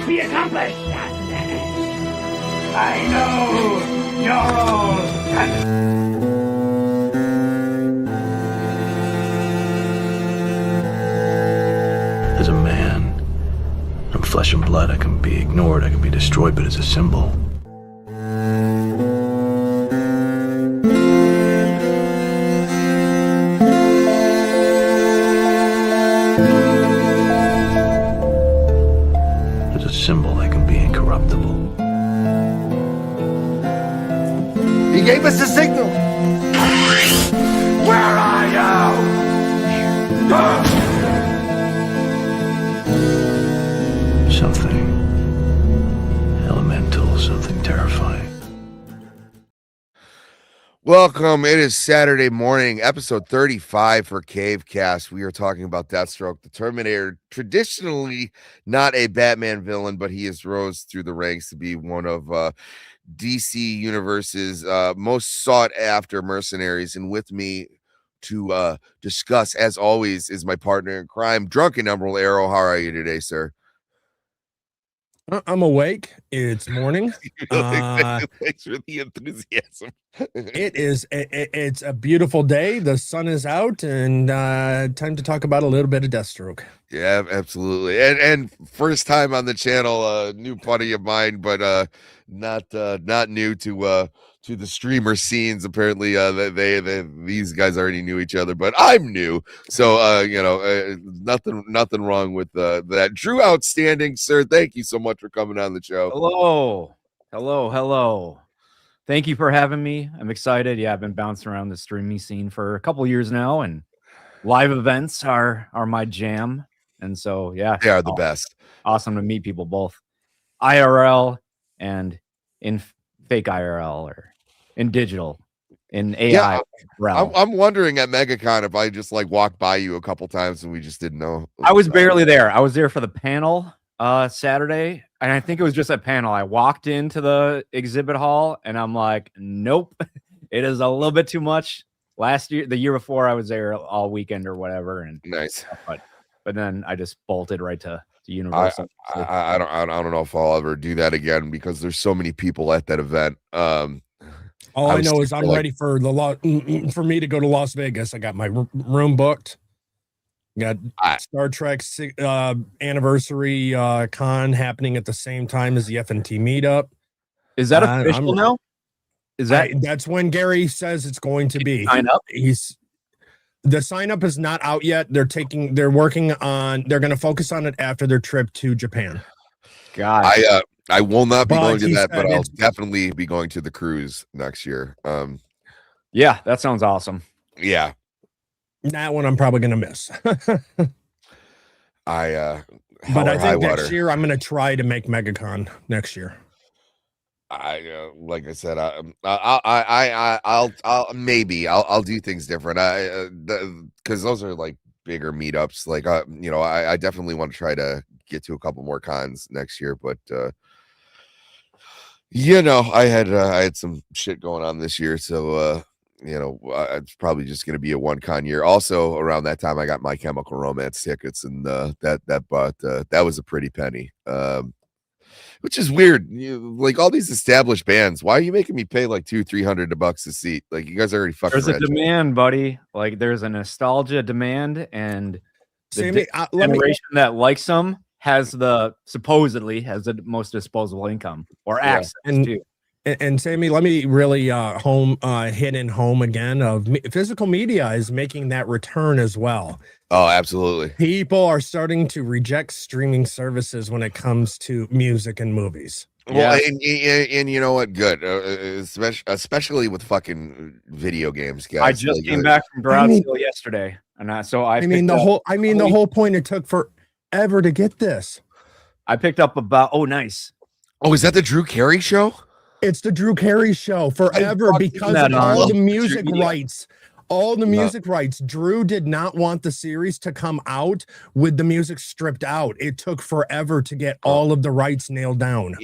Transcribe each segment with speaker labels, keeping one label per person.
Speaker 1: be accomplished. I know you're all
Speaker 2: As a man, I'm flesh and blood. I can be ignored, I can be destroyed, but as a symbol, as a symbol, I can be incorruptible.
Speaker 3: He gave us a signal.
Speaker 1: Where are you?
Speaker 2: Something elemental, something terrifying.
Speaker 3: Welcome. It is Saturday morning, episode 35 for CaveCast. We are talking about Deathstroke, the Terminator. Traditionally not a Batman villain, but he has rose through the ranks to be one of DC Universe's most sought after mercenaries. And with me to discuss, as always, is my partner in crime, Drunken Emerald Arrow. How are you today, sir?
Speaker 4: I'm awake. It's morning.
Speaker 3: Thanks for the enthusiasm.
Speaker 4: It's a beautiful day. The sun is out, and time to talk about a little bit of Deathstroke.
Speaker 3: Yeah, absolutely. And first time on the channel, new buddy of mine, but not new to the streamer scenes. Apparently, these guys already knew each other, but I'm new, so nothing wrong with that. Drew, outstanding, sir. Thank you so much for coming on the show.
Speaker 5: Hello. Thank you for having me. I'm excited. Yeah, I've been bouncing around the streaming scene for a couple years now, and live events are my jam. And so, yeah,
Speaker 3: They are the best.
Speaker 5: Awesome to meet people both IRL and in fake IRL or in digital, in AI.
Speaker 3: Yeah,
Speaker 5: realm.
Speaker 3: I'm wondering at MegaCon if I just like walked by you a couple times and we just didn't know.
Speaker 5: I was barely there. I was there for the panel Saturday, and I think it was just a panel. I walked into the exhibit hall and I'm like, nope, it is a little bit too much. The year before, I was there all weekend or whatever, and
Speaker 3: Nice.
Speaker 5: but then I just bolted right to Universal.
Speaker 3: I don't know if I'll ever do that again because there's so many people at that event.
Speaker 4: All I know is I'm ready for for me to go to Las Vegas. I got my room booked. Got Star Trek anniversary con happening at the same time as the FNT meetup.
Speaker 5: Is that official now?
Speaker 4: That's when Gary says it's going to be.
Speaker 5: Sign up.
Speaker 4: The sign up is not out yet. They're working on. They're going to focus on it after their trip to Japan.
Speaker 5: God,
Speaker 3: I will not be
Speaker 4: But
Speaker 3: going to
Speaker 4: he
Speaker 3: that, but
Speaker 4: said
Speaker 3: I'll
Speaker 4: it's-
Speaker 3: definitely be going to the cruise next year.
Speaker 5: yeah, that sounds awesome.
Speaker 3: Yeah,
Speaker 4: That one I'm probably going to miss.
Speaker 3: but
Speaker 4: But I think next year I'm going to try to make MegaCon next year.
Speaker 3: Like I said, I'll do things different. Because those are like bigger meetups. Like I definitely want to try to get to a couple more cons next year, but I had some shit going on this year, so it's probably just going to be a one con year. Also, around that time, I got My Chemical Romance tickets, and that was a pretty penny. Which is weird. Like all these established bands, why are you making me pay like $200-300 a seat? Like you guys already fucking.
Speaker 5: There's a demand, buddy. Like there's a nostalgia demand, and the generation that likes them supposedly has the most disposable income or access to.
Speaker 4: And Sammy, let me really hit in home again of physical media is making that return as well.
Speaker 3: Oh, absolutely.
Speaker 4: People are starting to reject streaming services when it comes to music and movies.
Speaker 3: Well, and you know what? Good, especially with fucking video games, guys.
Speaker 5: I just came back from garage sale yesterday, and
Speaker 4: the whole point it took forever to get this.
Speaker 5: I picked up about nice.
Speaker 3: Oh, is that the Drew Carey show?
Speaker 4: It's the Drew Carey show forever because of all the music rights. All the music rights. Drew did not want the series to come out with the music stripped out. It took forever to get all of the rights nailed down.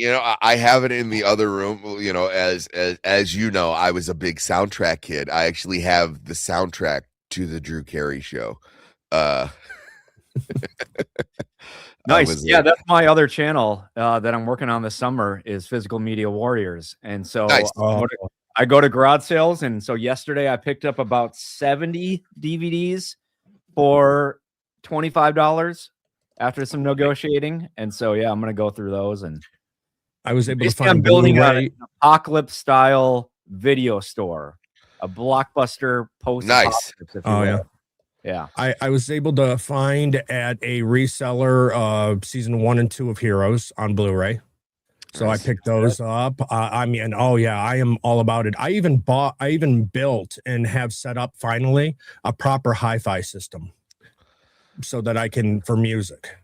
Speaker 3: I have it in the other room. As you know, I was a big soundtrack kid. I actually have the soundtrack to the Drew Carey show.
Speaker 5: Nice. Yeah, that's my other channel that I'm working on this summer is Physical Media Warriors. And so
Speaker 3: Nice.
Speaker 5: I go to garage sales. And so yesterday I picked up about 70 DVDs for $25 after some negotiating. And so, yeah, I'm going to go through those. And
Speaker 4: I was able to find
Speaker 5: I'm building an apocalypse style video store, a blockbuster post.
Speaker 3: Nice.
Speaker 4: Oh, yeah.
Speaker 5: Yeah.
Speaker 4: I was able to find at a reseller season 1 and 2 of Heroes on Blu-ray. So I picked those up. I mean, oh yeah, I am all about it. I even built and have set up finally a proper hi-fi system so that I can for music.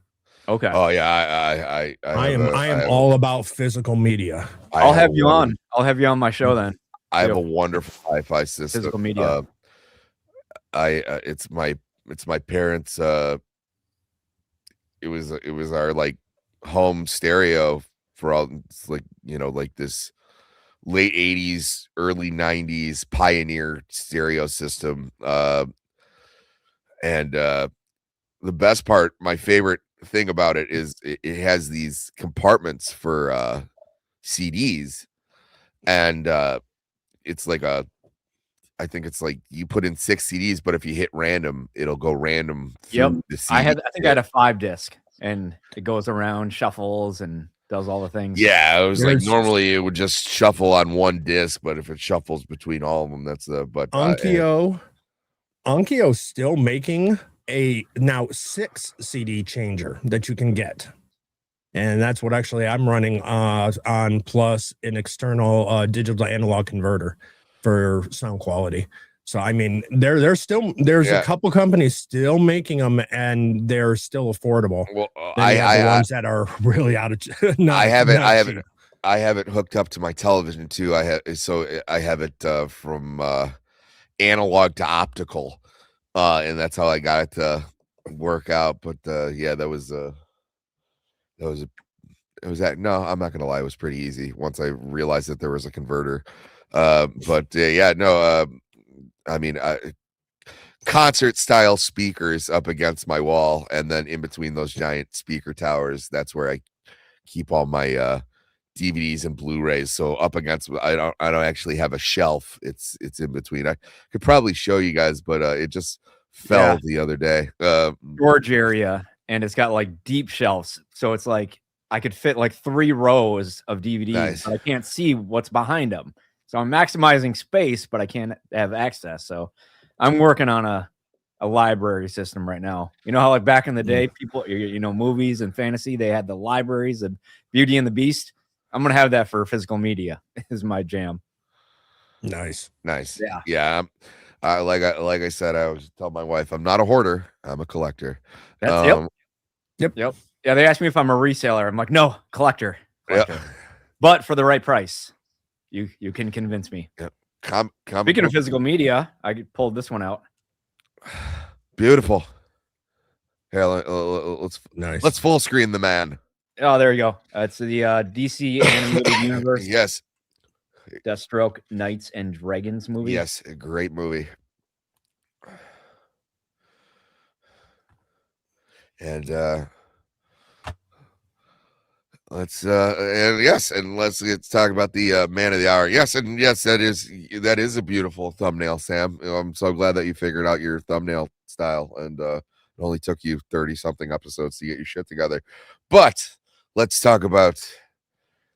Speaker 5: Okay.
Speaker 3: Oh yeah,
Speaker 4: I am all about physical media.
Speaker 5: I'll have you on. I'll have you on my show then.
Speaker 3: I have a wonderful hi-fi system.
Speaker 5: Physical media.
Speaker 3: It's my parents. It was our like home stereo for all. It's like like this late 80s, early 90s pioneer stereo system. And the best part, my favorite thing about it is it has these compartments for CDs, and it's like I think it's like you put in 6 CDs, but if you hit random, it'll go random.
Speaker 5: Yep.
Speaker 3: The CD.
Speaker 5: I think I had a 5-disc, and it goes around, shuffles, and does all the things.
Speaker 3: Yeah, it was like normally it would just shuffle on one disc, but if it shuffles between all of them, that's the but
Speaker 4: Onkyo's still making a now 6 CD changer that you can get. And that's what actually I'm running on, plus an external digital to analog converter for sound quality. So I mean, there's a couple companies still making them, and they're still affordable.
Speaker 3: Well,
Speaker 4: the ones that are really out of.
Speaker 3: I have it hooked up to my television too. I have it from analog to optical, and that's how I got it to work out. But yeah, it was that. No, I'm not gonna lie, it was pretty easy once I realized that there was a converter. I mean, concert style speakers up against my wall, and then in between those giant speaker towers, that's where I keep all my DVDs and Blu-rays. So up against, I don't actually have a shelf. It's in between. I could probably show you guys, but it just fell the other day.
Speaker 5: Storage area, and it's got like deep shelves, so it's like I could fit like 3 rows of DVDs, but I can't see what's behind them. So I'm maximizing space, but I can't have access. So I'm working on a library system right now. You know how like back in the day, people, movies and fantasy, they had the libraries of Beauty and the Beast. I'm going to have that for physical media is my jam.
Speaker 4: Nice.
Speaker 3: Yeah. Like I said, I always tell my wife, I'm not a hoarder. I'm a collector.
Speaker 5: Yep. Yeah. They asked me if I'm a reseller. I'm like, no, collector. But for the right price. You can convince me.
Speaker 3: Yep.
Speaker 5: Speaking of physical media, I pulled this one out.
Speaker 3: Beautiful. Here, let's full screen the man.
Speaker 5: Oh, there you go. It's the DC animated universe.
Speaker 3: Yes.
Speaker 5: Deathstroke, Knights and Dragons movie.
Speaker 3: Yes, a great movie. And let's talk about the man of the hour. Yes, that is a beautiful thumbnail, Sam. I'm so glad that you figured out your thumbnail style, and it only took you 30 something episodes to get your shit together. But let's talk about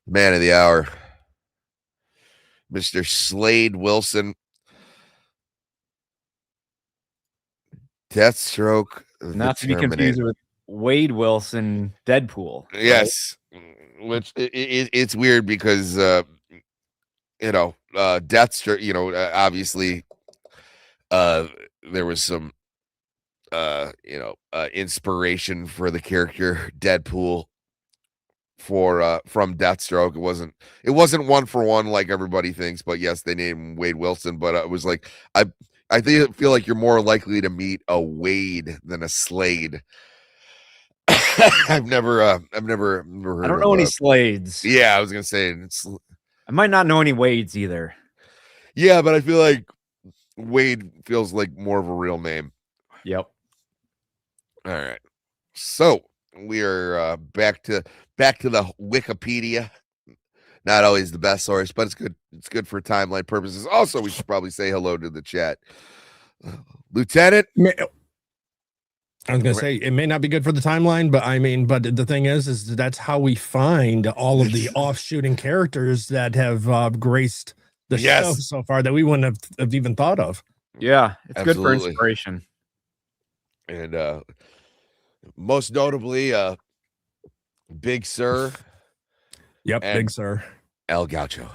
Speaker 3: the man of the hour, Mr. Slade Wilson, Deathstroke.
Speaker 5: Not to be confused with Wade Wilson, Deadpool. Right?
Speaker 3: Yes. Which it's weird because Deathstroke, obviously there was some inspiration for the character Deadpool from Deathstroke. It wasn't one for one like everybody thinks, but yes, they named Wade Wilson, but it was like I feel like you're more likely to meet a Wade than a Slade. I've never heard.
Speaker 5: I don't know any Slades.
Speaker 3: Yeah, I was gonna say
Speaker 5: I might not know any Wades either.
Speaker 3: Yeah, but I feel like Wade feels like more of a real name.
Speaker 5: Yep.
Speaker 3: All right. So We are back to the Wikipedia. Not always the best source, but it's good. It's good for timeline purposes. Also, we should probably say hello to the chat. Lieutenant.
Speaker 4: I was gonna say it may not be good for the timeline, but the thing is that's how we find all of the offshooting characters that have graced the show so far that we wouldn't have even thought of.
Speaker 5: Yeah, it's
Speaker 3: Absolutely.
Speaker 5: good for inspiration.
Speaker 3: And most notably, Big Sir.
Speaker 4: Yep, Big Sir.
Speaker 3: El Gaucho.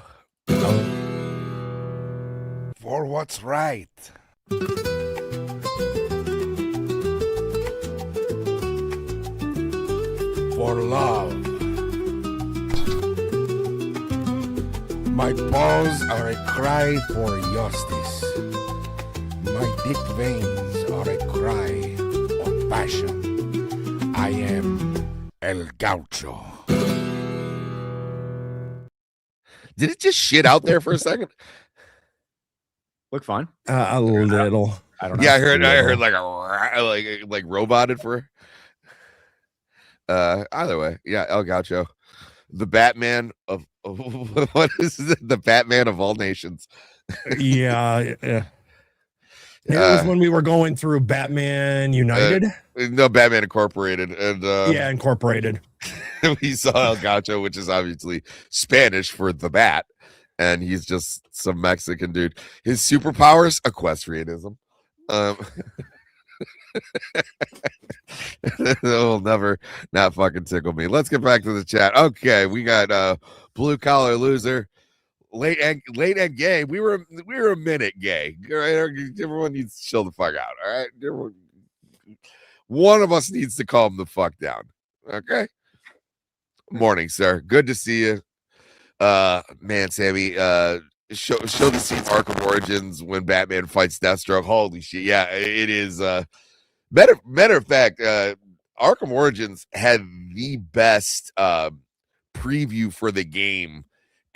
Speaker 1: For what's right. For love. My paws are a cry for justice. My dick veins are a cry of passion. I am El Gaucho.
Speaker 3: Did it just shit out there for a second?
Speaker 5: Look fine.
Speaker 4: A little.
Speaker 5: I don't know.
Speaker 3: Yeah, I heard like like roboted for. Either way, yeah, El Gaucho, the Batman of what is it? The Batman of all nations.
Speaker 4: Yeah. It was when we were going through Batman United.
Speaker 3: No, Batman Incorporated, and
Speaker 4: Incorporated.
Speaker 3: We saw El Gaucho, which is obviously Spanish for the bat, and he's just some Mexican dude. His superpowers, equestrianism. It'll never not fucking tickle me. Let's get back to the chat. Okay, we got blue collar loser, late and gay. We were a minute gay. All right, everyone needs to chill the fuck out. All right, one of us needs to calm the fuck down. Okay. Morning, sir. Good to see you. Man, Sammy. Show the scenes Arkham Origins when Batman fights Deathstroke. Holy shit! Yeah, it is. Matter of fact, Arkham Origins had the best preview for the game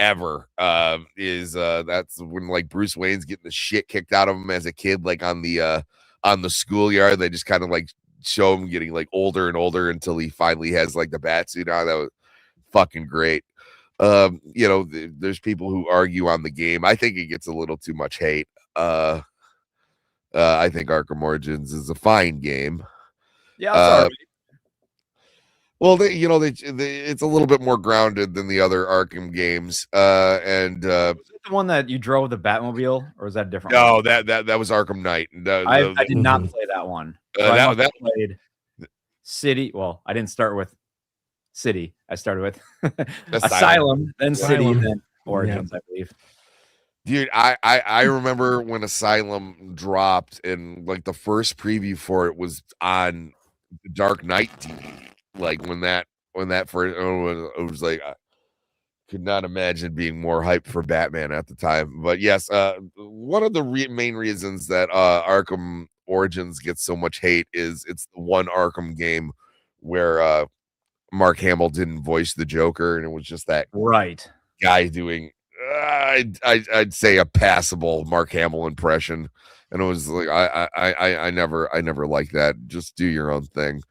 Speaker 3: ever. That's when like Bruce Wayne's getting the shit kicked out of him as a kid, like on the schoolyard. They just kind of like show him getting like older and older until he finally has like the bat suit on. That was fucking great. There's people who argue on the game. I think it gets a little too much hate. I think Arkham Origins is a fine game.
Speaker 5: Yeah,
Speaker 3: well, it's a little bit more grounded than the other Arkham games. Was it
Speaker 5: the one that you drove the Batmobile, or was that a different?
Speaker 3: No,
Speaker 5: one?
Speaker 3: that was Arkham Knight.
Speaker 5: I did not play that one.
Speaker 3: That
Speaker 5: played City. Well, I didn't start with City. I started with Asylum, then City, then Origins, I believe.
Speaker 3: Dude, I remember when Asylum dropped, and like the first preview for it was on Dark Knight TV. Like when that first, it was like I could not imagine being more hyped for Batman at the time. But yes, one of the main reasons that Arkham Origins gets so much hate is it's the one Arkham game where Mark Hamill didn't voice the Joker, and it was just that guy doing I'd say a passable Mark Hamill impression, and it was like I never like that. Just do your own thing.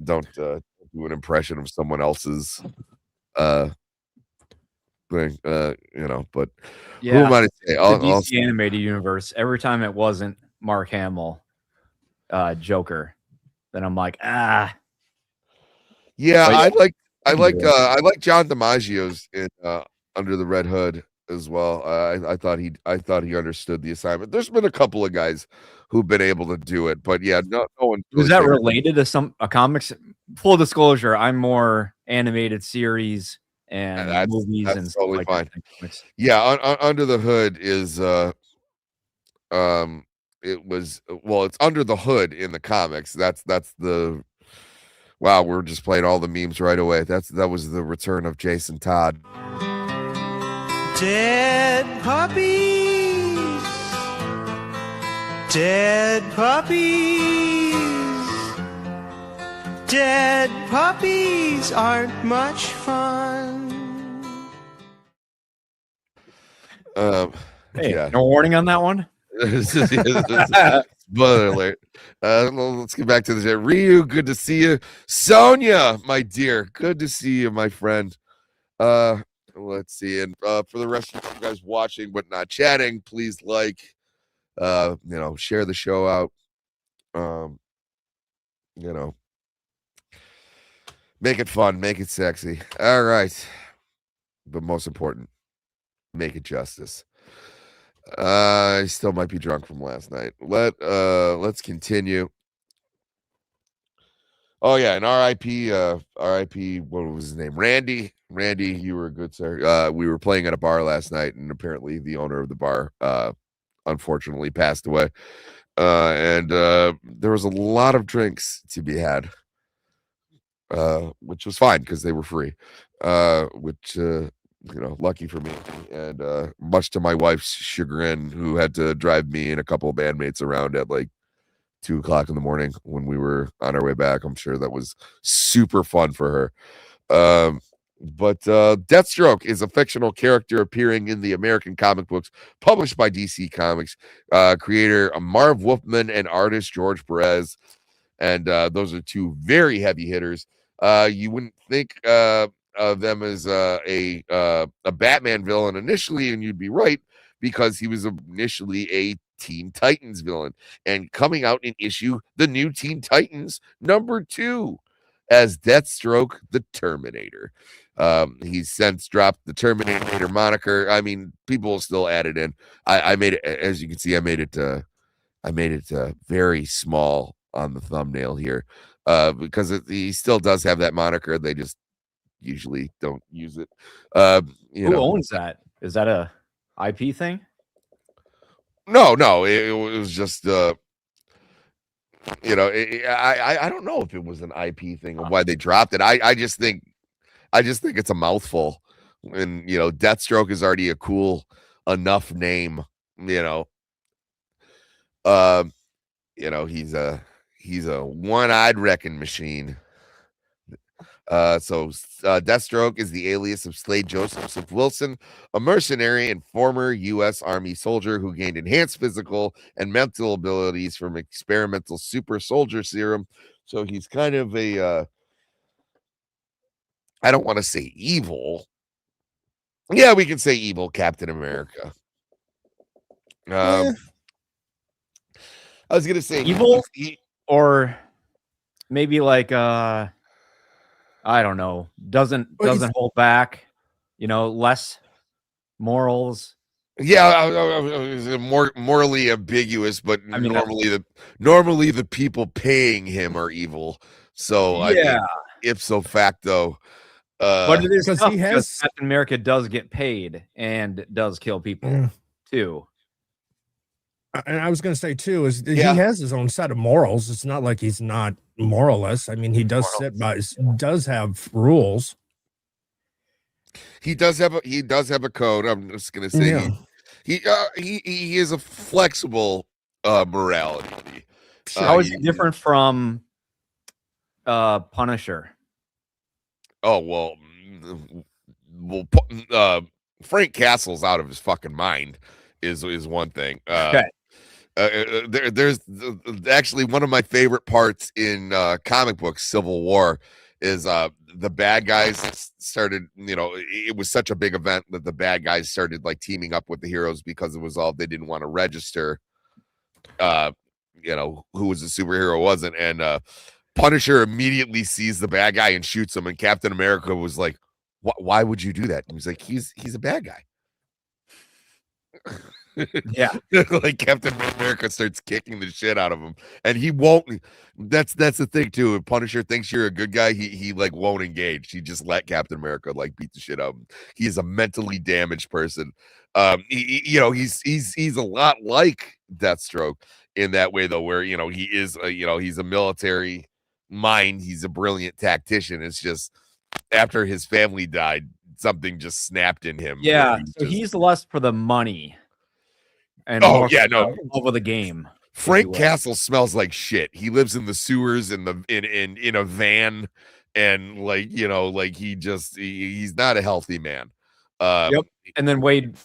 Speaker 3: Don't do an impression of someone else's thing. But
Speaker 5: yeah,
Speaker 3: who am I to say?
Speaker 5: The DC animated universe. Every time it wasn't Mark Hamill, Joker, then I'm like
Speaker 3: Yeah,
Speaker 5: but
Speaker 3: I like John DiMaggio's in Under the Red Hood as well. I thought he understood the assignment. There's been a couple of guys who've been able to do it, but yeah, no one.
Speaker 5: Was that related to a comics? Full disclosure, I'm more animated series and movies,
Speaker 3: that's
Speaker 5: and
Speaker 3: totally
Speaker 5: like
Speaker 3: fine.
Speaker 5: That.
Speaker 3: Yeah, Under the Hood is it's Under the Hood in the comics. That's the. Wow, we're just playing all the memes right away. That was the return of Jason Todd.
Speaker 6: Dead puppies. Dead puppies. Dead puppies aren't much fun.
Speaker 5: Hey, no warning on that one?
Speaker 3: Spoiler alert. Let's get back to the Ryu. Good to see you, Sonia, my dear. Good to see you, my friend. Let's see, and for the rest of you guys watching but not chatting, please share the show out. Make it fun, make it sexy. All right, but most important, make it justice. I still might be drunk from last night. Let's continue. Oh yeah, and RIP, what was his name? Randy, you were good, sir. We were playing at a bar last night, and apparently the owner of the bar unfortunately passed away. And there was a lot of drinks to be had, which was fine because they were free. Which lucky for me, and much to my wife's chagrin, who had to drive me and a couple of bandmates around at like 2:00 in the morning when we were on our way back. I'm sure that was super fun for her. But Deathstroke is a fictional character appearing in the American comic books published by DC Comics. Creator Marv Wolfman and artist George Perez. And those are two very heavy hitters. You wouldn't think of them as a Batman villain initially, and you'd be right, because he was initially a Teen Titans villain, and coming out in issue the new Teen Titans #2 as Deathstroke the Terminator. He's since dropped the Terminator moniker. I mean, people will still add it in. I made it, as you can see, I made it very small on the thumbnail here, because he still does have that moniker. They just usually don't use it.
Speaker 5: Who owns that? Is that a IP thing?
Speaker 3: No, it was just I don't know if it was an IP thing or why they dropped it. I just think it's a mouthful, and Deathstroke is already a cool enough name. He's a one-eyed wrecking machine. So Deathstroke is the alias of Slade Joseph Wilson, a mercenary and former U.S. Army soldier who gained enhanced physical and mental abilities from experimental super soldier serum. So he's kind of a, I don't want to say evil. Yeah, we can say evil Captain America. I was going to say
Speaker 5: evil, or maybe like, I don't know, doesn't hold back, less morals.
Speaker 3: Yeah, morally ambiguous, but I mean, normally the people paying him are evil. So
Speaker 5: yeah,
Speaker 3: ipso facto.
Speaker 5: But it is because Captain America does get paid and does kill people too.
Speaker 4: And I was going to say too is he has his own set of morals. It's not like he's not moralist. I mean, he does does have rules.
Speaker 3: He does have a code. I'm just going to say he is a flexible morality.
Speaker 5: How is he different from Punisher?
Speaker 3: Oh well, Frank Castle's out of his fucking mind is one thing.
Speaker 5: Okay.
Speaker 3: There's actually one of my favorite parts in comic books Civil War is the bad guys started, it was such a big event that the bad guys started like teaming up with the heroes because it was all, they didn't want to register who was a superhero wasn't, and Punisher immediately sees the bad guy and shoots him, and Captain America was like, why would you do that? And he was like, he's a bad guy.
Speaker 5: Yeah.
Speaker 3: Like Captain America starts kicking the shit out of him, and he won't. That's the thing too. If Punisher thinks you're a good guy, he like won't engage. He just let Captain America like beat the shit out of him. He is a mentally damaged person. He's a lot like Deathstroke in that way though, where he is he's a military mind. He's a brilliant tactician. It's just after his family died, something just snapped in him.
Speaker 5: Yeah, so he's less for the money. And over the game.
Speaker 3: Frank Castle smells like shit. He lives in the sewers in a van, and he's not a healthy man.
Speaker 5: Yep. And then Wade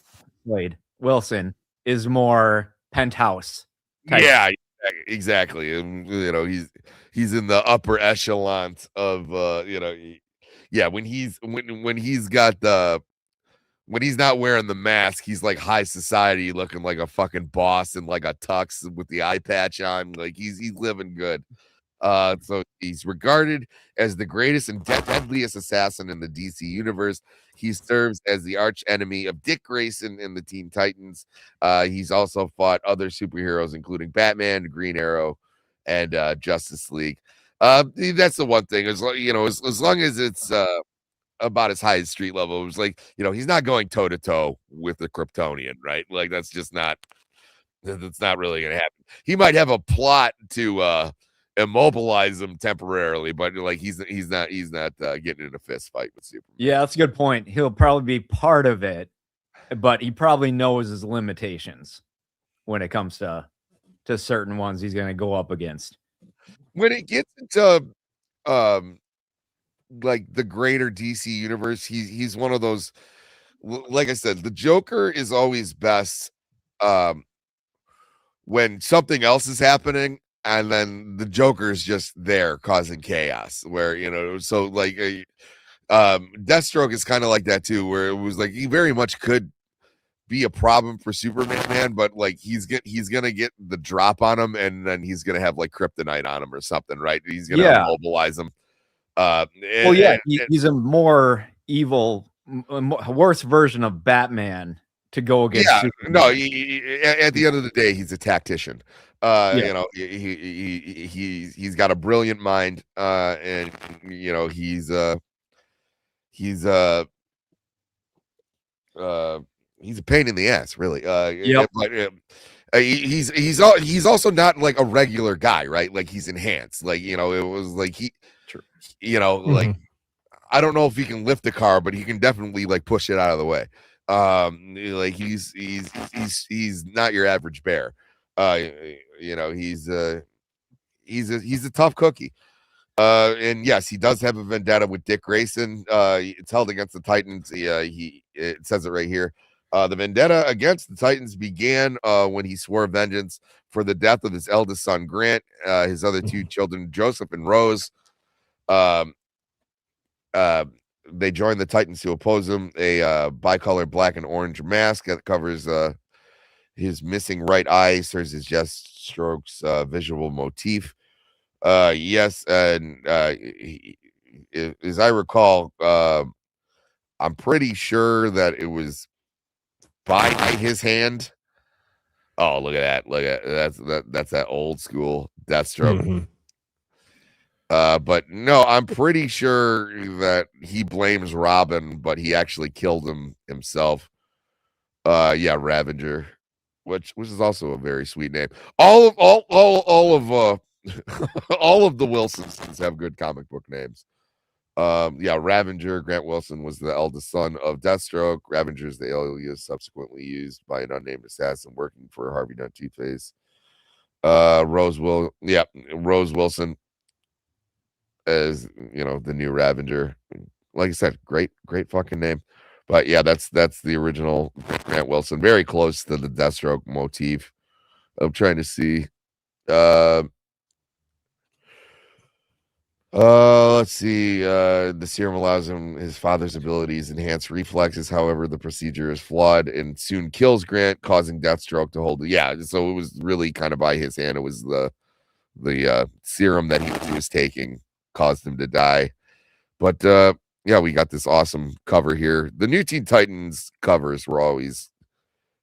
Speaker 5: Wilson is more penthouse.
Speaker 3: Yeah, exactly. And, he's in the upper echelons of when he's got the when he's not wearing the mask, he's like high society looking like a fucking boss in like a tux with the eye patch on. Like he's living good. So he's regarded as the greatest and deadliest assassin in the DC universe. He serves as the arch enemy of Dick Grayson in the Teen Titans. He's also fought other superheroes, including Batman, Green Arrow, and Justice League. That's the one thing. As long as it's about as high as street level, it was like, he's not going toe to toe with the Kryptonian, right? Like that's not really gonna happen. He might have a plot to immobilize him temporarily, but like he's not getting in a fist fight with Superman.
Speaker 5: Yeah, that's a good point. He'll probably be part of it, but he probably knows his limitations when it comes to certain ones he's going to go up against.
Speaker 3: When it gets into like the greater DC universe, he's one of those, like I said, the Joker is always best when something else is happening and then the Joker is just there causing chaos, where so like Deathstroke is kind of like that too, where it was like he very much could be a problem for Superman, but like he's gonna get the drop on him and then he's gonna have like kryptonite on him or something, right? He's gonna immobilize him.
Speaker 5: He's a more evil, worse version of Batman to go against.
Speaker 3: Yeah,
Speaker 5: Superman.
Speaker 3: no, at the end of the day, he's a tactician. He's got a brilliant mind, and he's a pain in the ass, really. But he's also not like a regular guy, right? Like he's enhanced. Like it was like like I don't know if he can lift a car, but he can definitely like push it out of the way. Like he's not your average bear. He's a tough cookie. And yes, he does have a vendetta with Dick Grayson. It's held against the Titans. It says it right here. The vendetta against the Titans began when he swore vengeance for the death of his eldest son, Grant, his other two children, Joseph and Rose. They joined the Titans to oppose him. A bicolor black and orange mask that covers his missing right eye serves as Deathstroke's visual motif. Yes, and as I recall, I'm pretty sure that it was by his hand. Oh, look at that! That's that old school Deathstroke. But no, I'm pretty sure that he blames Robin, but he actually killed him himself. Ravager, which is also a very sweet name. All of all of the Wilsons have good comic book names. Ravager, Grant Wilson was the eldest son of Deathstroke. Ravager is the alias subsequently used by an unnamed assassin working for Harvey Dent Two-Face. Rose Wilson as the new Ravager. Like I said, great fucking name. But yeah, that's the original Grant Wilson, very close to the Deathstroke motif. I'm trying to see. Let's see. The serum allows him his father's abilities, enhance reflexes. However, the procedure is flawed and soon kills Grant, causing Deathstroke to hold it. Yeah, so it was really kind of by his hand. It was the serum that he was taking caused him to die. But we got this awesome cover here. The new Teen Titans covers were always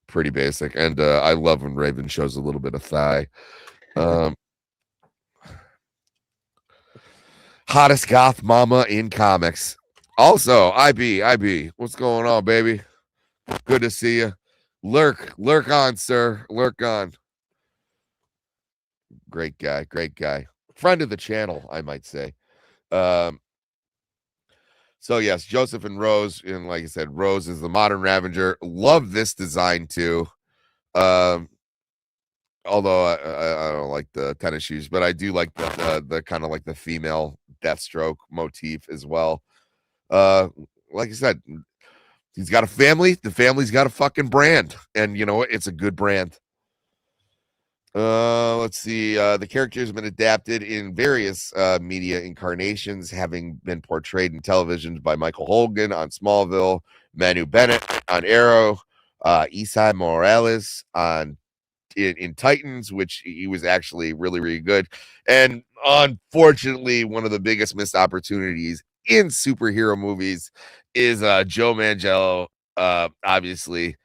Speaker 3: pretty basic, and I love when Raven shows a little bit of thigh. Hottest goth mama in comics. Also, IB, what's going on, baby? Good to see you. Lurk on, sir. Lurk on. Great guy. Friend of the channel, I might say. So yes, Joseph and Rose, and like I said, Rose is the modern Ravager. Love this design too. Although I don't like the tennis shoes, but I do like the kind of like the female Deathstroke motif as well. Like I said, he's got a family. The family's got a fucking brand, and you know what? It's a good brand. Let's see. The character has been adapted in various media incarnations, having been portrayed in television by Michael Hogan on Smallville, Manu Bennett on Arrow, Isai Morales on in Titans, which he was actually really, really good. And unfortunately, one of the biggest missed opportunities in superhero movies is Joe Manganiello. Obviously,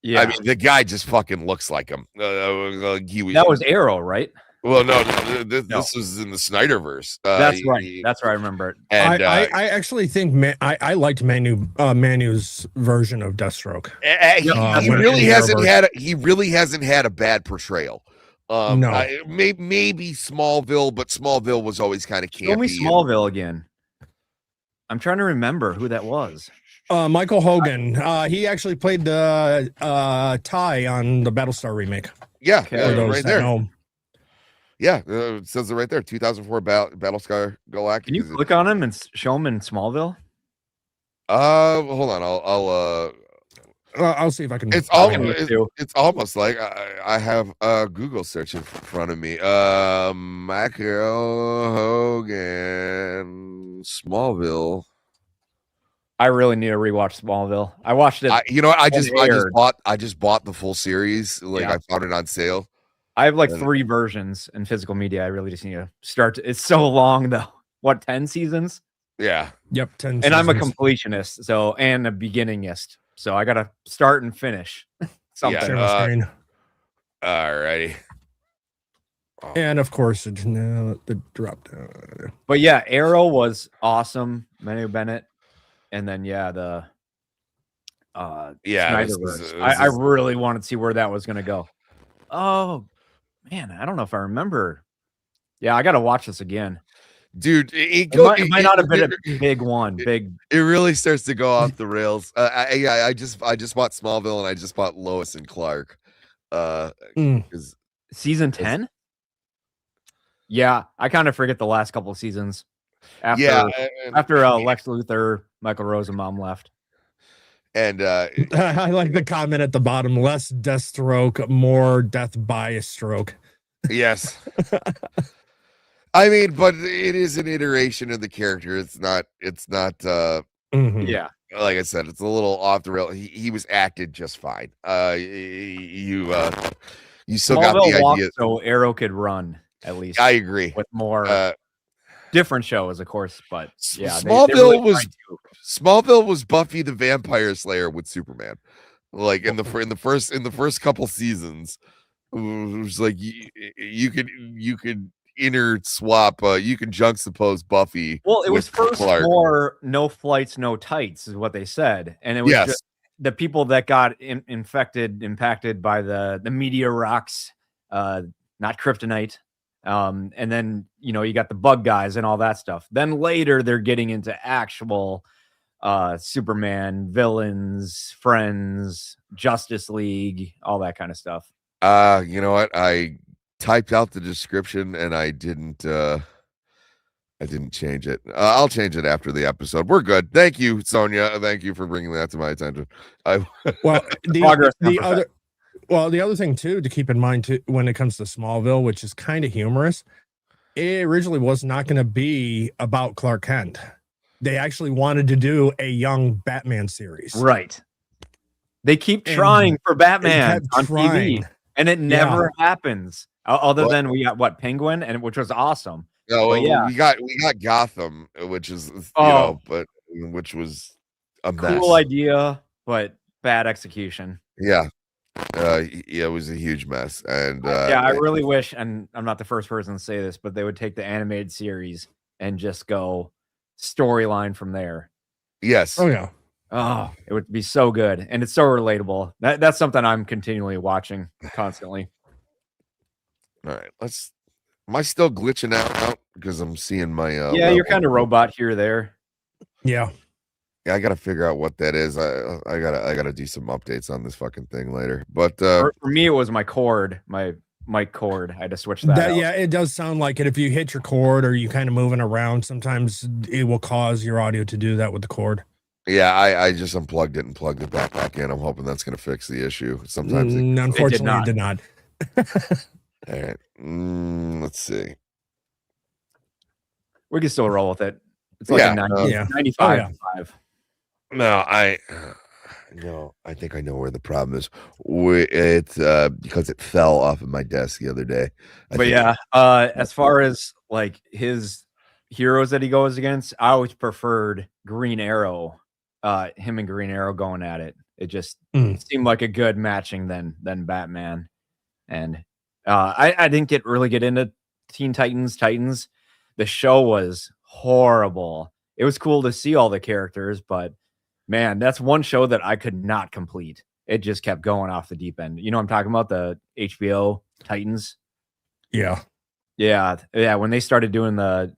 Speaker 5: Yeah,
Speaker 3: I mean, the guy just fucking looks like him.
Speaker 5: that was Arrow, right?
Speaker 3: Well, no,
Speaker 5: No.
Speaker 3: this was in the Snyderverse.
Speaker 5: That's right. That's right. I remember it.
Speaker 3: And
Speaker 4: I actually think I liked Manu's version of Deathstroke.
Speaker 3: he really hasn't had a bad portrayal.
Speaker 4: No.
Speaker 3: Maybe Smallville, but Smallville was always kind of campy.
Speaker 5: Show me Smallville again. I'm trying to remember who that was.
Speaker 4: Michael Hogan. He actually played the Ty on the Battlestar remake.
Speaker 3: Yeah,
Speaker 5: Okay.
Speaker 3: right there. Yeah, it says it right there. 2004 Battlestar Galactica.
Speaker 5: Can you click on him and show him in Smallville?
Speaker 3: Hold on.
Speaker 4: I'll see if I can.
Speaker 3: It's almost like I have a Google search in front of me. Michael Hogan, Smallville.
Speaker 5: I really need to rewatch Smallville. I watched it.
Speaker 3: I just bought the full series. Like I found it on sale.
Speaker 5: I have like 3 versions in physical media. I really just need to start. It's so long though. What, 10 seasons?
Speaker 3: Yeah.
Speaker 4: Yep, 10
Speaker 5: And I'm a
Speaker 4: seasons.
Speaker 5: completionist, and a beginningist. So I gotta start and finish something.
Speaker 4: Share my screen.
Speaker 3: Alrighty.
Speaker 4: And of course, it's now the drop down.
Speaker 5: But yeah, Arrow was awesome. Manu Bennett. And then the Snyderverse. I really wanted to see where that was gonna go. Oh man, I don't know if I remember. Yeah, I gotta watch this again.
Speaker 3: Dude,
Speaker 5: It might not have been a big one. It
Speaker 3: really starts to go off the rails. I just bought Smallville and I just bought Lois and Clark.
Speaker 5: Season 10? Yeah, I kind of forget the last couple of seasons. After Lex Luthor, Michael Rosenbaum left.
Speaker 3: And
Speaker 4: I like the comment at the bottom: less Deathstroke, more death by a stroke.
Speaker 3: Yes. I mean, but it is an iteration of the character. It's not
Speaker 5: Yeah.
Speaker 3: Like I said, it's a little off the rail. He was acted just fine. You still got the idea.
Speaker 5: So Arrow could run at least.
Speaker 3: I agree.
Speaker 5: With more different shows, of course, but yeah,
Speaker 3: Smallville was Buffy the Vampire Slayer with Superman. Like in the first couple seasons, it was like you could inner swap. You can juxtapose Buffy.
Speaker 5: Well, it was first
Speaker 3: Clark.
Speaker 5: more no flights, no tights, is what they said, and it was just the people that got impacted by the meteor rocks, not kryptonite. And then, you got the bug guys and all that stuff. Then later they're getting into actual Superman, villains, friends, Justice League, all that kind of stuff.
Speaker 3: You know what? I typed out the description and I didn't change it. I'll change it after the episode. We're good. Thank you, Sonia. Thank you for bringing that to my attention.
Speaker 4: The other thing too to keep in mind too, when it comes to Smallville, which is kind of humorous, it originally was not going to be about Clark Kent. They actually wanted to do a young Batman series.
Speaker 5: Right. They keep trying for Batman on TV, and it never happens. Other than we got Penguin, which was awesome.
Speaker 3: No, we got Gotham, which is which was a mess.
Speaker 5: Cool idea, but bad execution.
Speaker 3: Yeah. It was a huge mess. And
Speaker 5: I really wish, and I'm not the first person to say this, but they would take the animated series and just go storyline from there.
Speaker 3: Yes.
Speaker 4: Oh yeah.
Speaker 5: Oh, it would be so good, and it's so relatable. That's something I'm continually watching constantly.
Speaker 3: All right, am I still glitching out because I'm seeing my
Speaker 5: you're kind of robot here or there.
Speaker 4: Yeah,
Speaker 3: I gotta figure out what that is. I gotta do some updates on this fucking thing later. But
Speaker 5: for me, it was my cord, my mic cord. I had to switch that out.
Speaker 4: Yeah, it does sound like it. If you hit your cord or you kind of moving around, sometimes it will cause your audio to do that with the cord.
Speaker 3: Yeah, I just unplugged it and plugged it back in. I'm hoping that's gonna fix the issue. Sometimes
Speaker 4: unfortunately it did not.
Speaker 3: All right. Let's see.
Speaker 5: We can still roll with it. It's like
Speaker 3: Yeah,
Speaker 5: a 90,
Speaker 4: yeah.
Speaker 5: 95
Speaker 4: Oh, yeah.
Speaker 5: 5.
Speaker 3: No, I think I know where the problem is. It's because it fell off of my desk the other day.
Speaker 5: But yeah, as far as like his heroes that he goes against, I always preferred Green Arrow. Him and Green Arrow going at it. It just seemed like a good matching than Batman. And I didn't really get into Teen Titans. The show was horrible. It was cool to see all the characters, but man, that's one show that I could not complete. It just kept going off the deep end. You know what I'm talking about? The HBO Titans.
Speaker 4: Yeah.
Speaker 5: When they started doing the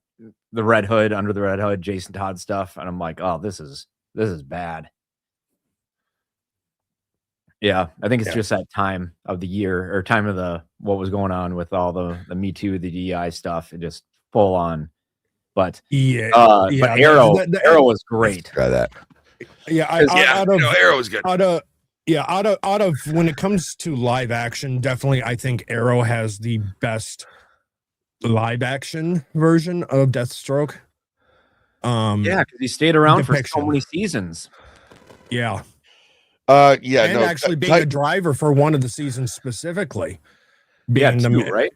Speaker 5: Red Hood, Under the Red Hood, Jason Todd stuff, and I'm like, oh, this is bad. Yeah, I think it's just that time of the year or time of what was going on with all the Me Too, the DEI stuff. It just full on. But but Arrow was great.
Speaker 3: Try that.
Speaker 4: Yeah,
Speaker 3: Arrow was good.
Speaker 4: Out of when it comes to live action, definitely I think Arrow has the best live action version of Deathstroke.
Speaker 5: Because he stayed around for so many seasons.
Speaker 4: Yeah.
Speaker 3: And
Speaker 4: actually being a driver for one of the seasons specifically.
Speaker 5: Right?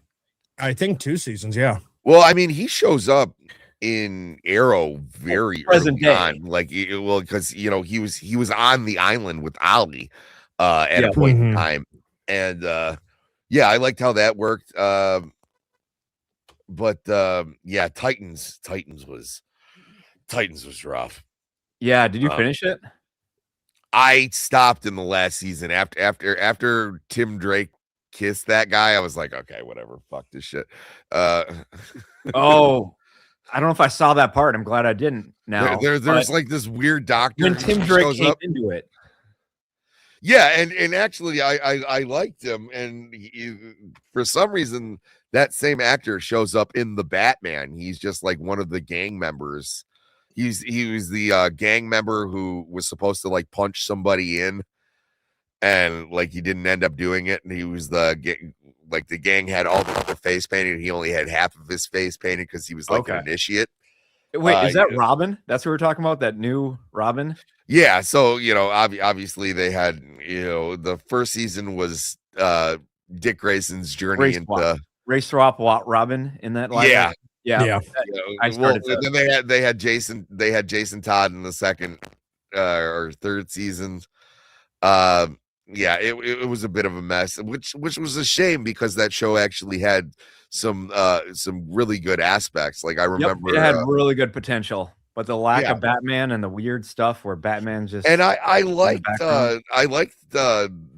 Speaker 4: I think 2 seasons, yeah.
Speaker 3: Well, I mean, he shows up in Arrow very early on, because he was on the island with Ollie at a point in time, and I liked how that worked. But Titans was rough.
Speaker 5: Yeah, did you finish it?
Speaker 3: I stopped in the last season after Tim Drake kissed that guy. I was like, okay, whatever, fuck this shit.
Speaker 5: Oh, I don't know if I saw that part. I'm glad I didn't. Now
Speaker 3: there's like this weird doctor
Speaker 5: when Tim Drake came into it.
Speaker 3: Yeah, and actually, I liked him, and for some reason, that same actor shows up in the Batman. He's just like one of the gang members. He was the gang member who was supposed to like punch somebody in, and like he didn't end up doing it. And he was the gang had all the face painted. He only had half of his face painted because he was like an initiate.
Speaker 5: Wait, is that Robin? That's what we're talking about? That new Robin?
Speaker 3: Yeah. So obviously they had the first season was Dick Grayson's journey into
Speaker 5: Ray Swap Robin in that live. Yeah. I started
Speaker 3: then they had Jason Todd in the second or third season. It was a bit of a mess, which was a shame because that show actually had some really good aspects. Like I remember
Speaker 5: it had really good potential, but the lack of Batman and the weird stuff where Batman just
Speaker 3: I liked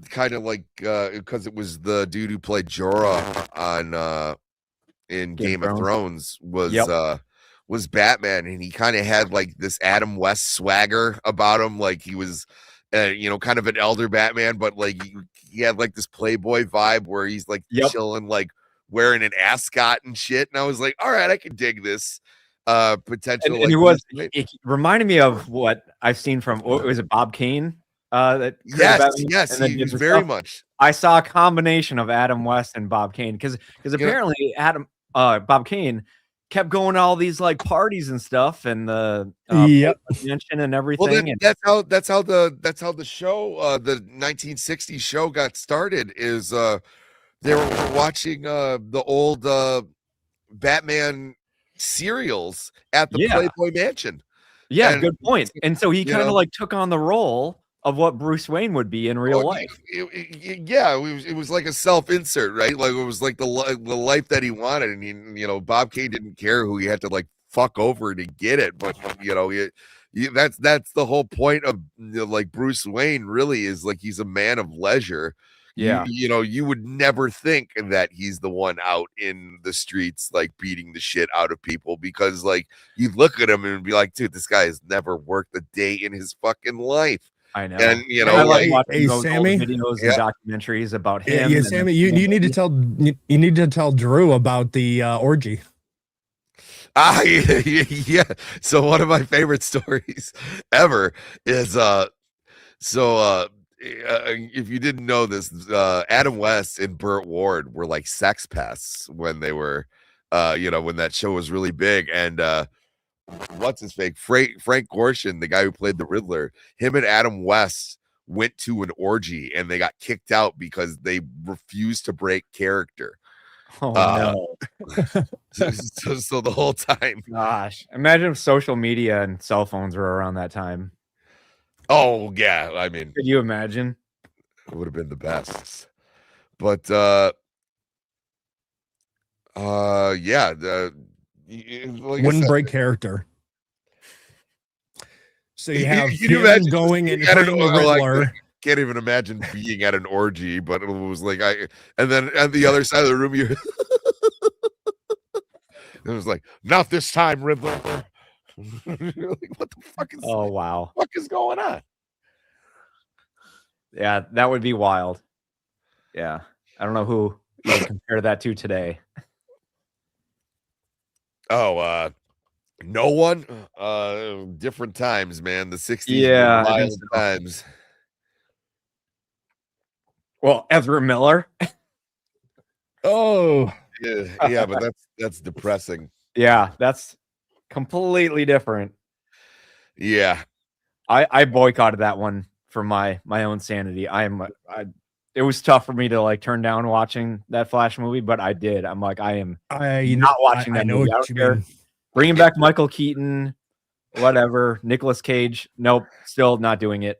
Speaker 3: kind of like because it was the dude who played Jorah on in Game of Thrones was Batman, and he kind of had like this Adam West swagger about him, like he was kind of an elder Batman, but like he had like this playboy vibe where he's like chilling, like wearing an ascot and shit, and I was like, all right, I can dig this potential.
Speaker 5: And it reminded me of what I've seen from was it Bob Kane?
Speaker 3: Yes, he was very much.
Speaker 5: I saw a combination of Adam West and Bob Kane because apparently Bob Kane kept going to all these like parties and stuff and the mansion and everything.
Speaker 3: Well, that's how the show, the 1960s show got started. Is they were watching the old Batman serials at the Playboy Mansion.
Speaker 5: Yeah, and, good point. And so he kind of like took on the role of what Bruce Wayne would be in real life.
Speaker 3: It was like a self-insert, right? Like it was like the life that he wanted, and Bob Kane didn't care who he had to like fuck over to get it, but that's the whole point of like Bruce Wayne. Really, is like he's a man of leisure.
Speaker 5: Yeah,
Speaker 3: you would never think that he's the one out in the streets like beating the shit out of people, because like you look at him and be like, dude, this guy has never worked a day in his fucking life.
Speaker 5: I know.
Speaker 3: And
Speaker 5: I like watching
Speaker 4: those Sammy,
Speaker 5: old videos and documentaries about him.
Speaker 4: Yeah, Sammy, you need to tell Drew about the orgy.
Speaker 3: Yeah. So one of my favorite stories ever is if you didn't know this, Adam West and Burt Ward were like sex pests when they were, when that show was really big. And what's his fake Frank Gorshin, the guy who played the Riddler, him and Adam West went to an orgy and they got kicked out because they refused to break character.
Speaker 5: Oh no.
Speaker 3: So the whole time,
Speaker 5: Gosh, imagine if social media and cell phones were around that time.
Speaker 3: oh yeah, I mean,
Speaker 5: Could you imagine?
Speaker 3: it would have been the best. But yeah, like
Speaker 4: Wouldn't break character. So you have
Speaker 3: Can
Speaker 4: him
Speaker 3: imagine
Speaker 4: going and
Speaker 3: being at an
Speaker 4: playing the
Speaker 3: or-
Speaker 4: Riddler.
Speaker 3: can't even imagine being at an orgy, but it was like and then at the other side of the room, it was like, not this time, Riddler. You're like, what the fuck is?
Speaker 5: Oh wow.
Speaker 3: What is going on?
Speaker 5: Yeah, that would be wild. Yeah. I don't know who you would compare that to today.
Speaker 3: Oh, no one. Different times, man. The 60s
Speaker 5: Yeah,
Speaker 3: were
Speaker 5: I think
Speaker 3: wild
Speaker 5: so.
Speaker 3: times.
Speaker 5: Well, Ezra Miller.
Speaker 4: Oh,
Speaker 3: Yeah, but that's depressing.
Speaker 5: Yeah, that's completely different.
Speaker 3: Yeah.
Speaker 5: I boycotted that one for my own sanity. It was tough for me to like turn down watching that Flash movie, but I did. I'm like, I am not watching that
Speaker 4: I know
Speaker 5: movie. I
Speaker 4: what
Speaker 5: don't
Speaker 4: you
Speaker 5: care.
Speaker 4: mean.
Speaker 5: Bringing back Michael Keaton, whatever. Nicolas Cage, nope, still not doing it.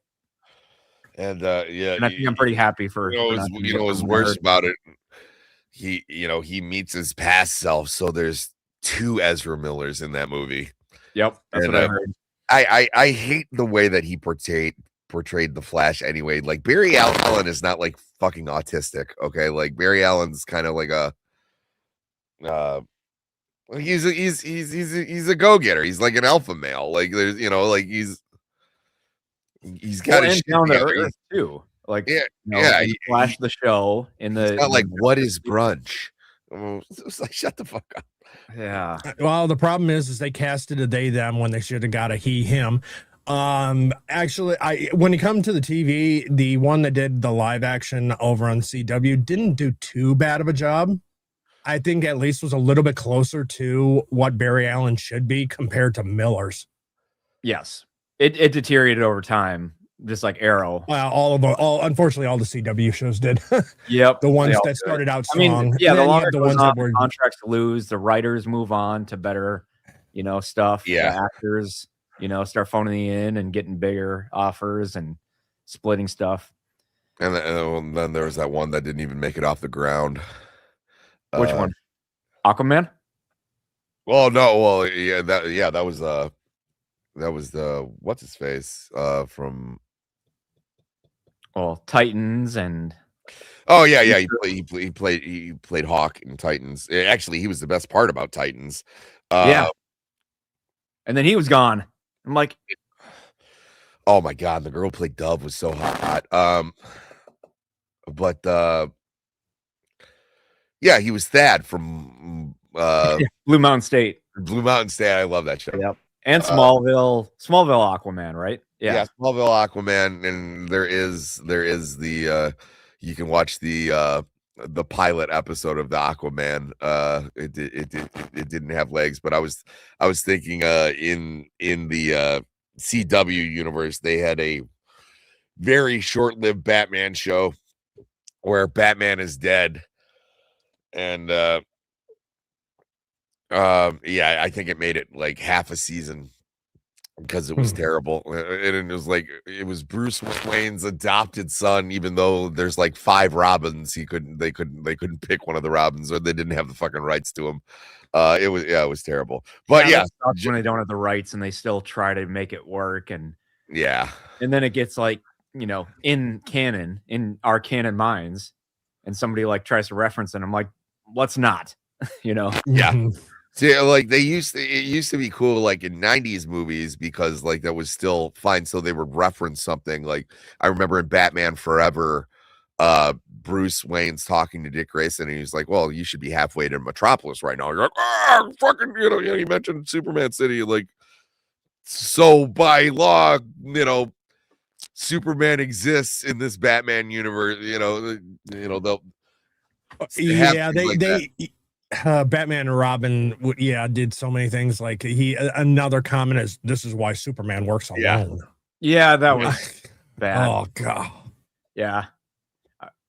Speaker 3: And yeah,
Speaker 5: And I think I'm pretty happy for.
Speaker 3: What's worse about it? He meets his past self, so there's two Ezra Millers in that movie.
Speaker 5: Yep, that's
Speaker 3: And,
Speaker 5: what I heard.
Speaker 3: I hate the way that he portrayed the Flash anyway. Like Barry Allen is not like fucking autistic, okay? Like Barry Allen's kind of like a he's a go-getter. He's like an alpha male. Like there's he's got his shit
Speaker 5: down to
Speaker 3: together.
Speaker 5: earth too. Like
Speaker 3: yeah,
Speaker 5: Flash the show in the
Speaker 3: It's not like what is brunch? It's like shut the fuck up.
Speaker 5: Yeah.
Speaker 4: Well, the problem is they casted a they them when they should have got a he him. Actually, when it comes to the TV, the one that did the live action over on CW didn't do too bad of a job. I think at least was a little bit closer to what Barry Allen should be compared to Miller's.
Speaker 5: Yes, it deteriorated over time, just like Arrow.
Speaker 4: Well, unfortunately, all the CW shows did.
Speaker 5: Yep,
Speaker 4: the ones that started out strong.
Speaker 5: I mean, yeah, the longer
Speaker 4: the ones that were
Speaker 5: contracts lose, the writers move on to better, stuff.
Speaker 3: Yeah,
Speaker 5: the actors, start phoning in and getting bigger offers and splitting stuff.
Speaker 3: And then there was that one that didn't even make it off the ground.
Speaker 5: Which one? Aquaman?
Speaker 3: Well, no, that was the what's his face from
Speaker 5: Titans and
Speaker 3: he played Hawk in Titans. Actually, he was the best part about Titans.
Speaker 5: Yeah. And then he was gone. I'm like,
Speaker 3: oh my god, the girl who played Dove was so hot. But yeah, he was Thad from
Speaker 5: Blue Mountain State.
Speaker 3: Blue Mountain State. I love that show.
Speaker 5: Yep. And Smallville Aquaman, right?
Speaker 3: Yeah, Smallville Aquaman, and there is the you can watch the pilot episode of the Aquaman. It didn't have legs, but I was thinking in the CW universe they had a very short-lived Batman show where Batman is dead. And I think it made it like half a season because it was terrible. And it was like it was Bruce Wayne's adopted son, even though there's like 5 Robins. They couldn't pick one of the Robins, or they didn't have the fucking rights to him. It was terrible. But
Speaker 5: when they don't have the rights and they still try to make it work, and then it gets like in canon, in our canon minds, and somebody like tries to reference it. I'm like, let's not,
Speaker 3: Yeah. See, like it used to be cool, like in 90s movies, because like that was still fine. So they would reference something. Like I remember in Batman Forever, Bruce Wayne's talking to Dick Grayson, and he's like, well, you should be halfway to Metropolis right now. You're like, fucking, you mentioned Superman City, like, so by law, Superman exists in this Batman universe. They'll
Speaker 4: Yeah,
Speaker 3: they
Speaker 4: Batman and Robin did so many things. Like another comment is, this is why Superman works alone.
Speaker 5: Yeah, that was bad.
Speaker 4: Oh god.
Speaker 5: Yeah,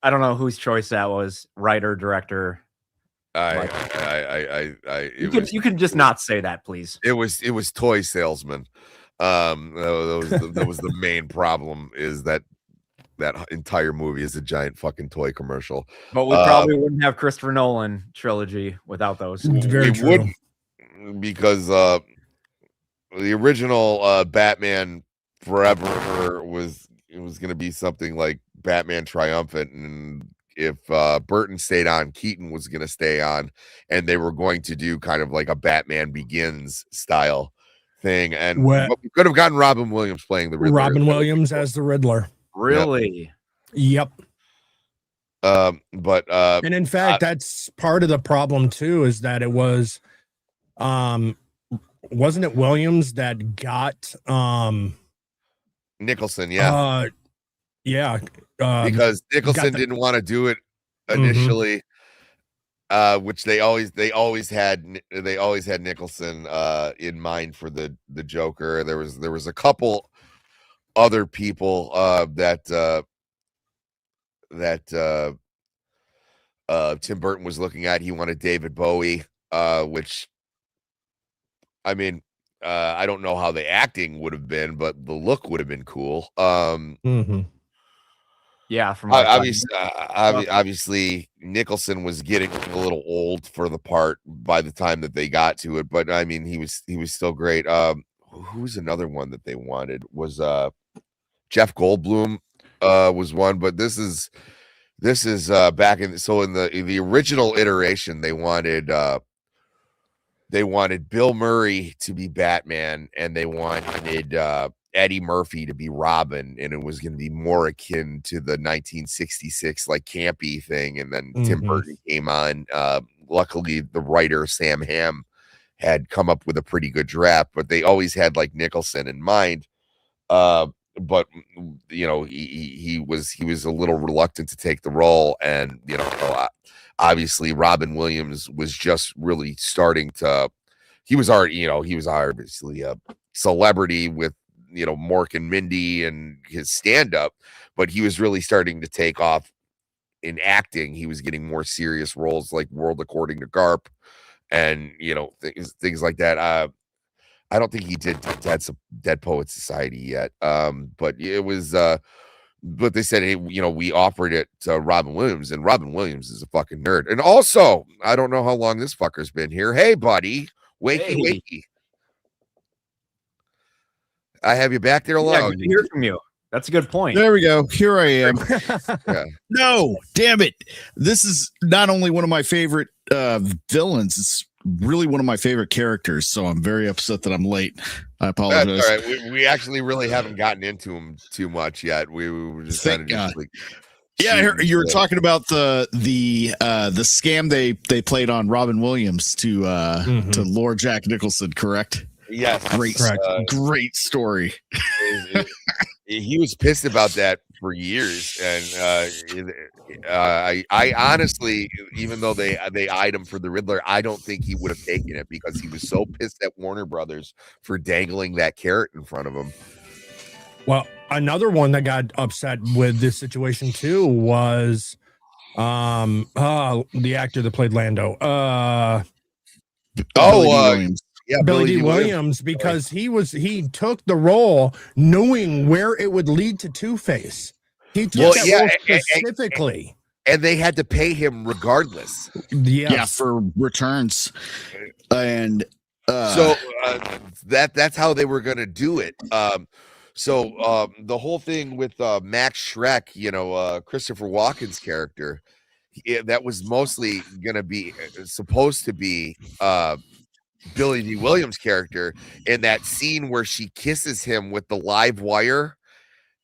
Speaker 5: I don't know whose choice that was, writer, director.
Speaker 3: you
Speaker 5: can just not say that, please.
Speaker 3: It was toy salesman. That was the main problem, is that entire movie is a giant fucking toy commercial.
Speaker 5: But we probably wouldn't have Christopher Nolan trilogy without those.
Speaker 4: Very true.
Speaker 3: Because the original Batman Forever was going to be something like Batman Triumphant, and if Burton stayed on, Keaton was going to stay on, and they were going to do kind of like a Batman Begins style thing, and we could have gotten Robin Williams playing the Riddler.
Speaker 4: Robin Williams as the Riddler.
Speaker 5: Really?
Speaker 4: Yep.
Speaker 3: And
Speaker 4: in fact, that's part of the problem too, is that it was wasn't it Williams that got
Speaker 3: Nicholson?
Speaker 4: Because
Speaker 3: Nicholson didn't want to do it initially. Which they always had Nicholson in mind for the Joker. There was a couple other people that Tim Burton was looking at. He wanted David Bowie, which, I mean, I don't know how the acting would have been, but the look would have been cool.
Speaker 5: Yeah, from
Speaker 3: obviously Nicholson was getting a little old for the part by the time that they got to it, but I mean he was still great. Who's another one that they wanted was Jeff Goldblum was one, but this is back in the original iteration they wanted Bill Murray to be Batman, and they wanted Eddie Murphy to be Robin, and it was going to be more akin to the 1966 like campy thing. And then Tim Burton came on. Luckily, the writer Sam Hamm had come up with a pretty good draft, but they always had like Nicholson in mind. But he was a little reluctant to take the role, and obviously Robin Williams was just really starting to. He was obviously a celebrity with Mork and Mindy and his stand-up, but he was really starting to take off in acting. He was getting more serious roles like World According to Garp, and things like that. I don't think he did Dead Poet Society yet, but it was. But they said, hey, we offered it to Robin Williams, and Robin Williams is a fucking nerd. And also, I don't know how long this fucker's been here. Hey, buddy, wakey. I have you back there alone.
Speaker 5: Yeah, good to hear from you. That's a good point.
Speaker 7: There we go. Here I am.
Speaker 3: Yeah.
Speaker 7: No, damn it. This is not only one of my favorite villains, it's really one of my favorite characters. So I'm very upset that I'm late. I apologize.
Speaker 3: That's all right. We actually really haven't gotten into him too much yet. We were just kind of just like.
Speaker 7: Yeah, you were talking about the scam they played on Robin Williams to Lord Jack Nicholson, correct?
Speaker 3: Yes,
Speaker 7: great story.
Speaker 3: He was pissed about that for years, and I honestly, even though they eyed him for the Riddler, I don't think he would have taken it because he was so pissed at Warner Brothers for dangling that carrot in front of him.
Speaker 4: Well, another one that got upset with this situation too was the actor that played Lando. Billy D. Williams, because he took the role knowing where it would lead to Two-Face. He took that role specifically.
Speaker 3: And they had to pay him regardless.
Speaker 4: Yes.
Speaker 7: Yeah, for returns. And
Speaker 3: that's how they were going to do it. So the whole thing with Max Schreck, Christopher Walken's character, that was mostly going to be supposed to be Billy D. Williams' character, in that scene where she kisses him with the live wire.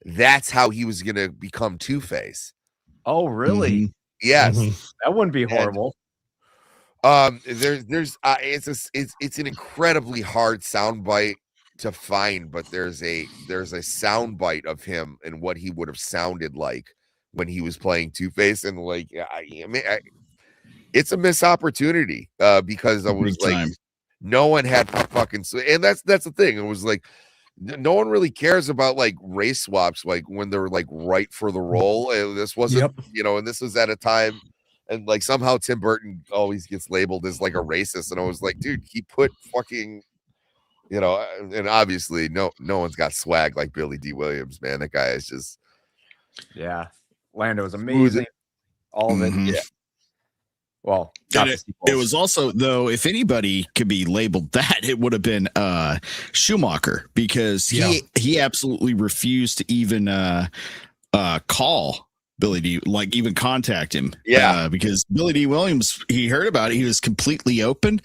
Speaker 3: That's how he was going to become Two-Face.
Speaker 5: Oh, really?
Speaker 7: Mm-hmm.
Speaker 3: Yes.
Speaker 5: That wouldn't be horrible.
Speaker 3: And, it's an incredibly hard soundbite to find, but there's a soundbite of him and what he would have sounded like when he was playing Two-Face, and like it's a missed opportunity because I was like, no one had fucking, and that's the thing. It was like no one really cares about like race swaps, like when they're like right for the role. And this wasn't, and this was at a time, and like somehow Tim Burton always gets labeled as like a racist, and I was like, dude, he put fucking, and obviously no one's got swag like Billy D. Williams, man. That guy is just,
Speaker 5: Lando was amazing. All of it.
Speaker 3: Yeah.
Speaker 5: Well,
Speaker 7: it was also, though, if anybody could be labeled that, it would have been Schumacher, because he absolutely refused to even call Billy D, like even contact him. Because Billy D. Williams, he heard about it, he was completely open,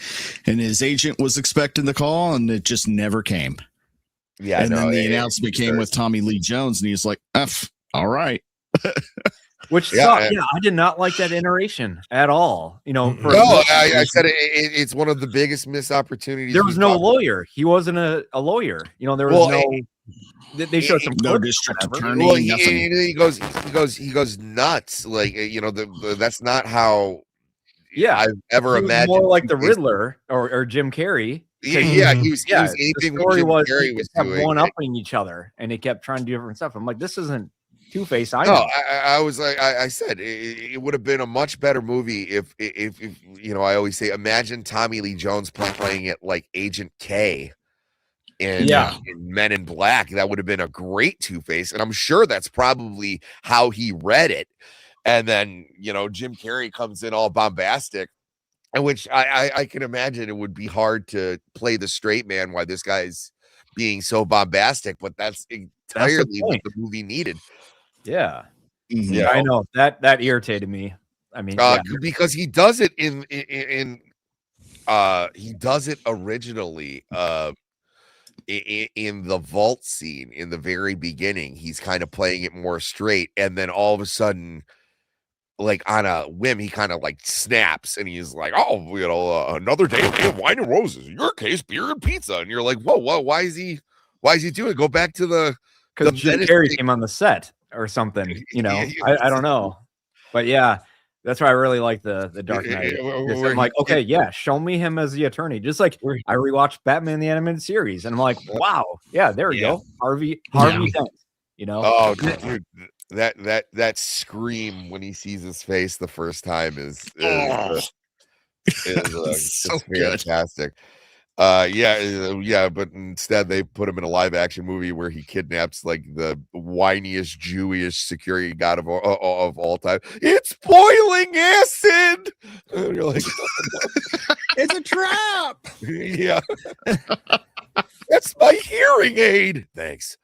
Speaker 7: and his agent was expecting the call, and it just never came. And then the announcement came with Tommy Lee Jones, and he was like, all right.
Speaker 5: Which I did not like that iteration at all.
Speaker 3: I said it's one of the biggest missed opportunities.
Speaker 5: There was no lawyer. He wasn't a lawyer. There was they showed some
Speaker 7: no district attorney.
Speaker 3: Well, he goes nuts. Like that's not how. I've ever imagined.
Speaker 5: More like the Riddler or Jim Carrey.
Speaker 3: He was anything.
Speaker 5: The story was
Speaker 3: Carrey
Speaker 5: was kept one upping each other, and he kept trying to do different stuff. I'm like, this isn't Two-Face.
Speaker 3: I was like, I said it would have been a much better movie if I always say, imagine Tommy Lee Jones playing it like Agent K in Men in Black. That would have been a great Two-Face, and I'm sure that's probably how he read it. And then Jim Carrey comes in all bombastic, and which I can imagine it would be hard to play the straight man while this guy's being so bombastic, but that's entirely what the movie needed.
Speaker 5: Yeah, I know that irritated me. I mean,
Speaker 3: because he does it in he does it originally in the vault scene in the very beginning. He's kind of playing it more straight, and then all of a sudden, like on a whim, he kind of like snaps, and he's like, another day of wine and roses. In your case, beer and pizza. And you're like, whoa, why is he doing it? Go back to
Speaker 5: because Jim Carrey came on the set or something, I don't know, but that's why I really like the Dark Knight. I'm like, okay, show me him as the attorney. Just like I rewatched Batman the Animated Series, and I'm like, wow, there we go, Harvey Dent.
Speaker 3: Oh, dude, that scream when he sees his face the first time is
Speaker 7: so
Speaker 3: fantastic. But instead they put him in a live action movie where he kidnaps like the whiniest Jewish security guard of all time. It's boiling acid. And you're like,
Speaker 4: it's a trap.
Speaker 3: Yeah, that's my hearing aid. Thanks.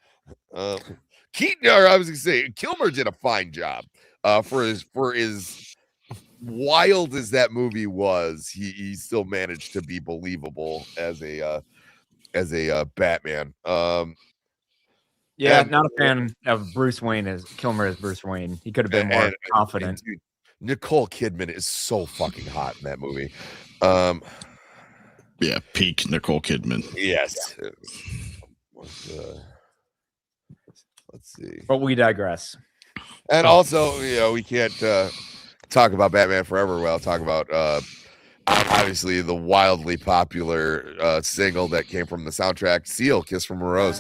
Speaker 3: Keaton, or I was gonna say, Kilmer did a fine job for his wild as that movie was. He still managed to be believable as a Batman.
Speaker 5: Not a fan of Bruce Wayne as Kilmer as Bruce Wayne. He could have been more confident.
Speaker 3: Dude, Nicole Kidman is so fucking hot in that movie.
Speaker 7: Peak Nicole Kidman.
Speaker 3: Yes. Let's see.
Speaker 5: But we digress.
Speaker 3: And also, we can't talk about Batman Forever without talking about obviously the wildly popular single that came from the soundtrack, Seal, Kiss from a Rose.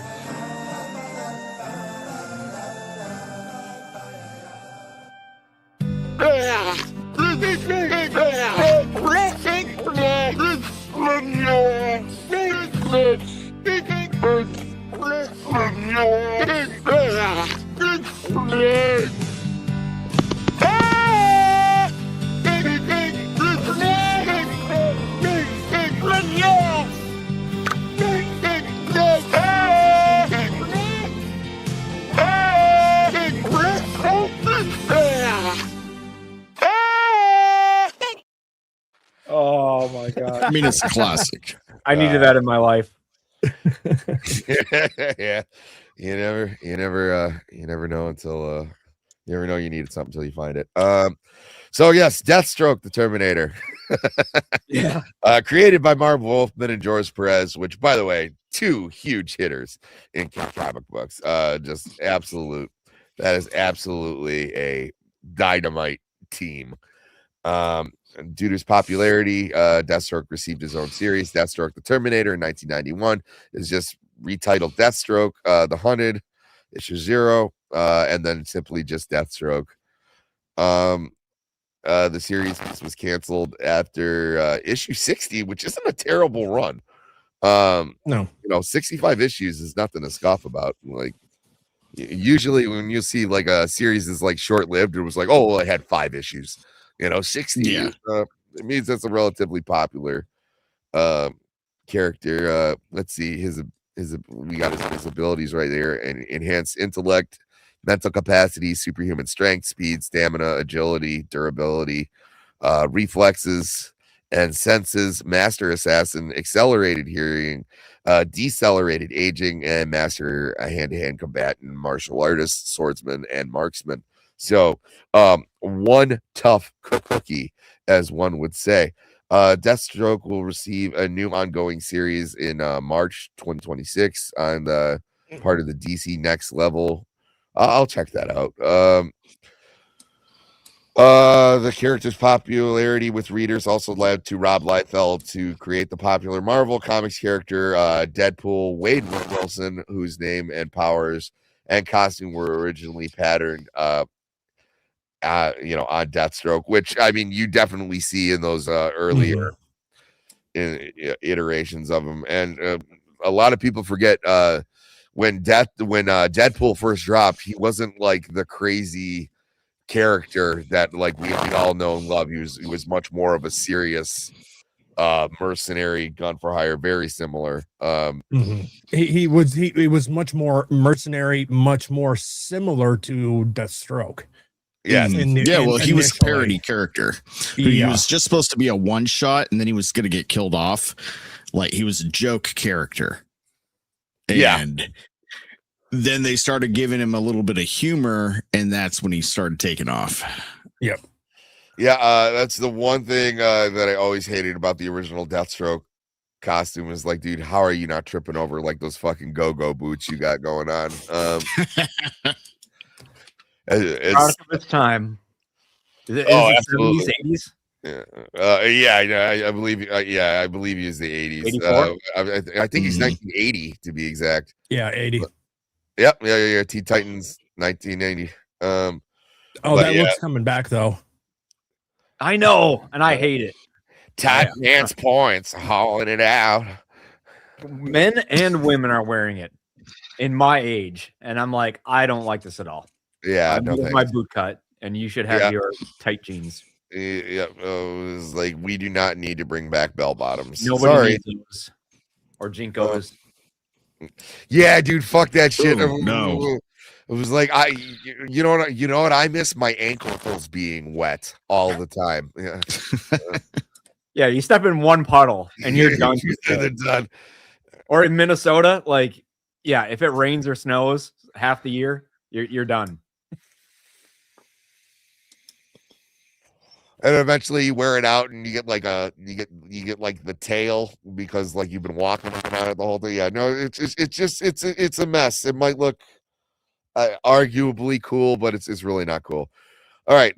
Speaker 5: Oh my god!
Speaker 7: I mean, it's a classic.
Speaker 5: I needed that in my life.
Speaker 3: Yeah, you never know until you never know you needed something until you find it. So yes, Deathstroke, the Terminator.
Speaker 5: Yeah.
Speaker 3: Created by Marv Wolfman and George Perez, which, by the way, two huge hitters in comic books. Just absolute. That is absolutely a dynamite team. Due to his popularity, Deathstroke received his own series, Deathstroke the Terminator, in 1991. It's just retitled Deathstroke, The Hunted, issue 0, and then simply just Deathstroke. The series was canceled after issue 60, which isn't a terrible run.
Speaker 4: No,
Speaker 3: 65 issues is nothing to scoff about. Like, usually when you see like a series is like short-lived, it was like, oh, well, it had 5 issues. 60.
Speaker 7: Yeah.
Speaker 3: It means that's a relatively popular character. Let's see we got his abilities right there, and enhanced intellect, mental capacity, superhuman strength, speed, stamina, agility, durability, reflexes and senses, master assassin, accelerated hearing, decelerated aging, and master hand-to-hand combatant, martial artist, swordsman, and marksman. So one tough cookie, as one would say. Deathstroke will receive a new ongoing series in March 2026 on the part of the DC Next Level. I'll check that out. The character's popularity with readers also led to Rob Liefeld to create the popular Marvel Comics character Deadpool. Wade Wilson, whose name and powers and costume were originally patterned on Deathstroke, which I mean you definitely see in those earlier iterations of him. And a lot of people forget when Deadpool first dropped, he wasn't like the crazy character that like we all know and love. He was much more of a serious mercenary, gun for hire, very similar.
Speaker 4: He was much more mercenary, much more similar to Deathstroke.
Speaker 3: Yeah,
Speaker 7: he was a parody character. He was just supposed to be a one shot, and then he was going to get killed off. Like he was a joke character. And then they started giving him a little bit of humor, and that's when he started taking off.
Speaker 4: Yep.
Speaker 3: Yeah, that's the one thing that I always hated about the original Deathstroke costume is like, dude, how are you not tripping over like those fucking go-go boots you got going on?
Speaker 5: It's product of its time. Is it 70s, 80s?
Speaker 3: I believe. I believe he's the 80s.
Speaker 5: 84?
Speaker 3: I think he's 1980 to be exact.
Speaker 4: Yeah, 80.
Speaker 3: Yep. Yeah. Teen Titans, 1980.
Speaker 4: That looks coming back though.
Speaker 5: I know, and I hate it.
Speaker 3: Tight pants points, hauling it out.
Speaker 5: Men and women are wearing it in my age, and I'm like, I don't like this at all.
Speaker 3: Yeah,
Speaker 5: my boot cut, and you should have your tight jeans.
Speaker 3: Yeah, it was like we do not need to bring back bell bottoms.
Speaker 5: Nobody needs those. Or Jinkos.
Speaker 3: Yeah, dude, fuck that shit.
Speaker 7: No.
Speaker 3: It was like you know what? I miss my ankles being wet all the time. Yeah.
Speaker 5: Yeah, you step in one puddle and you're done.
Speaker 3: You're done.
Speaker 5: Or in Minnesota, like, yeah, if it rains or snows half the year, you're done.
Speaker 3: And eventually you wear it out and you get like you get like the tail because like you've been walking around it the whole thing. Yeah, no, it's a mess. It might look arguably cool, but it's really not cool. All right.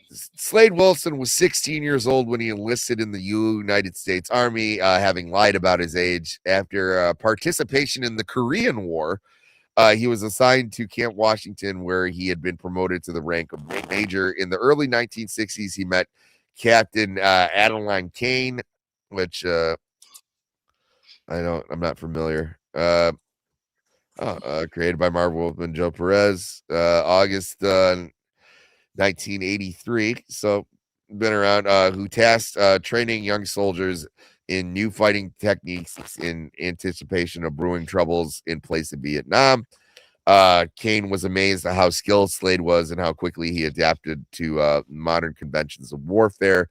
Speaker 3: Slade Wilson was 16 years old when he enlisted in the United States Army, having lied about his age. After participation in the Korean War, he was assigned to Camp Washington, where he had been promoted to the rank of major. In the early 1960s, he met Captain Adeline Kane, which I'm not familiar. Created by Marvel and Joe Perez, August 1983. So been around. Who tasked training young soldiers in new fighting techniques in anticipation of brewing troubles in place of Vietnam. Kane was amazed at how skilled Slade was and how quickly he adapted to modern conventions of warfare.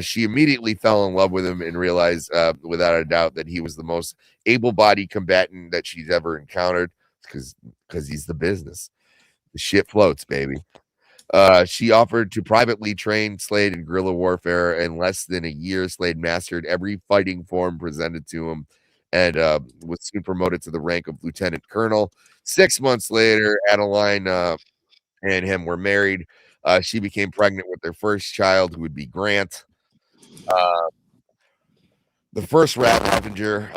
Speaker 3: She immediately fell in love with him and realized without a doubt that he was the most able-bodied combatant that she's ever encountered, because he's the business. The shit floats, baby. She offered to privately train Slade in guerrilla warfare. In less than a year, Slade mastered every fighting form presented to him and was soon promoted to the rank of lieutenant colonel. 6 months later, Adeline and him were married. She became pregnant with their first child, who would be Grant. The first rat messenger.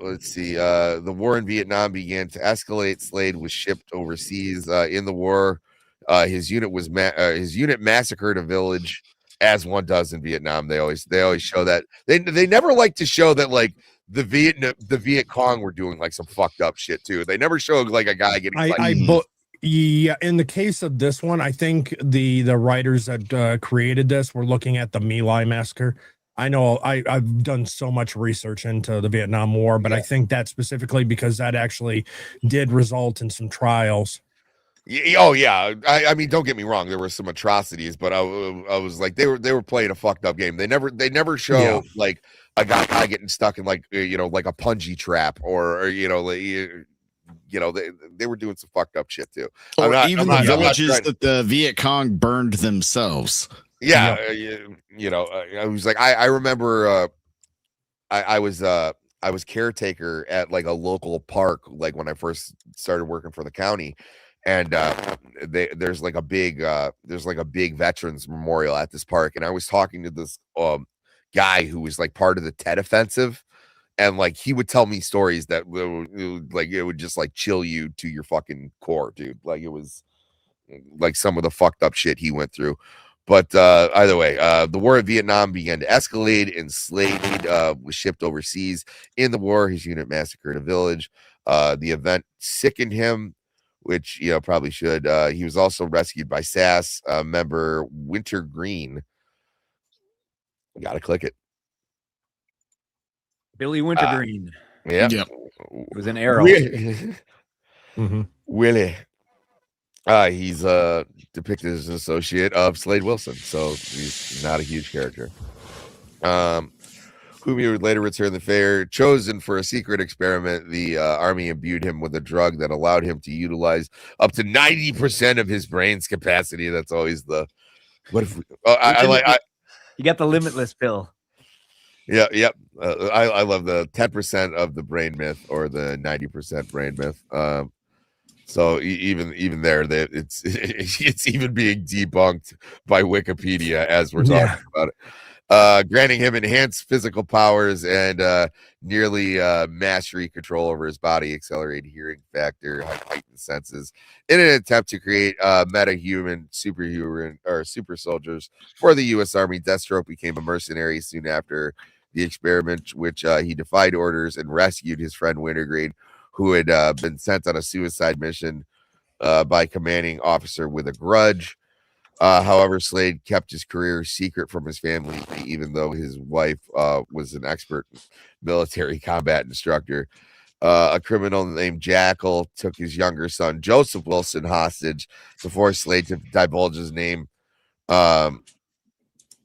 Speaker 3: Let's see. The war in Vietnam began to escalate. Slade was shipped overseas. In the war, his unit massacred a village, as one does in Vietnam. They always show that. They never like to show that like the Viet Cong were doing like some fucked up shit too. They never show like a guy getting.
Speaker 4: Yeah, in the case of this one, I think the writers that created this were looking at the My Lai massacre. I know I've done so much research into the Vietnam War, but I think that specifically because that actually did result in some trials.
Speaker 3: Oh yeah, I mean, don't get me wrong, there were some atrocities, but I was like, they were playing a fucked up game. They never show like a guy getting stuck in like like a punji trap or they were doing some fucked up shit too.
Speaker 7: Or the villages that the Viet Cong burned themselves.
Speaker 3: Yeah, I was like, I remember I was caretaker at like a local park, like when I first started working for the county, and there's like a big veterans memorial at this park, and I was talking to this guy who was like part of the Tet Offensive, and like he would tell me stories that it would just like chill you to your fucking core, dude. Like it was like some of the fucked up shit he went through. But either way, the war in Vietnam began to escalate, and Slade was shipped overseas. In the war, his unit massacred a village. The event sickened him, which probably should. He was also rescued by SAS member Winter Green. Gotta click it.
Speaker 5: Billy Wintergreen.
Speaker 3: Yeah,
Speaker 7: yep.
Speaker 5: It was an arrow.
Speaker 3: Willie. He's depicted as an associate of Slade Wilson, so he's not a huge character. Whom he would later return the favor. Chosen for a secret experiment, the Army imbued him with a drug that allowed him to utilize up to 90% of his brain's capacity. That's always the what if we,
Speaker 5: you got the limitless pill.
Speaker 3: Yeah, yep. I love the 10% of the brain myth or the 90% brain myth. So even there, that it's even being debunked by Wikipedia as we're talking about it. Granting him enhanced physical powers and nearly mastery control over his body, accelerated hearing factor, heightened senses, in an attempt to create meta-human, superhuman, or super soldiers for the U.S. Army. Deathstroke became a mercenary soon after the experiment, which he defied orders and rescued his friend Wintergreen, who had been sent on a suicide mission by commanding officer with a grudge. However, Slade kept his career secret from his family, even though his wife was an expert military combat instructor. A criminal named Jackal took his younger son, Joseph Wilson, hostage to force Slade to divulge his name of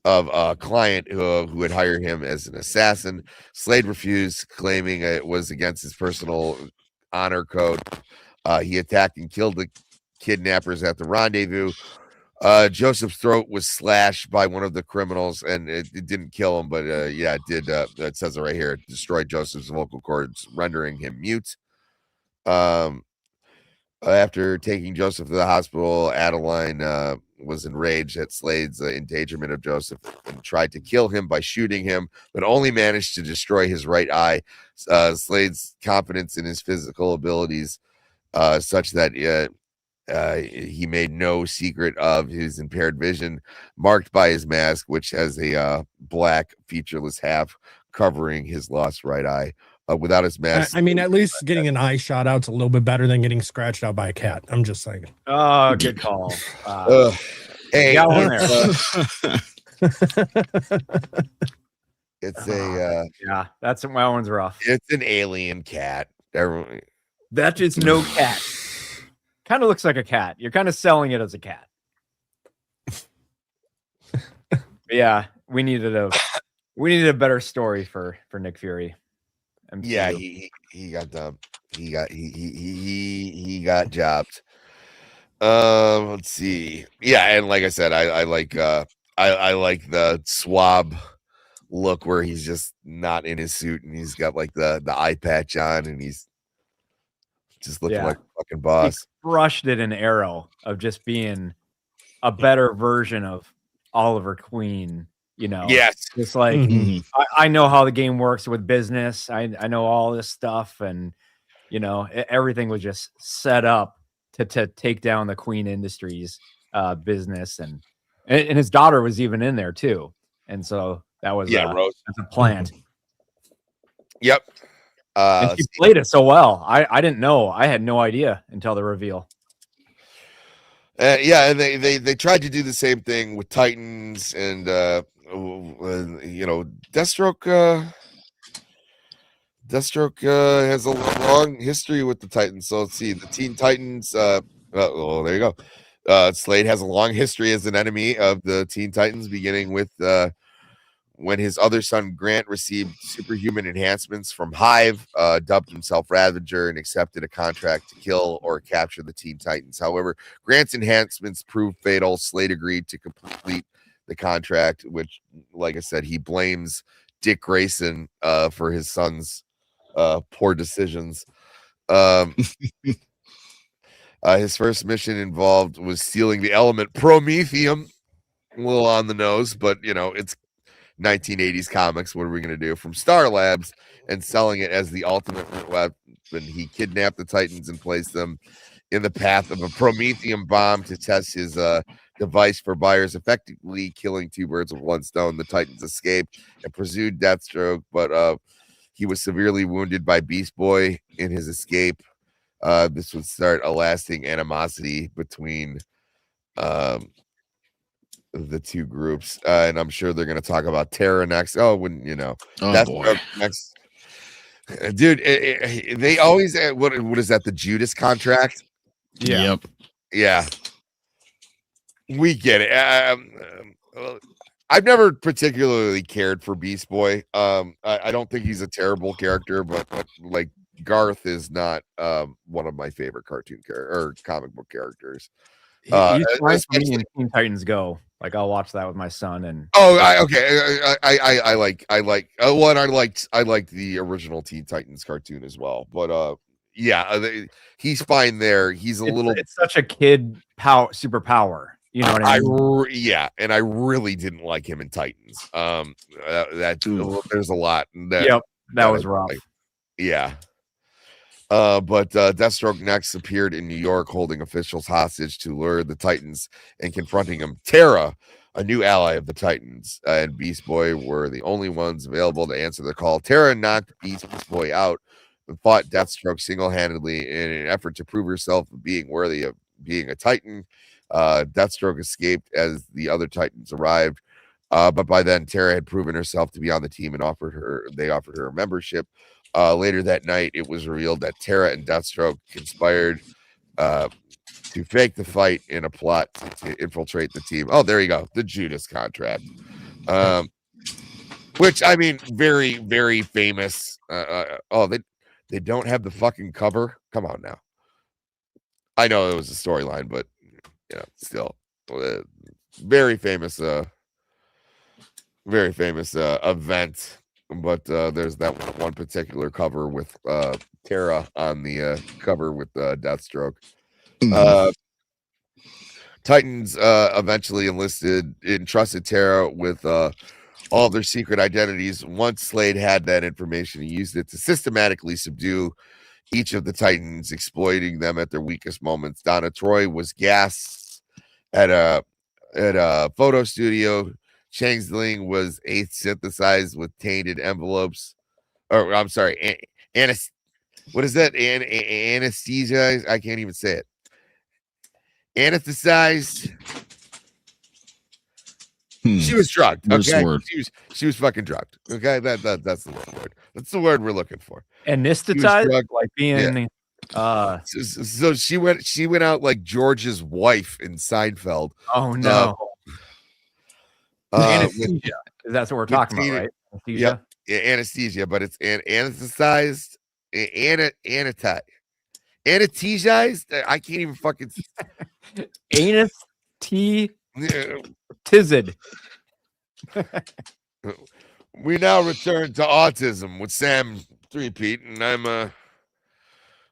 Speaker 3: a client who had hired him as an assassin. Slade refused, claiming it was against his personal honor code. He attacked and killed the kidnappers at the rendezvous. Joseph's throat was slashed by one of the criminals, and it didn't kill him, but it did. It says it right here. It destroyed Joseph's vocal cords, rendering him mute. After taking Joseph to the hospital, Adeline was enraged at Slade's endangerment of Joseph and tried to kill him by shooting him, but only managed to destroy his right eye. Slade's confidence in his physical abilities such that he made no secret of his impaired vision, marked by his mask, which has a black featureless half covering his lost right eye. Without his mask,
Speaker 4: I mean, at least getting an eye shot out's a little bit better than getting scratched out by a cat. I'm just saying.
Speaker 5: Oh, good call.
Speaker 3: Hey,
Speaker 5: got one there.
Speaker 3: It's a
Speaker 5: yeah, that one's rough.
Speaker 3: It's an alien cat. Everyone,
Speaker 5: that is no cat. Kind of looks like a cat. You're kind of selling it as a cat. Yeah, we needed a better story for Nick Fury. MCU.
Speaker 3: Yeah, he got jobbed. Let's see. Yeah, and like I said, I like the swab look where he's just not in his suit and he's got like the eye patch on and he's just looking like a fucking boss.
Speaker 5: He crushed it in Arrow of just being a better version of Oliver Queen. You know,
Speaker 3: Yes,
Speaker 5: it's like I know how the game works with business. I know all this stuff, and you know everything was just set up to take down the Queen Industries business, and his daughter was even in there too, and so that was
Speaker 3: Rose.
Speaker 5: that's a plant.
Speaker 3: Yep.
Speaker 5: And she played it so well. I didn't know. I had no idea until the reveal.
Speaker 3: Yeah, and they tried to do the same thing with Titans and you know, Deathstroke has a long history with the Titans. So let's see, the Teen Titans. There you go. Slade has a long history as an enemy of the Teen Titans, beginning with when his other son Grant received superhuman enhancements from Hive, dubbed himself Ravager, and accepted a contract to kill or capture the Teen Titans. However, Grant's enhancements proved fatal. Slade agreed to complete the contract, which, like I said, he blames Dick Grayson for his son's poor decisions. His first mission involved was stealing the element promethium. A little on the nose, but you know, it's 1980s comics. What are we going to do? From Star Labs, and selling it as the ultimate weapon. He kidnapped the Titans and placed them in the path of a promethium bomb to test his device for buyers, effectively killing two birds with one stone. The Titans escaped and pursued Deathstroke, but he was severely wounded by Beast Boy in his escape. This would start a lasting animosity between the two groups, and I'm sure they're going to talk about Terra next. Oh, when you know, that's next, dude. They always what is that? The Judas contract?
Speaker 7: Yeah.
Speaker 3: Yeah, we get it. I've never particularly cared for Beast Boy. I don't think he's a terrible character, but like Garth is not one of my favorite cartoon or comic book characters.
Speaker 5: He's fine for me in Teen Titans Go. Like I'll watch that with my son. And
Speaker 3: I like the original Teen Titans cartoon as well. But he's fine there. He's it's
Speaker 5: such a kid superpower. You know what I mean?
Speaker 3: And I really didn't like him in Titans. There's a lot.
Speaker 5: That was rough.
Speaker 3: Yeah. But Deathstroke next appeared in New York holding officials hostage to lure the Titans and confronting them. Terra, a new ally of the Titans, and Beast Boy were the only ones available to answer the call. Terra knocked Beast Boy out and fought Deathstroke single-handedly in an effort to prove herself of being worthy of being a Titan. Deathstroke escaped as the other Titans arrived. But by then, Terra had proven herself to be on the team and offered her a membership. Later that night, it was revealed that Terra and Deathstroke conspired to fake the fight in a plot to infiltrate the team. Oh, there you go. The Judas contract. Which, I mean, very, very famous. They don't have the fucking cover. Come on now. I know it was a storyline, but, you know, still. Very famous event. But there's that one particular cover with Terra on the cover with Deathstroke. Titans eventually entrusted Terra with all their secret identities. Once Slade had that information, he used it to systematically subdue each of the Titans, exploiting them at their weakest moments. Donna Troy was gassed at a photo studio. Changeling was synthesized with tainted envelopes. Or I'm sorry, what is that? Anesthesia? I can't even say it. Anesthetized. She was drugged. Okay, she was fucking drugged. Okay, that's the word. That's the word we're looking for.
Speaker 5: Anesthetized, like being.
Speaker 3: Yeah. So she went out like George's wife in Seinfeld.
Speaker 5: Oh no. Anesthesia. That's what we're talking about, right? Anesthesia.
Speaker 3: Yeah, anesthesia, but it's anesthetized. Anesthetized. I can't even fucking.
Speaker 5: Anesthetized.
Speaker 3: We now return to autism with Sam Threepeat, and I'm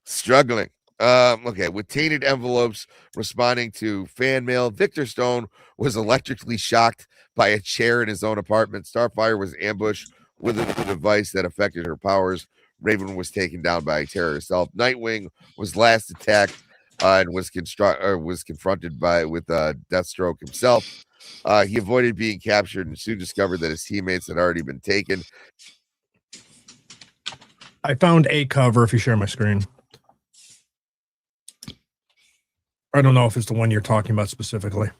Speaker 3: struggling. Okay, with tainted envelopes responding to fan mail, Victor Stone was electrically shocked by a chair in his own apartment. Starfire was ambushed with a device that affected her powers. Raven was taken down by Terror herself. Nightwing was last attacked and was confronted with Deathstroke himself. He avoided being captured and soon discovered that his teammates had already been taken.
Speaker 4: I found a cover if you share my screen. I don't know if it's the one you're talking about specifically.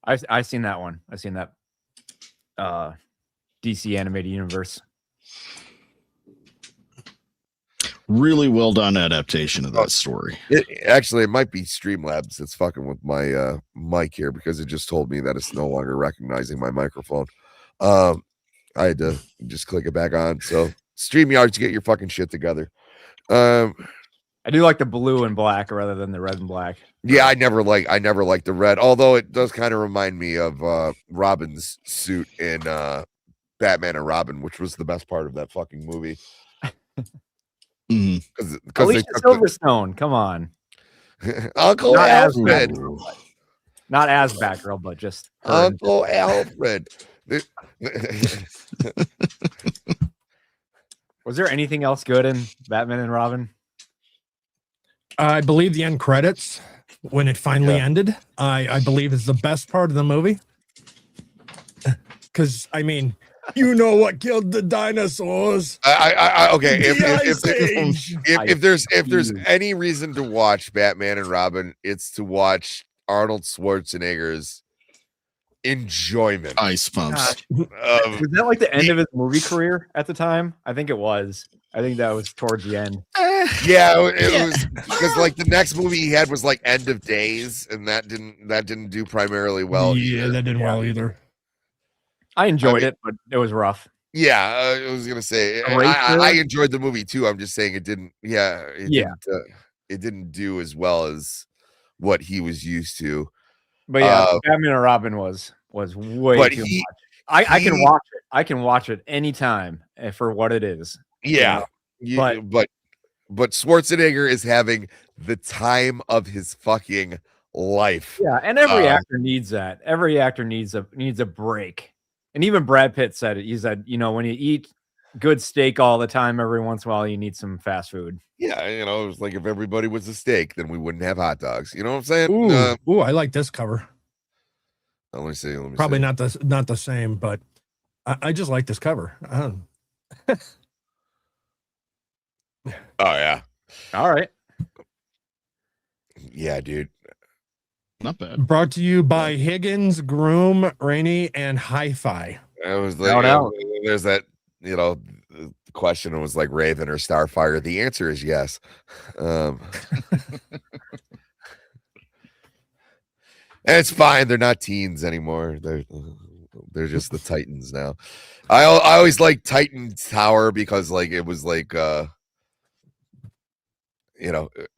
Speaker 5: I've seen that one. I've seen that DC animated universe.
Speaker 7: Really well done adaptation of that story.
Speaker 3: It might be Streamlabs that's fucking with my mic here because it just told me that it's no longer recognizing my microphone. I had to just click it back on. So StreamYards, get your fucking shit together.
Speaker 5: I do like the blue and black rather than the red and black.
Speaker 3: Yeah, I never liked the red, although it does kind of remind me of Robin's suit in Batman and Robin, which was the best part of that fucking movie.
Speaker 5: Because Alicia Silverstone, come on,
Speaker 3: Uncle
Speaker 5: not
Speaker 3: Alfred,
Speaker 5: not as Batgirl, but just
Speaker 3: Uncle Alfred.
Speaker 5: Was there anything else good in Batman and Robin?
Speaker 4: I believe the end credits, when it finally ended, I believe is the best part of the movie. Because I mean, you know what killed the dinosaurs?
Speaker 3: Okay.
Speaker 4: The
Speaker 3: If there's any reason to watch Batman and Robin, it's to watch Arnold Schwarzenegger's enjoyment.
Speaker 7: Ice pumps.
Speaker 5: Was that like the end of his movie career at the time? I think it was. I think that was towards the end.
Speaker 3: Yeah, it was because like the next movie he had was like End of Days, and that didn't do primarily well.
Speaker 4: Yeah, that didn't well either.
Speaker 5: I enjoyed it, but it was rough.
Speaker 3: Yeah, I was gonna say I enjoyed the movie too. I'm just saying it didn't. Yeah, it didn't do as well as what he was used to.
Speaker 5: But yeah, Batman and Robin was way too much. I can watch it. I can watch it anytime for what it is.
Speaker 3: Yeah, but Schwarzenegger is having the time of his fucking life.
Speaker 5: Yeah, and every actor needs that. Every actor needs a break. And even Brad Pitt said it. He said, when you eat good steak all the time, every once in a while, you need some fast food.
Speaker 3: Yeah, it was like if everybody was a steak, then we wouldn't have hot dogs. You know what I'm saying?
Speaker 4: Ooh, I like this cover.
Speaker 3: Let me see.
Speaker 4: Probably not the same, but I just like this cover.
Speaker 3: Oh yeah.
Speaker 5: All right.
Speaker 3: Yeah, dude.
Speaker 7: Not bad.
Speaker 4: Brought to you by Higgins, Groom, Rainey, and Hi-Fi.
Speaker 3: It was like there's that, the question was like Raven or Starfire. The answer is yes. And it's fine. They're not teens anymore. They're just the Titans now. I always like Titan Tower because like it was like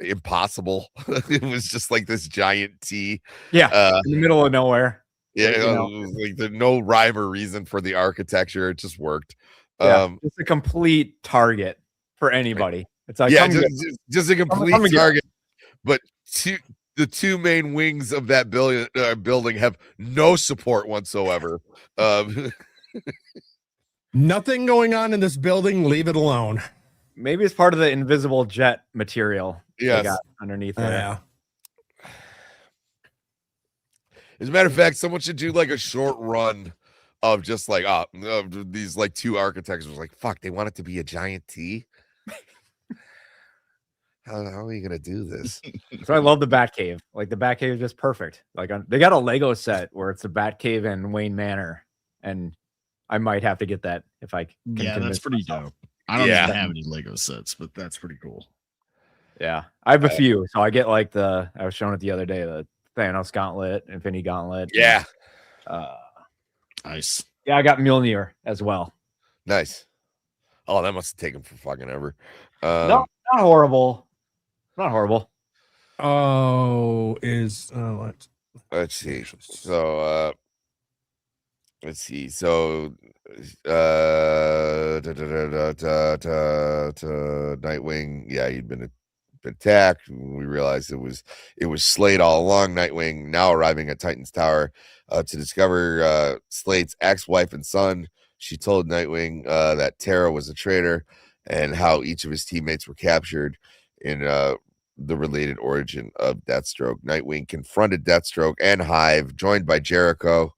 Speaker 3: impossible. It was just like this giant T.
Speaker 5: Yeah, in the middle of nowhere.
Speaker 3: Yeah, it was like there's no rhyme or reason for the architecture. It just worked.
Speaker 5: Yeah, it's a complete target for anybody. It's like
Speaker 3: just a complete target. But the two main wings of that building have no support whatsoever.
Speaker 4: Nothing going on in this building. Leave it alone.
Speaker 5: Maybe it's part of the invisible jet material.
Speaker 3: Yes.
Speaker 5: They got underneath there.
Speaker 4: Yeah.
Speaker 3: As a matter of fact, someone should do like a short run of just like these like two architects was like, fuck, they want it to be a giant T. How are you gonna do this?
Speaker 5: So I love the Batcave. Like the Batcave is just perfect. Like they got a Lego set where it's the Batcave and Wayne Manor, and I might have to get that if I can.
Speaker 7: Yeah, that's pretty dope. I don't even have any Lego sets, but that's pretty cool.
Speaker 5: Yeah, I have a few. So I get like I was showing it the other day, the Thanos Gauntlet, Infinity Gauntlet.
Speaker 3: Yeah.
Speaker 7: Nice.
Speaker 5: Yeah, I got Mjolnir as well.
Speaker 3: Nice. Oh, that must have taken for fucking ever.
Speaker 5: No, not horrible. Not horrible.
Speaker 4: Oh, is what?
Speaker 3: let's see. So Nightwing, yeah, he'd been attacked. We realized it was Slade all along. Nightwing now arriving at Titan's Tower to discover Slade's ex-wife and son. She told Nightwing that Tara was a traitor and how each of his teammates were captured in the related origin of Deathstroke. Nightwing confronted Deathstroke and Hive, joined by Jericho,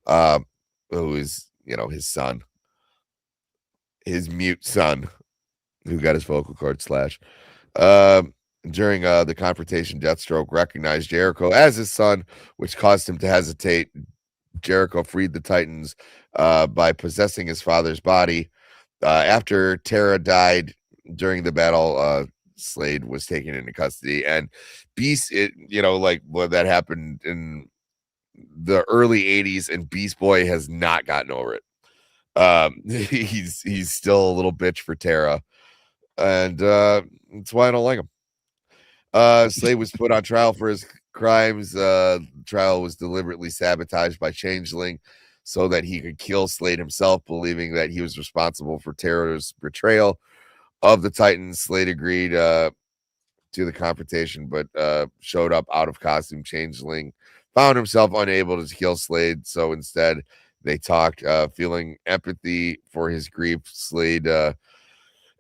Speaker 3: who is, his son, his mute son, who got his vocal cord slashed. During the confrontation, Deathstroke recognized Jericho as his son, which caused him to hesitate. Jericho freed the Titans by possessing his father's body. After Tara died during the battle, Slade was taken into custody, and Beast, when that happened in the early 80s, and Beast Boy has not gotten over it. He's still a little bitch for Tara, and that's why I don't like him. Slade was put on trial for his crimes. Trial was deliberately sabotaged by Changeling so that he could kill Slade himself, believing that he was responsible for Tara's betrayal of the Titans. Slade agreed to the confrontation, but showed up out of costume. Changeling found himself unable to kill Slade, so instead they talked, feeling empathy for his grief. Slade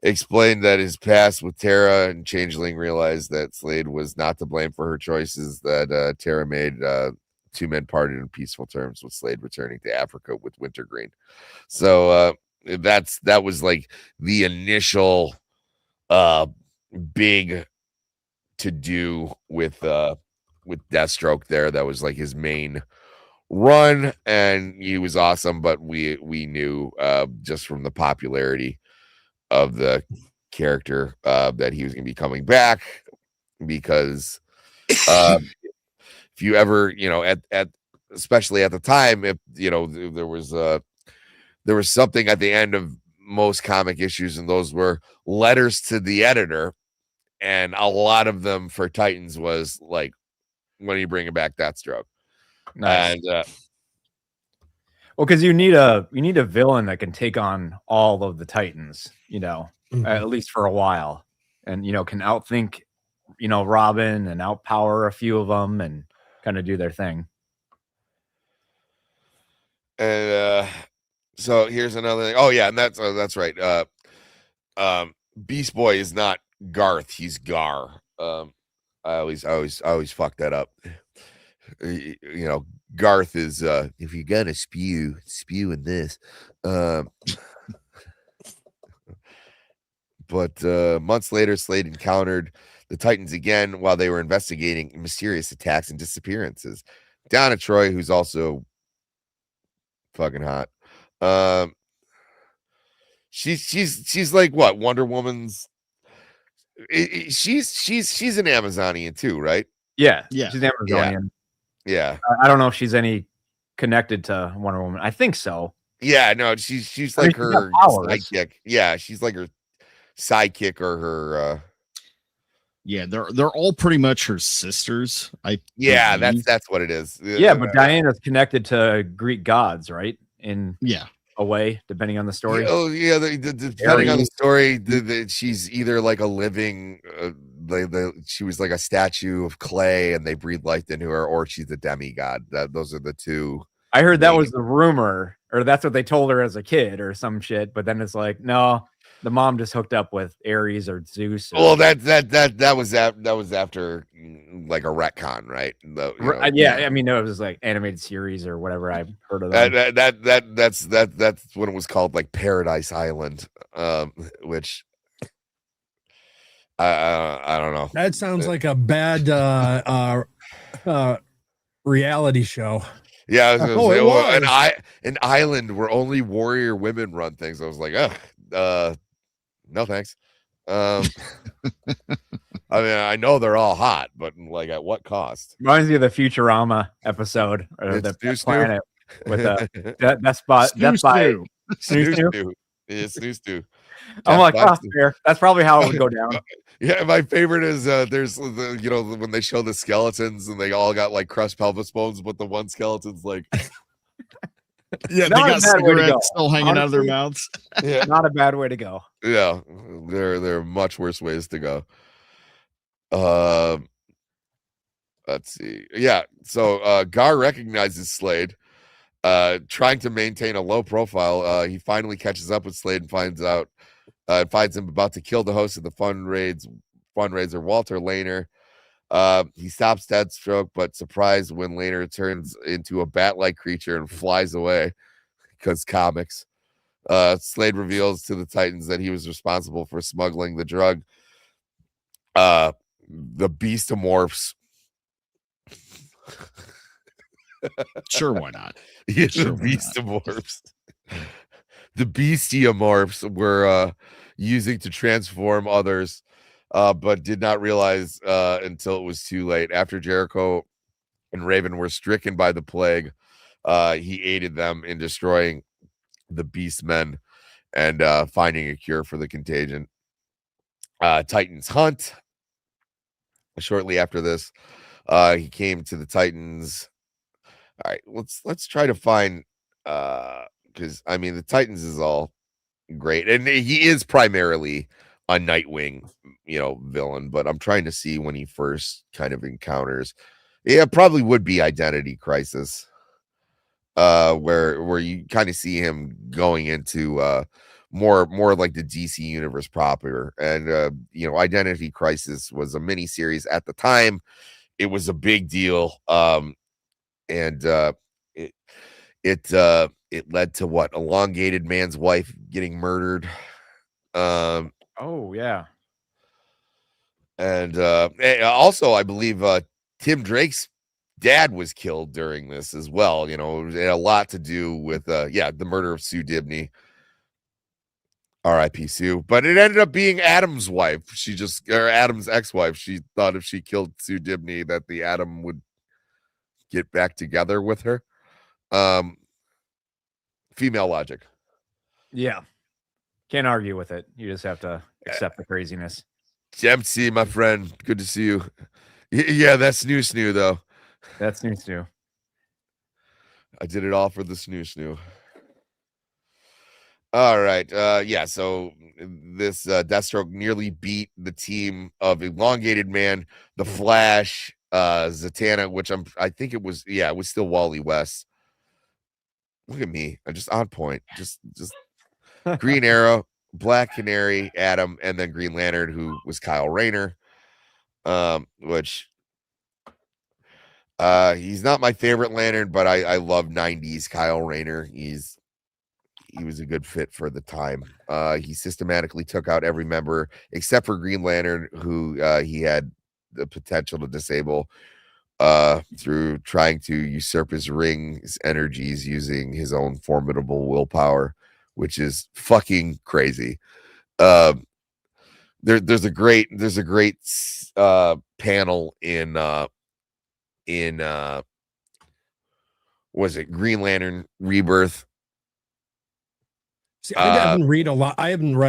Speaker 3: explained that his past with Tara, and Changeling realized that Slade was not to blame for her choices, that Tara made. Two men parted in peaceful terms, with Slade returning to Africa with Wintergreen. So that was like the initial big to do with Deathstroke there. That was like his main run, and he was awesome, but we knew just from the popularity of the character that he was going to be coming back, because if you ever, at especially at the time, if there was something at the end of most comic issues, and those were letters to the editor, and a lot of them for Titans was like, when are you bringing back Deathstroke?
Speaker 5: Nice.
Speaker 3: And
Speaker 5: well, because you need a villain that can take on all of the Titans, at least for a while, and can outthink Robin and outpower a few of them and kind of do their thing.
Speaker 3: And so here's another thing. Oh yeah, and that's right. Beast Boy is not Garth, he's Gar. I always fuck that up. Garth is if you're gonna spew in this. But months later, Slade encountered the Titans again while they were investigating mysterious attacks and disappearances. Donna Troy, who's also fucking hot. She's like what, Wonder Woman's. She's an Amazonian too, right?
Speaker 5: Yeah. She's Amazonian.
Speaker 3: Yeah.
Speaker 5: I don't know if she's any connected to Wonder Woman. I think so.
Speaker 3: Yeah, no, she's like her sidekick. Yeah, she's like her sidekick or her.
Speaker 7: Yeah, they're all pretty much her sisters.
Speaker 3: That's what it is.
Speaker 5: Yeah, but Diana's connected to Greek gods, right? In a way, depending on the story.
Speaker 3: Oh yeah, depending on the story, she's either like a living. She was like a statue of clay, and they breathed life into her, or she's a demigod. Those are the two.
Speaker 5: I heard that was the rumor, or that's what they told her as a kid, or some shit. But then it's like, no, the mom just hooked up with Ares or Zeus.
Speaker 3: Well, that was after like a retcon, right?
Speaker 5: I mean, no, it was like animated series or whatever. I've heard of that.
Speaker 3: That's when it was called, like Paradise Island, which I don't know.
Speaker 4: That sounds like a bad reality show.
Speaker 3: Yeah, I was gonna say, an island where only warrior women run things. I was like, no thanks. I mean, I know they're all hot, but like at what cost?
Speaker 5: Reminds me of the Futurama episode, or the planet with that spot.
Speaker 7: Snoo.
Speaker 5: Snoo.
Speaker 3: Yeah, snooze too.
Speaker 5: I'm like,
Speaker 3: That's
Speaker 5: fair. That's probably how it would go down.
Speaker 3: Yeah, my favorite is there's when they show the skeletons and they all got like crushed pelvis bones, but the one skeleton's like,
Speaker 7: Yeah,
Speaker 5: Not
Speaker 7: they
Speaker 5: a
Speaker 7: got
Speaker 5: bad way to go.
Speaker 7: cigarettes still hanging out of their
Speaker 5: Honestly,
Speaker 7: mouths.
Speaker 3: yeah,
Speaker 5: Not a bad way to go.
Speaker 3: yeah. There are much worse ways to go. Um, let's see. Yeah, so Gar recognizes Slade. Trying to maintain a low profile, he finally catches up with Slade and finds him about to kill the host of the fundraiser, Walter Lehner. He stops Deathstroke, but surprised when Lehner turns into a bat-like creature and flies away because comics. Slade reveals to the Titans that he was responsible for smuggling the drug. The Beastamorphs.
Speaker 7: Sure, why not?
Speaker 3: Yeah,
Speaker 7: Sure,
Speaker 3: the
Speaker 7: why not?
Speaker 3: Beastamorphs. The Bestiamorphs were using to transform others, but did not realize until it was too late. After Jericho and Raven were stricken by the plague, he aided them in destroying the Beastmen and finding a cure for the contagion. Titans hunt. Shortly after this, he came to the Titans. All right, let's try to find because I mean the Titans is all great, and he is primarily a Nightwing, villain. But I'm trying to see when he first kind of encounters. Yeah, it probably would be Identity Crisis, where you kind of see him going into more like the DC universe proper, and Identity Crisis was a mini series at the time. It was a big deal. And it led to what? Elongated Man's wife getting murdered.
Speaker 5: Oh yeah.
Speaker 3: And also I believe Tim Drake's dad was killed during this as well. It had a lot to do with the murder of Sue Dibney. R.I.P. Sue. But it ended up being Adam's wife. Or Adam's ex-wife. She thought if she killed Sue Dibney that the Adam would get back together with her. Female logic.
Speaker 5: Yeah. Can't argue with it. You just have to accept the craziness.
Speaker 3: Dempsey, my friend. Good to see you. Yeah, that's snoo though.
Speaker 5: That's new too.
Speaker 3: I did it all for the snoo. All right. So this Deathstroke nearly beat the team of Elongated Man, the Flash, Zatanna, which I think it was still Wally West. Look at me. I'm just on point. Just Green Arrow, Black Canary, Adam, and then Green Lantern, who was Kyle Rayner. Which he's not my favorite Lantern, but I love 90s Kyle Rayner. He was a good fit for the time. He systematically took out every member except for Green Lantern, who he had the potential to disable through trying to usurp his ring's energies using his own formidable willpower, which is fucking crazy. There's a great panel in was it Green Lantern Rebirth?
Speaker 4: See, I haven't read a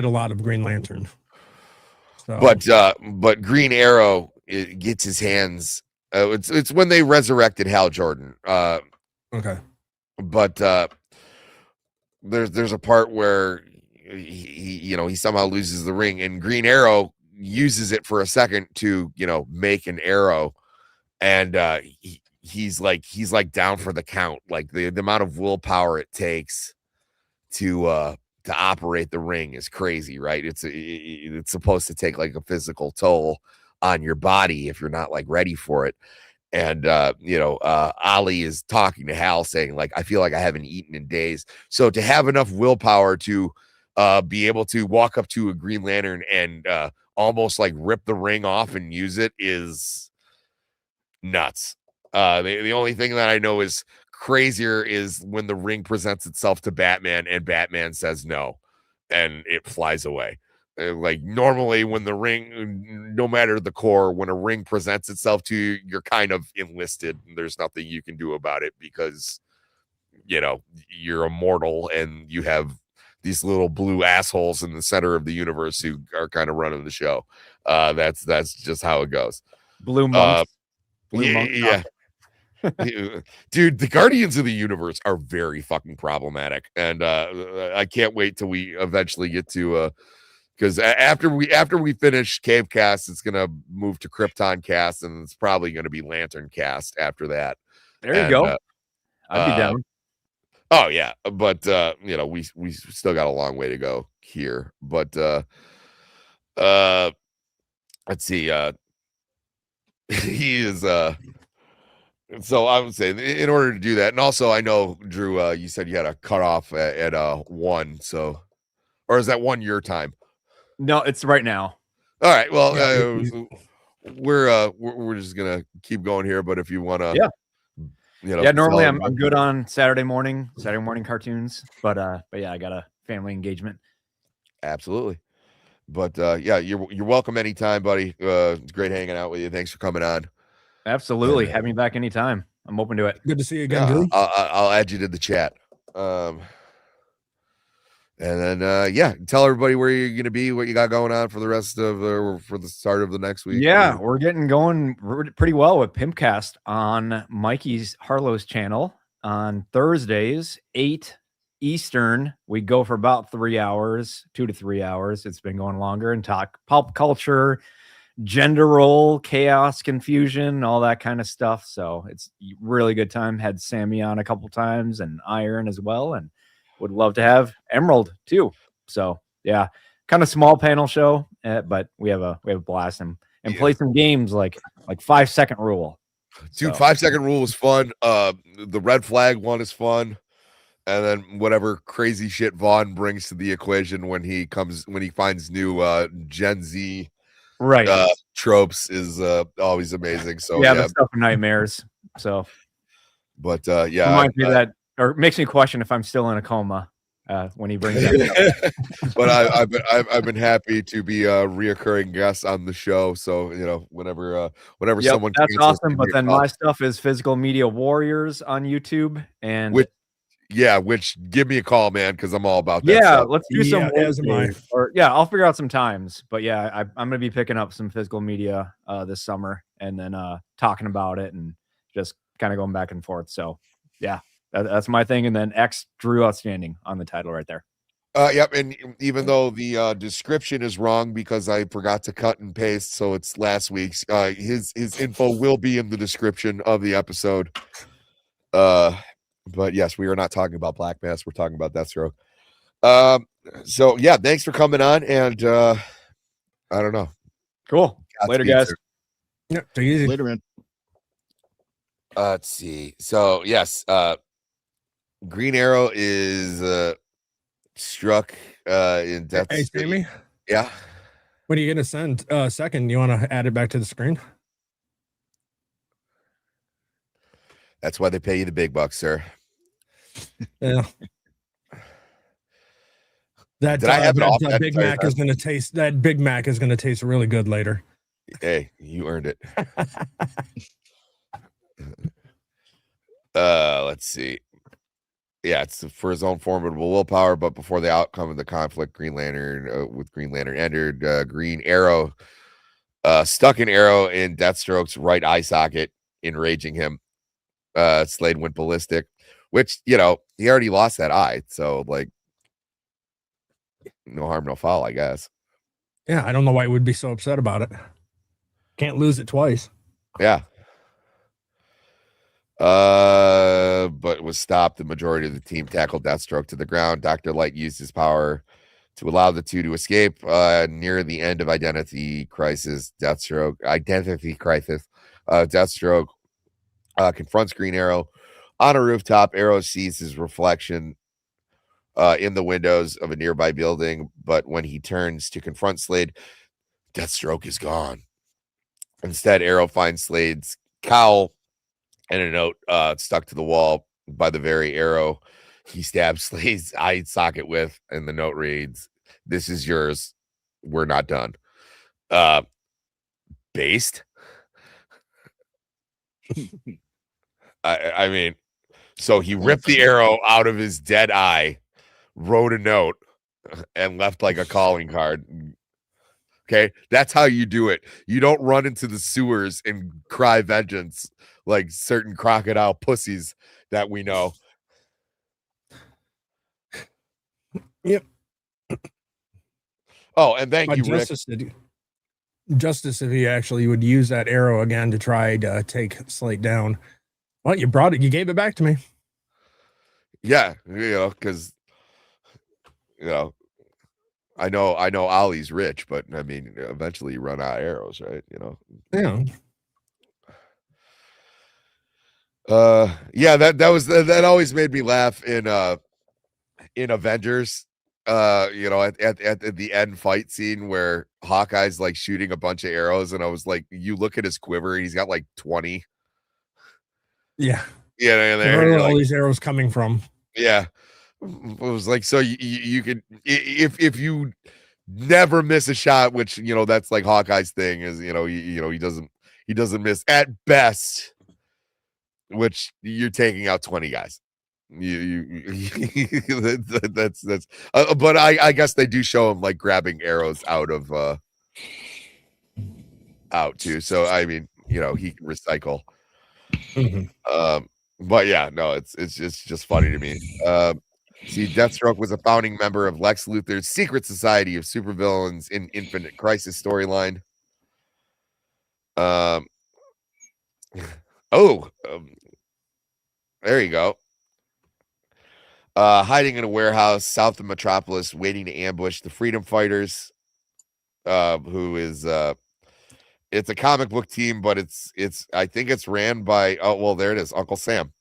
Speaker 4: lot of Green Lantern. So.
Speaker 3: But Green Arrow gets his hands. It's when they resurrected Hal Jordan.
Speaker 4: Okay.
Speaker 3: But there's a part where he somehow loses the ring, and Green Arrow uses it for a second to make an arrow, and he's like down for the count. Like the amount of willpower it takes to operate the ring is crazy, right? It's supposed to take like a physical toll on your body if you're not like ready for it. And Ollie is talking to Hal saying like, I feel like I haven't eaten in days. So to have enough willpower to be able to walk up to a Green Lantern and almost like rip the ring off and use it is nuts. The only thing that I know is crazier is when the ring presents itself to Batman and Batman says no and it flies away. Like normally when the ring, no matter the core, when a ring presents itself to you, you're kind of enlisted and there's nothing you can do about it because you're immortal and you have these little blue assholes in the center of the universe who are kind of running the show. That's just how it goes.
Speaker 5: Blue monks. Blue monk.
Speaker 3: Yeah. Dude, the Guardians of the Universe are very fucking problematic, and I can't wait till we eventually get to because after we finish CaveCast, it's gonna move to Krypton Cast, and it's probably gonna be Lantern Cast after that.
Speaker 5: There you go. I'd be down.
Speaker 3: Oh yeah, but we still got a long way to go here. But let's see. He is so I would say in order to do that, and also I know Drew, you said you had a cutoff at 1, so or is that 1 your time?
Speaker 5: No, it's right now.
Speaker 3: All right, well, we're just gonna keep going here, but if you want to,
Speaker 5: normally I'm good on Saturday morning cartoons, but yeah, I got a family engagement.
Speaker 3: Absolutely. But you're welcome anytime, buddy. It's great hanging out with you. Thanks for coming on.
Speaker 5: Absolutely. Have me back anytime. I'm open to it.
Speaker 4: Good to see you again, Drew.
Speaker 3: I'll add you to the chat. And then tell everybody where you're gonna be, what you got going on for the rest of for the start of the next week.
Speaker 5: Yeah, we're getting going pretty well with Pimpcast on Mikey's Harlow's channel on Thursdays, 8 Eastern. We go for about 3 hours, 2 to 3 hours. It's been going longer, and talk pop culture, gender role, chaos, confusion, all that kind of stuff. So it's really good time. Had Sammy on a couple times and Iron as well, and would love to have Emerald too. So yeah, kind of small panel show, but we have a blast and play some games like 5 second rule.
Speaker 3: Dude, 5 second rule is fun. The red flag one is fun. And then whatever crazy shit Vaughn brings to the equation when he finds new Gen Z tropes is always amazing. So
Speaker 5: the stuff of nightmares. So,
Speaker 3: but
Speaker 5: reminds me of that, or makes me question if I'm still in a coma when he brings that.
Speaker 3: But I've been happy to be a reoccurring guest on the show. So whenever someone
Speaker 5: that's awesome. But then my stuff is Physical Media Warriors on YouTube, and
Speaker 3: which give me a call, man, because I'm all about that.
Speaker 5: Yeah,
Speaker 3: stuff.
Speaker 5: let's do some. I'll figure out some times. But yeah, I'm gonna be picking up some physical media this summer, and then talking about it and just kind of going back and forth. So yeah, that's my thing. And then X Drew Outstanding on the title right there.
Speaker 3: Yep. And even though the description is wrong because I forgot to cut and paste, so it's last week's. His info will be in the description of the episode. But yes, we are not talking about Black Mass. We're talking about Deathstroke. So yeah, thanks for coming on. And I don't know.
Speaker 5: Cool. Later, guys.
Speaker 4: Yeah, take it easy.
Speaker 7: Later, man.
Speaker 3: Let's see. So yes, Green Arrow is struck in death.
Speaker 4: Hey, Sammy.
Speaker 3: Yeah.
Speaker 4: What are you gonna send? Second, you want to add it back to the screen?
Speaker 3: That's why they pay you the big bucks, sir.
Speaker 4: Yeah. That Big Mac is going to taste. That Big Mac is going to taste really good later.
Speaker 3: Hey, you earned it. Let's see. Yeah, it's for his own formidable willpower, but before the outcome of the conflict, Green Lantern entered. Green Arrow, stuck an arrow in Deathstroke's right eye socket, enraging him. Slade went ballistic, which he already lost that eye, so like no harm, no foul, I guess.
Speaker 4: Yeah, I don't know why he would be so upset about it. Can't lose it twice.
Speaker 3: Yeah. But was stopped. The majority of the team tackled Deathstroke to the ground. Dr. Light used his power to allow the two to escape. Near the end of Identity Crisis, Deathstroke confronts Green Arrow on a rooftop. Arrow sees his reflection in the windows of a nearby building, but when he turns to confront Slade, Deathstroke is gone. Instead, Arrow finds Slade's cowl and a note stuck to the wall by the very arrow he stabs Slade's eye socket with, and the note reads, "This is yours. We're not done." Based. I mean, so he ripped the arrow out of his dead eye, wrote a note, and left like a calling card. Okay, that's how you do it. You don't run into the sewers and cry vengeance like certain crocodile pussies that we know.
Speaker 4: Yep.
Speaker 3: Oh, and thank you, Rick.
Speaker 4: Justice, if he actually would use that arrow again to try to take Slate down. Well, you brought it. You gave it back to me.
Speaker 3: Yeah, because I know Ollie's rich, but I mean, eventually you run out of arrows, right?
Speaker 4: Yeah.
Speaker 3: Yeah, that always made me laugh in Avengers. At the end fight scene where Hawkeye's like shooting a bunch of arrows, and I was like, you look at his quiver, and he's got like 20.
Speaker 4: Yeah.
Speaker 3: Yeah,
Speaker 4: where are all these arrows coming from?
Speaker 3: Yeah. It was like, so you could, if you never miss a shot, which that's like Hawkeye's thing is he doesn't miss at best, which you're taking out 20 guys. That's but I guess they do show him like grabbing arrows out too. So I mean, he can recycle.
Speaker 4: Mm-hmm.
Speaker 3: But yeah, no, it's just funny to me. See, Deathstroke was a founding member of Lex Luthor's Secret Society of Supervillains in Infinite Crisis storyline. There you go. Hiding in a warehouse south of Metropolis, waiting to ambush the Freedom Fighters. Who is it's a comic book team, but it's I think it's ran by there it is, Uncle Sam,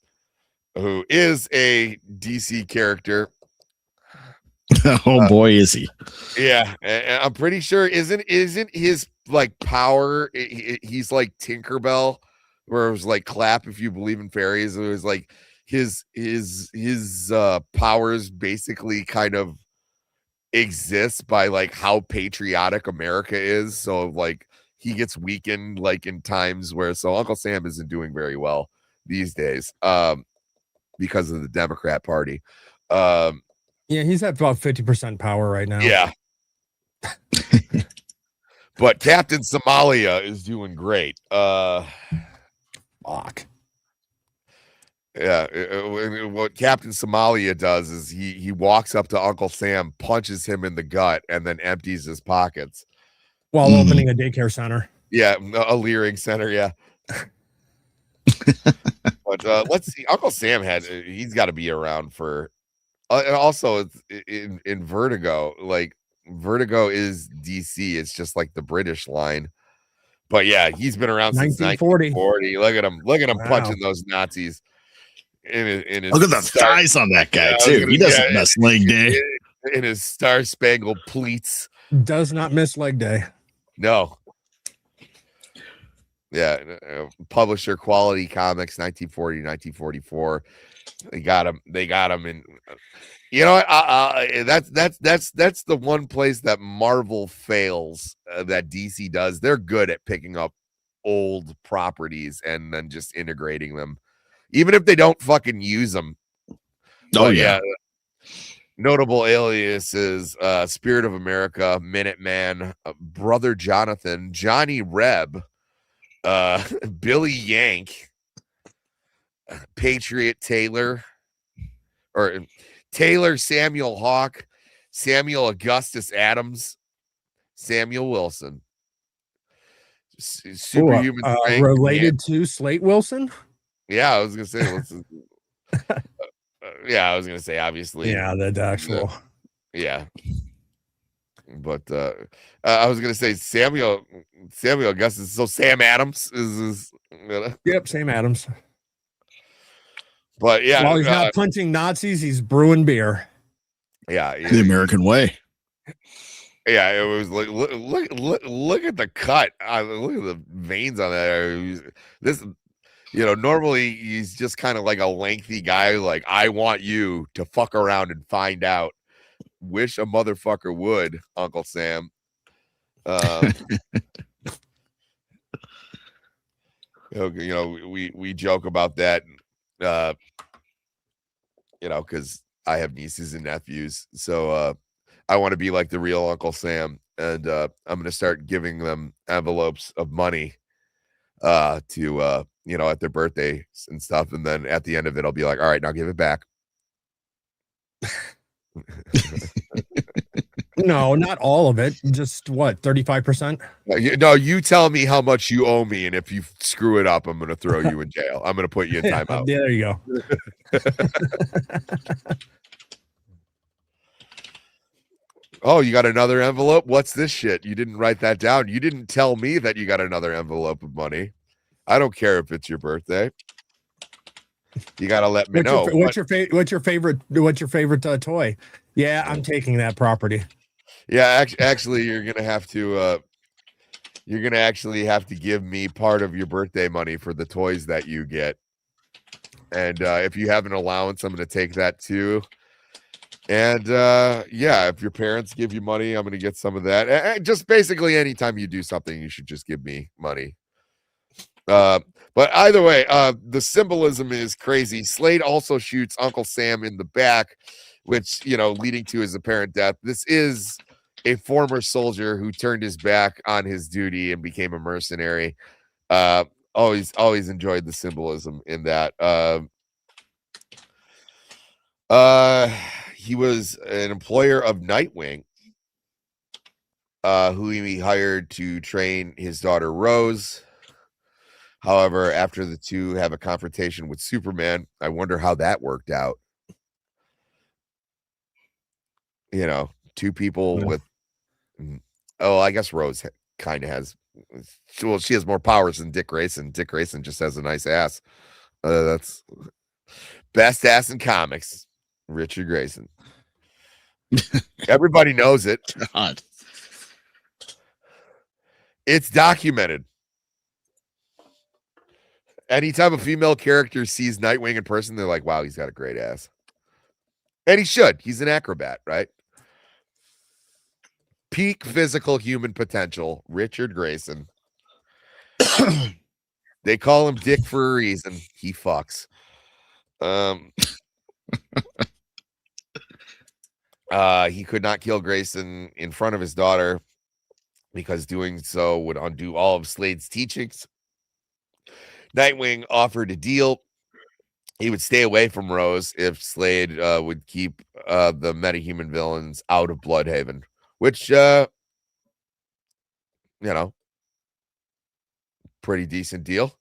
Speaker 3: who is a DC character.
Speaker 7: Oh boy, is he?
Speaker 3: Yeah, and I'm pretty sure isn't his like power? He's like Tinkerbell, where it was like clap if you believe in fairies. It was like his powers basically kind of exist by like how patriotic America is. So like he gets weakened like in times where Uncle Sam isn't doing very well these days because of the Democrat Party.
Speaker 4: Yeah, he's at about 50% power right now.
Speaker 3: Yeah. But Captain Somalia is doing great.
Speaker 4: Fuck.
Speaker 3: Yeah, what Captain Somalia does is he walks up to Uncle Sam, punches him in the gut, and then empties his pockets
Speaker 4: while opening a daycare center.
Speaker 3: Yeah, a Leering center. Yeah. But let's see. Uncle Sam he's got to be around for. And also, it's in Vertigo. Like Vertigo is DC. It's just like the British line. But yeah, he's been around since 1940. Look at him! Look at him punching those Nazis. In his
Speaker 7: look at the thighs on that guy too. He doesn't miss leg day.
Speaker 3: In his star-spangled pleats.
Speaker 4: Does not miss leg day.
Speaker 3: No. Yeah, publisher Quality Comics, 1940, 1944. They got him in. You know what? That's the one place that Marvel fails that DC does. They're good at picking up old properties and then just integrating them, even if they don't fucking use them.
Speaker 7: Oh yeah.
Speaker 3: Notable aliases: Spirit of America, Minuteman, Brother Jonathan, Johnny Reb, Billy Yank, Patriot Taylor, or Taylor Samuel Hawk, Samuel Augustus Adams, Samuel Wilson. Superhuman
Speaker 4: related to Slate Wilson?
Speaker 3: Yeah, I was gonna say. Yeah, I was gonna say obviously.
Speaker 4: Yeah, the actual.
Speaker 3: Yeah. But I was gonna say Samuel Augustus. So Sam Adams is
Speaker 4: Yep, Sam Adams.
Speaker 3: But yeah,
Speaker 4: while he's not punching Nazis, he's brewing beer.
Speaker 3: Yeah,
Speaker 7: the American way.
Speaker 3: Yeah, it was like look at the cut. Look at the veins on that. This, normally he's just kind of like a lengthy guy. Like, I want you to fuck around and find out. Wish a motherfucker would, Uncle Sam. We joke about that. Because I have nieces and nephews. So I want to be like the real Uncle Sam, and I'm gonna start giving them envelopes of money to at their birthdays and stuff, and then at the end of it I'll be like, all right, now give it back.
Speaker 4: No, not all of it. Just what, 35%?
Speaker 3: No, you tell me how much you owe me, and if you screw it up, I'm gonna throw you in jail. I'm gonna put you in timeout.
Speaker 4: There you go.
Speaker 3: Oh, you got another envelope? What's this shit? You didn't write that down. You didn't tell me that you got another envelope of money. I don't care if it's your birthday. You gotta let me know.
Speaker 4: What's your favorite toy? Yeah, I'm taking that property.
Speaker 3: Yeah, actually, you're gonna have to. You're gonna actually have to give me part of your birthday money for the toys that you get. And if you have an allowance, I'm gonna take that too. And yeah, if your parents give you money, I'm gonna get some of that. And just basically, anytime you do something, you should just give me money. But either way, the symbolism is crazy. Slade also shoots Uncle Sam in the back, which, leading to his apparent death. This is a former soldier who turned his back on his duty and became a mercenary. Always enjoyed the symbolism in that. He was an employer of Nightwing, who he hired to train his daughter Rose. However, after the two have a confrontation with Superman, I wonder how that worked out. Two people with, I guess Rose kind of has, well, she has more powers than Dick Grayson. Dick Grayson just has a nice ass. That's best ass in comics, Richard Grayson. Everybody knows it.
Speaker 7: God.
Speaker 3: It's documented. Anytime a female character sees Nightwing in person, they're like, wow, he's got a great ass. And he should. He's an acrobat, right? Peak physical human potential, Richard Grayson. They call him Dick for a reason. He fucks. He could not kill Grayson in front of his daughter because doing so would undo all of Slade's teachings. Nightwing offered a deal. He would stay away from Rose if Slade would keep the metahuman villains out of Bloodhaven, which, pretty decent deal.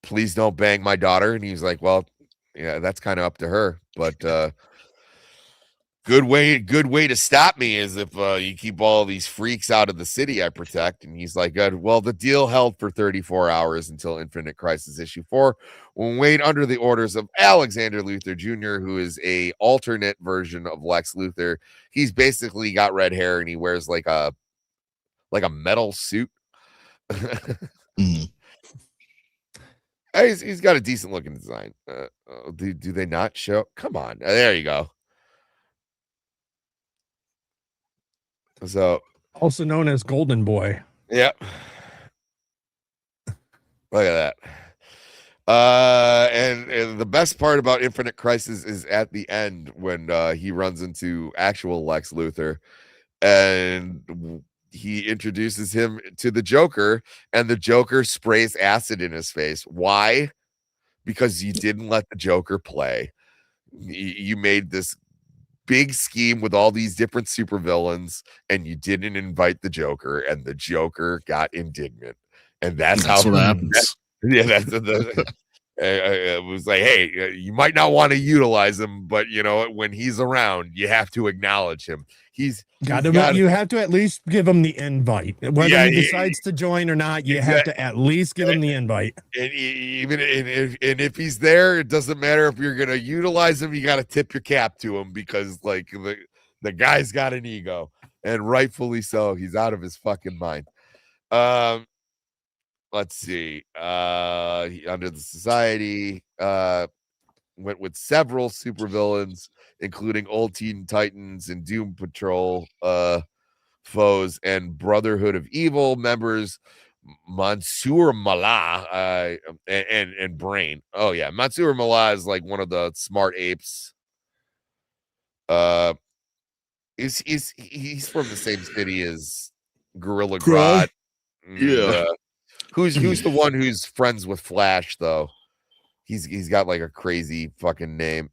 Speaker 3: Please don't bang my daughter. And he's like, well, yeah, that's kind of up to her. But good way to stop me is if you keep all these freaks out of the city I protect. And he's like, good. Well, the deal held for 34 hours until Infinite Crisis issue 4, when Wade, under the orders of Alexander Luthor Jr., who is a alternate version of Lex Luthor. He's basically got red hair and he wears like a metal suit. He's got a decent looking design. Do they not show? Come on, there you go. So,
Speaker 4: also known as Golden Boy.
Speaker 3: Yep. Look at that. And the best part about Infinite Crisis is at the end when he runs into actual Lex Luthor, and he introduces him to the Joker, and the Joker sprays acid in his face. Why? Because you didn't let the Joker play. You made this big scheme with all these different supervillains, and you didn't invite the Joker, and the Joker got indignant. And that's how
Speaker 7: what happens.
Speaker 3: It was like, hey, you might not want to utilize him, but when he's around, you have to acknowledge him. You
Speaker 4: have to at least give him the invite. Whether he decides to join or not, you have to at least give him the invite.
Speaker 3: And if he's there, it doesn't matter if you're gonna utilize him. You got to tip your cap to him, because like the guy's got an ego, and rightfully so. He's out of his fucking mind. Let's see. Under the Society went with several supervillains, including Old Teen Titans and Doom Patrol foes, and Brotherhood of Evil members Mansoor Mallah and Brain. Oh yeah, Mansoor Mallah is like one of the smart apes. He's from the same city as Gorilla
Speaker 7: Cry?
Speaker 3: Grodd. And,
Speaker 7: Yeah.
Speaker 3: who's the one who's friends with Flash though? He's got like a crazy fucking name.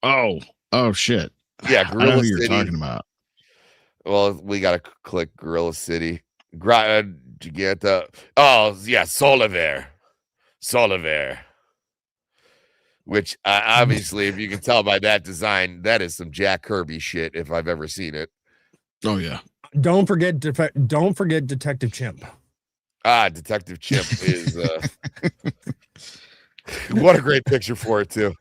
Speaker 7: Oh shit.
Speaker 3: Yeah,
Speaker 7: I know
Speaker 3: Gorilla
Speaker 7: who you're
Speaker 3: City.
Speaker 7: talking about.
Speaker 3: Well, we gotta click Gorilla City. Did you get the? Oh yeah, Soliver. Which obviously, if you can tell by that design, that is some Jack Kirby shit if I've ever seen it.
Speaker 7: Oh yeah.
Speaker 4: Don't forget Detective Chimp.
Speaker 3: Detective Chimp is what a great picture for it too.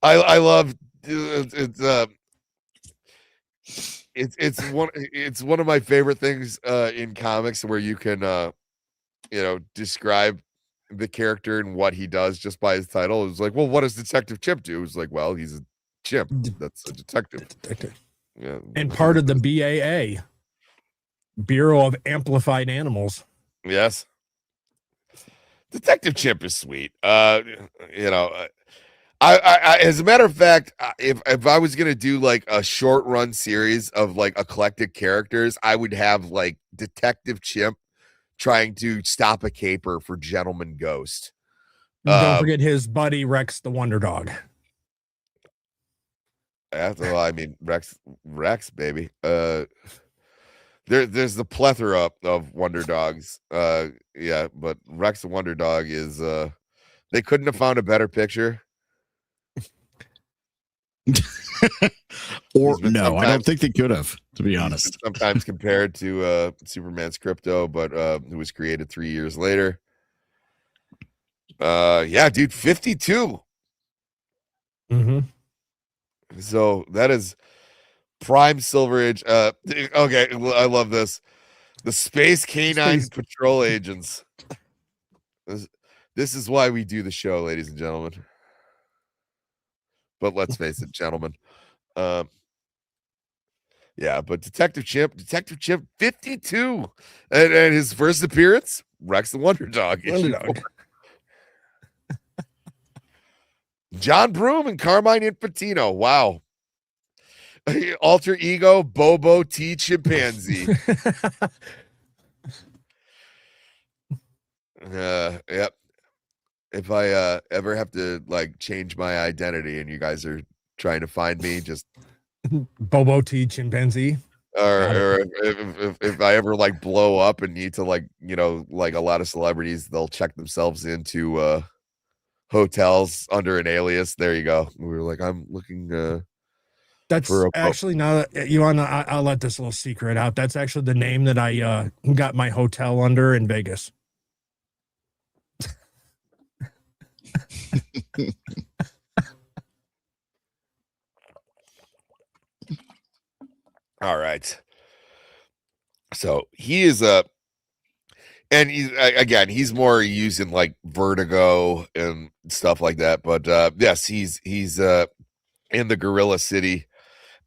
Speaker 3: I love it's one of my favorite things in comics where you can describe the character and what he does just by his title. It was like, well, what does Detective Chimp do? It's like, well, he's a chimp. That's a detective. Yeah.
Speaker 4: And part of the BAA, Bureau of Amplified Animals.
Speaker 3: Yes. Detective Chimp is sweet. I as a matter of fact, if I was gonna do like a short run series of like eclectic characters, I would have like Detective Chimp trying to stop a caper for Gentleman Ghost.
Speaker 4: Don't forget his buddy Rex the Wonder Dog.
Speaker 3: Well, I mean Rex, baby. There's the plethora of Wonder Dogs. Yeah, but Rex the Wonder Dog is they couldn't have found a better picture.
Speaker 7: Or no, I don't think they could have, to be honest.
Speaker 3: Sometimes compared to Superman's Crypto, but it was created 3 years later. Yeah, dude, 52.
Speaker 4: Mm-hmm.
Speaker 3: So that is prime Silver Age. Okay, I love this. The Space Canine Patrol Agents. This is why we do the show, ladies and gentlemen. But let's face it, gentlemen. Yeah, but Detective Chimp, 52. And his first appearance, Rex the Wonder Dog. John Broome and Carmine Infantino. Wow. Alter ego, Bobo T. Chimpanzee. Yep. If I ever have to like change my identity and you guys are trying to find me, just
Speaker 4: Bobo T. Chimpanzee.
Speaker 3: Or if I ever like blow up and need to like a lot of celebrities, they'll check themselves into hotels under an alias. There you go. We were like, I'm looking
Speaker 4: that's actually now that you want to, I'll let this little secret out. That's actually the name that I got my hotel under in Vegas.
Speaker 3: All right. So he is and he's more using like Vertigo and stuff like that. But yes, he's in the Gorilla City.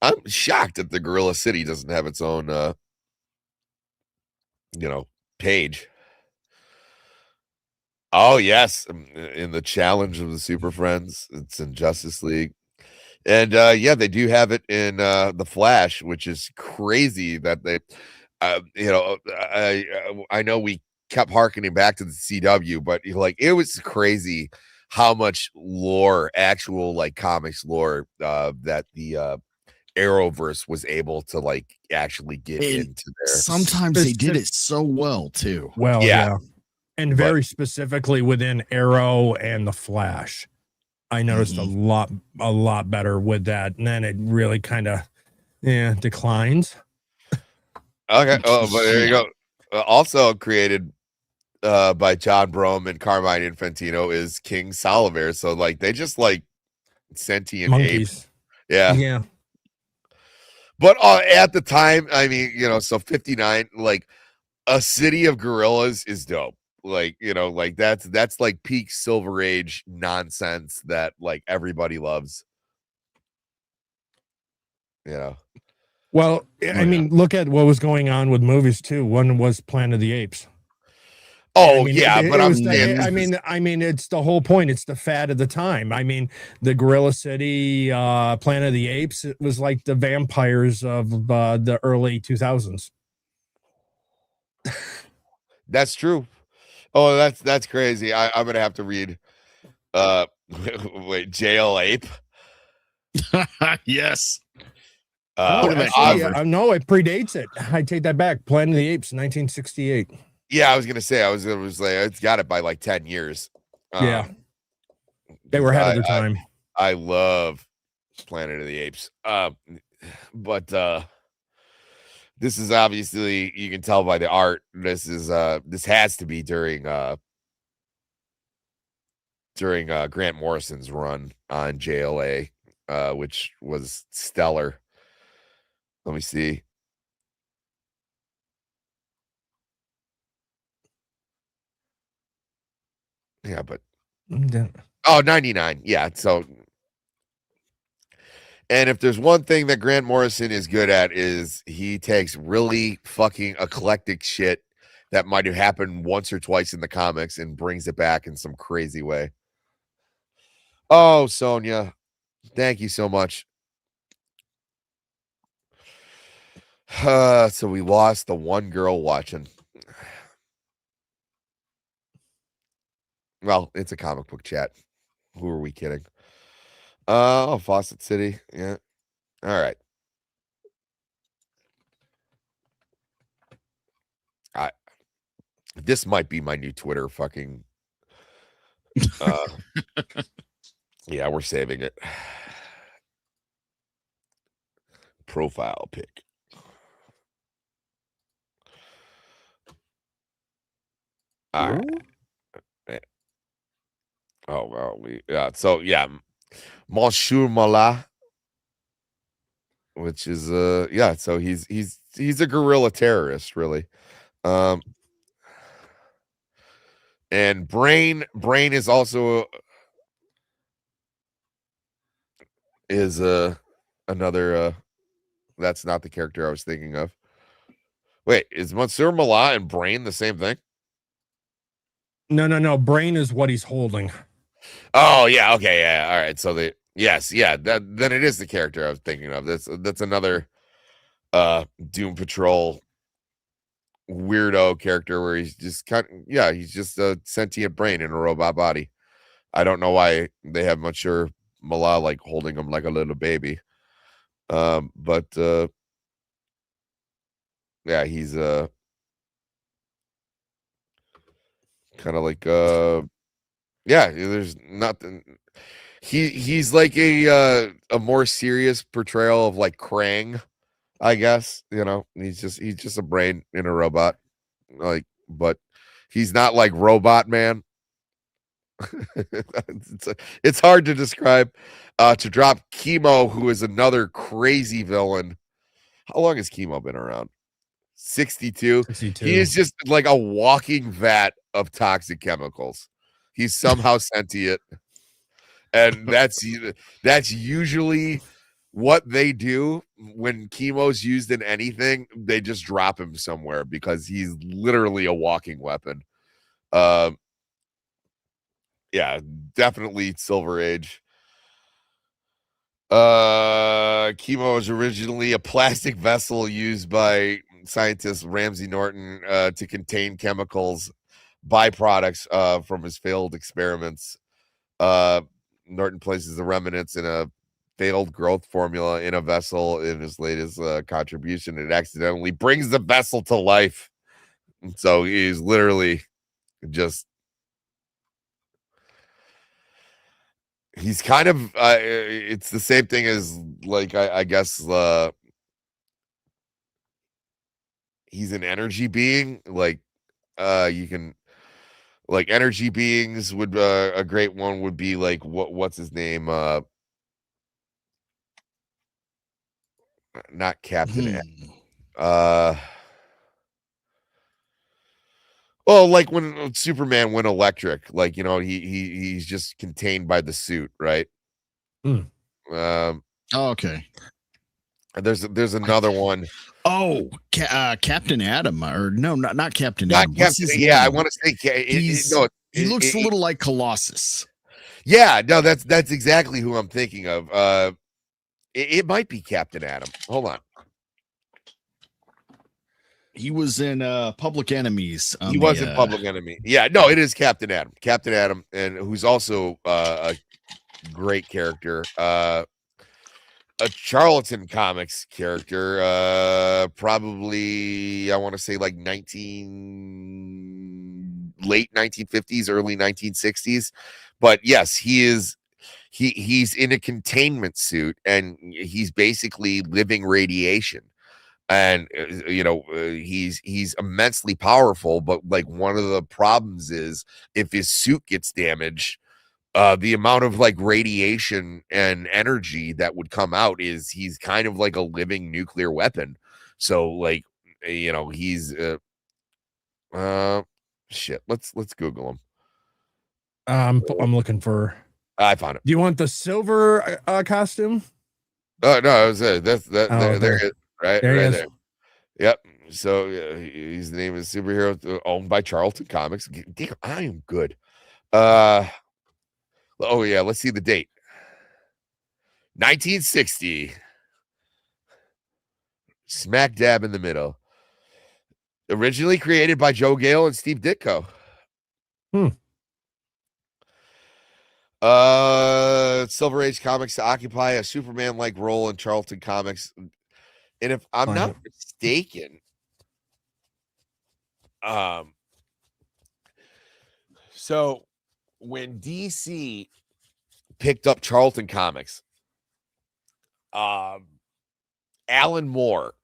Speaker 3: I'm shocked that the Gorilla City doesn't have its own page. Oh yes, in the Challenge of the Super Friends, it's in Justice League. And yeah, they do have it in the Flash, which is crazy that they I know we kept harkening back to the CW, but like it was crazy how much lore, actual like comics lore, that the Arrowverse was able to like actually get into there.
Speaker 7: Sometimes they did it so well too.
Speaker 4: Well, yeah. And very specifically within Arrow and the Flash. I noticed a lot better with that. And then it really kind of declines.
Speaker 3: Okay. Oh, but there you go. Also created by John Broome and Carmine Infantino is King Soliver. So like they just like sentient
Speaker 4: monkeys.
Speaker 3: Apes. Yeah.
Speaker 4: Yeah.
Speaker 3: But at the time, I mean, so 59, like a city of gorillas is dope. Like, like that's like peak Silver Age nonsense that like everybody loves.
Speaker 4: Well, I mean, look at what was going on with movies too. One was Planet of the Apes.
Speaker 3: Oh,
Speaker 4: I mean,
Speaker 3: yeah, but I'm saying
Speaker 4: I mean, it's the whole point. It's the fad of the time. I mean, the Gorilla City, Planet of the Apes, it was like the vampires of the early 2000s.
Speaker 3: that's true. Oh, that's crazy. I'm gonna have to read wait, Jail Ape.
Speaker 7: Yes.
Speaker 4: Oh,
Speaker 7: Look at that
Speaker 4: actually,
Speaker 7: cover.
Speaker 4: no, it predates it. I take that back. Planet of the Apes, 1968.
Speaker 3: Yeah, I was gonna say, I was like, it's got it by like 10 years.
Speaker 4: Yeah. They were ahead of their time.
Speaker 3: I love Planet of the Apes. But this is obviously, you can tell by the art, this has to be during Grant Morrison's run on JLA, which was stellar. Let me see. Yeah, but oh, 99. Yeah, so and if there's one thing that Grant Morrison is good at, is he takes really fucking eclectic shit that might have happened once or twice in the comics and brings it back in some crazy way. Oh, Sonia, thank you so much. So we lost the one girl watching. Well, it's a comic book chat. Who are we kidding? Oh, Fawcett City. Yeah. All right. This might be my new Twitter fucking yeah, we're saving it. Profile pic. All right. Oh well, so yeah, Monsieur Mala, which is yeah, so he's a guerrilla terrorist, really. And Brain is also another that's not the character I was thinking of. Wait, is Monsieur Mala and Brain the same thing?
Speaker 4: No. Brain is what he's holding.
Speaker 3: Oh yeah, okay, yeah, all right. So then it is the character I was thinking of. That's another Doom Patrol weirdo character where he's just he's just a sentient brain in a robot body. I don't know why they have Monsieur Mala like holding him like a little baby. But yeah, he's kind of like yeah, there's nothing. He's like a more serious portrayal of like Krang, I guess. You know, he's just a brain in a robot, like, but he's not like Robot Man. It's hard to describe. To drop Chemo, who is another crazy villain. How long has Chemo been around? 62. He is just like a walking vat of toxic chemicals. He's somehow sentient, and that's usually what they do when Chemo's used in anything. They just drop him somewhere because he's literally a walking weapon. Yeah, definitely Silver Age. Chemo was originally a plastic vessel used by scientist Ramsey Norton to contain chemicals, byproducts from his failed experiments. Norton places the remnants in a failed growth formula in a vessel in his latest contribution. It accidentally brings the vessel to life. And so he's literally just he's kind of it's the same thing as like I guess he's an energy being. Like you can like energy beings would a great one would be like what's his name, not Captain well, like when Superman went electric, like, you know, he's just contained by the suit, right?
Speaker 7: Oh, okay.
Speaker 3: There's another one.
Speaker 7: Oh, Captain Adam, or no, not Captain
Speaker 3: Not
Speaker 7: Adam. What's
Speaker 3: Captain.
Speaker 7: his
Speaker 3: Yeah, I
Speaker 7: name?
Speaker 3: want to say
Speaker 7: He looks a little like Colossus.
Speaker 3: Yeah, no, that's exactly who I'm thinking of. It might be Captain Adam. Hold on.
Speaker 7: He was in Public Enemies.
Speaker 3: He was in Public Enemy. Yeah, no, it is Captain Adam. Captain Adam, and who's also a great character. A Charlton Comics character. Probably I want to say like late 1950s, early 1960s. But yes, he's in a containment suit, and he's basically living radiation. And he's immensely powerful, but like one of the problems is if his suit gets damaged, the amount of like radiation and energy that would come out is he's kind of like a living nuclear weapon. So like he's shit. Let's Google him.
Speaker 4: I'm looking for.
Speaker 3: I found it.
Speaker 4: Do you want the silver costume?
Speaker 3: Oh no, it was that's that.
Speaker 4: Oh,
Speaker 3: there it is. Right,
Speaker 4: there he
Speaker 3: right
Speaker 4: is.
Speaker 3: there. Yep. So his name is superhero owned by Charlton Comics. Damn, I am good. Oh yeah, let's see the date. 1960. Smack dab in the middle. Originally created by Joe Gale and Steve Ditko. Silver Age Comics to occupy a Superman-like role in Charlton Comics. And if I'm not mistaken, so when DC picked up Charlton Comics, Alan Moore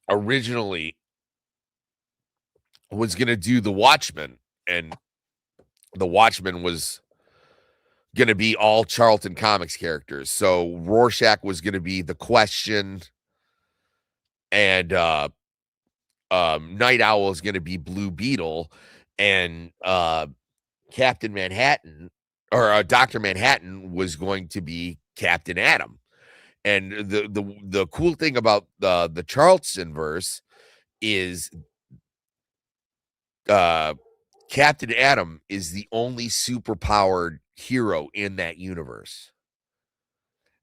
Speaker 3: originally was going to do The Watchmen, and The Watchmen was going to be all Charlton Comics characters. So Rorschach was going to be the Question, and Night Owl is going to be Blue Beetle, and Captain Manhattan or Dr. Manhattan was going to be Captain Atom. And the cool thing about the Charlton verse is Captain Atom is the only superpowered hero in that universe.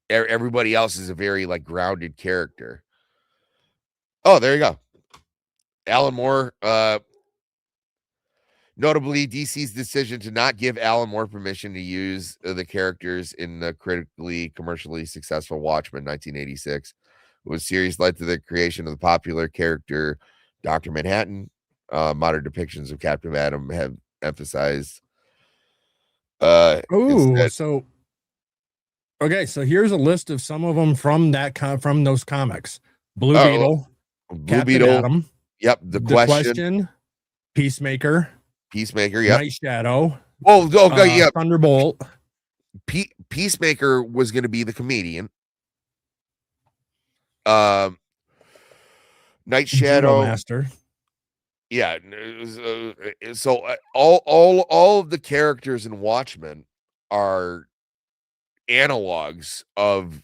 Speaker 3: Everybody else is a very like grounded character. Oh, there you go. Alan Moore, notably DC's decision to not give Alan Moore permission to use the characters in the critically commercially successful Watchmen 1986 was series led to the creation of the popular character Dr. Manhattan. Modern depictions of Captain Atom have emphasized
Speaker 4: so here's a list of some of them from from those comics. Blue Beetle, Captain
Speaker 3: Beetle,
Speaker 4: Atom,
Speaker 3: yep, the question,
Speaker 4: Peacemaker,
Speaker 3: yep,
Speaker 4: Night Shadow,
Speaker 3: yeah,
Speaker 4: Thunderbolt.
Speaker 3: Peacemaker was going to be the comedian. Night Shadow,
Speaker 4: Master.
Speaker 3: Yeah, so all of the characters in Watchmen are analogs of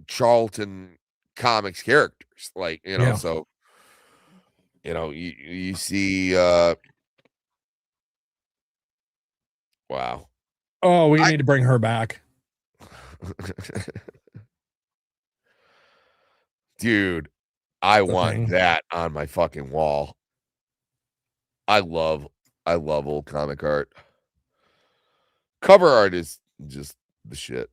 Speaker 3: Charlton Comics characters, like So you see. Wow.
Speaker 4: Oh, we need to bring her back,
Speaker 3: dude. I want that on my fucking wall. I love old comic art. Cover art is just the shit.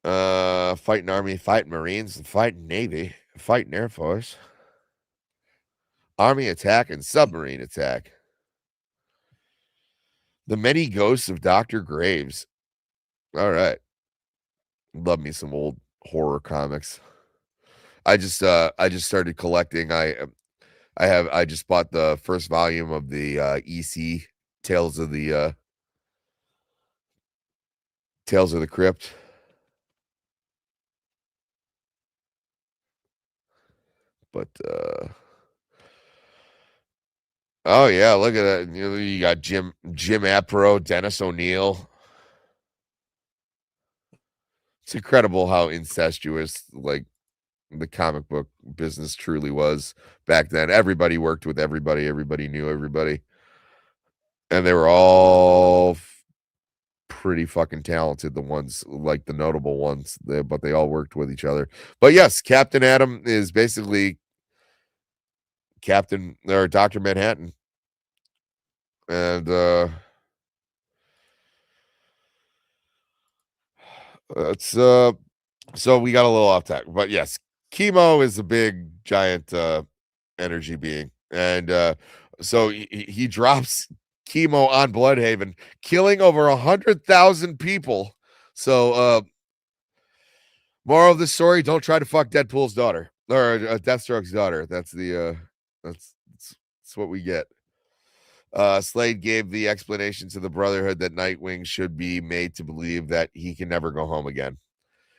Speaker 3: Fighting Army, fighting Marines, fighting Navy, fighting Air Force. Army attack and submarine attack. The many ghosts of Dr. Graves. All right. Love me some old horror comics. I just started collecting. I just bought the first volume of the EC Tales of the Crypt. But oh yeah, look at that. You got Jim Aparo, Dennis O'Neill. It's incredible how incestuous like the comic book business truly was back then. Everybody worked with everybody. Everybody knew everybody. And they were all pretty fucking talented, the ones like the notable ones, but they all worked with each other. But yes, Captain Atom is basically Captain or Dr. Manhattan. And it's so we got a little off track. But yes, Chemo is a big giant energy being. And so he drops Chemo on Bloodhaven, killing over 100,000 people. So moral of the story, don't try to fuck Deadpool's daughter or Deathstroke's daughter. That's what we get. Slade gave the explanation to the Brotherhood that Nightwing should be made to believe that he can never go home again,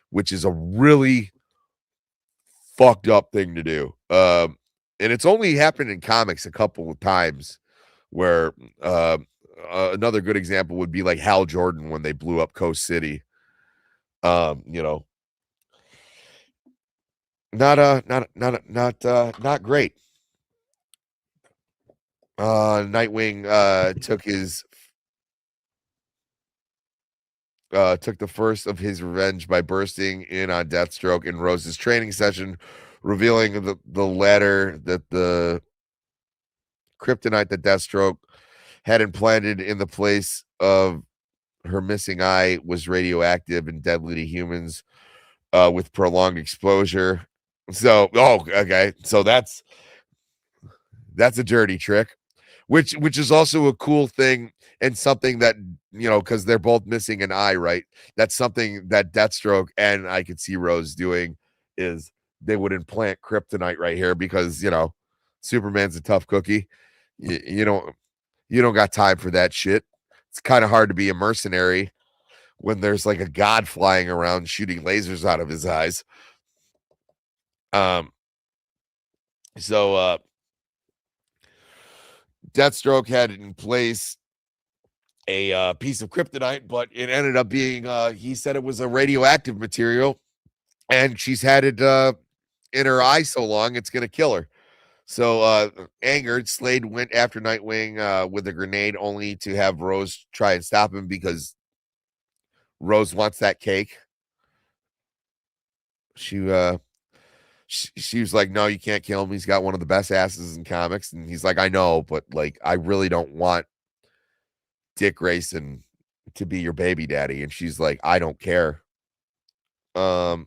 Speaker 3: which is a really fucked up thing to do. And it's only happened in comics a couple of times where another good example would be like Hal Jordan when they blew up Coast City. You know, not great. Nightwing took the first of his revenge by bursting in on Deathstroke in Rose's training session, revealing the letter that the kryptonite that Deathstroke had implanted in the place of her missing eye was radioactive and deadly to humans with prolonged exposure. So, okay. So that's a dirty trick, which is also a cool thing and something that, because they're both missing an eye, right? That's something that Deathstroke and I could see Rose doing is they would implant kryptonite right here because, Superman's a tough cookie. You don't got time for that shit. It's kind of hard to be a mercenary when there's like a god flying around shooting lasers out of his eyes. So Deathstroke had in place a piece of kryptonite, but it ended up being he said it was a radioactive material, and she's had it in her eye so long it's gonna kill her. So angered, Slade went after Nightwing with a grenade, only to have Rose try and stop him because Rose wants that cake. She was like, no, you can't kill him. He's got one of the best asses in comics. And he's like, I know, but like, I really don't want Dick Grayson to be your baby daddy. And she's like, I don't care. Amid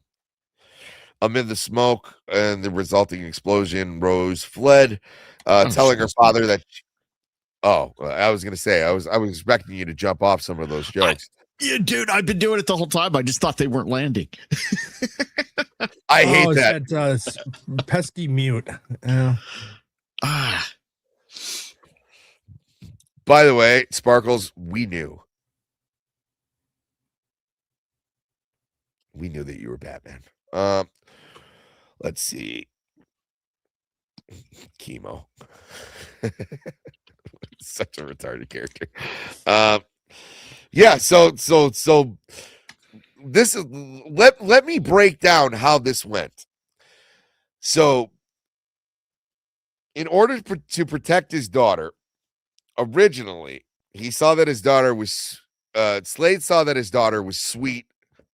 Speaker 3: the smoke and the resulting explosion, Rose fled, telling her father that I was gonna say I was expecting you to jump off some of those jokes.
Speaker 7: Yeah, dude, I've been doing it the whole time. I just thought they weren't landing.
Speaker 3: I hate that.
Speaker 4: Pesky mute.
Speaker 3: By the way, Sparkles, we knew that you were Batman. Let's see. Chemo. Such a retarded character. Yeah, so this is let me break down how this went. So in order to protect his daughter, originally he saw that his daughter was Slade saw that his daughter was sweet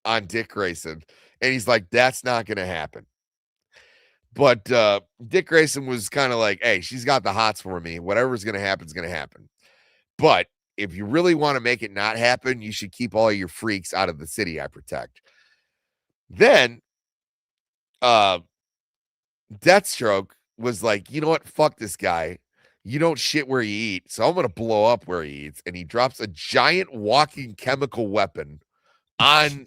Speaker 3: on Dick Grayson, and he's like, that's not gonna happen. But Dick Grayson was kind of like, hey, she's got the hots for me. Whatever's gonna happen is gonna happen. But if you really want to make it not happen, you should keep all your freaks out of the city I protect. Then Deathstroke was like, you know what? Fuck this guy. You don't shit where you eat. So I'm going to blow up where he eats. And he drops a giant walking chemical weapon on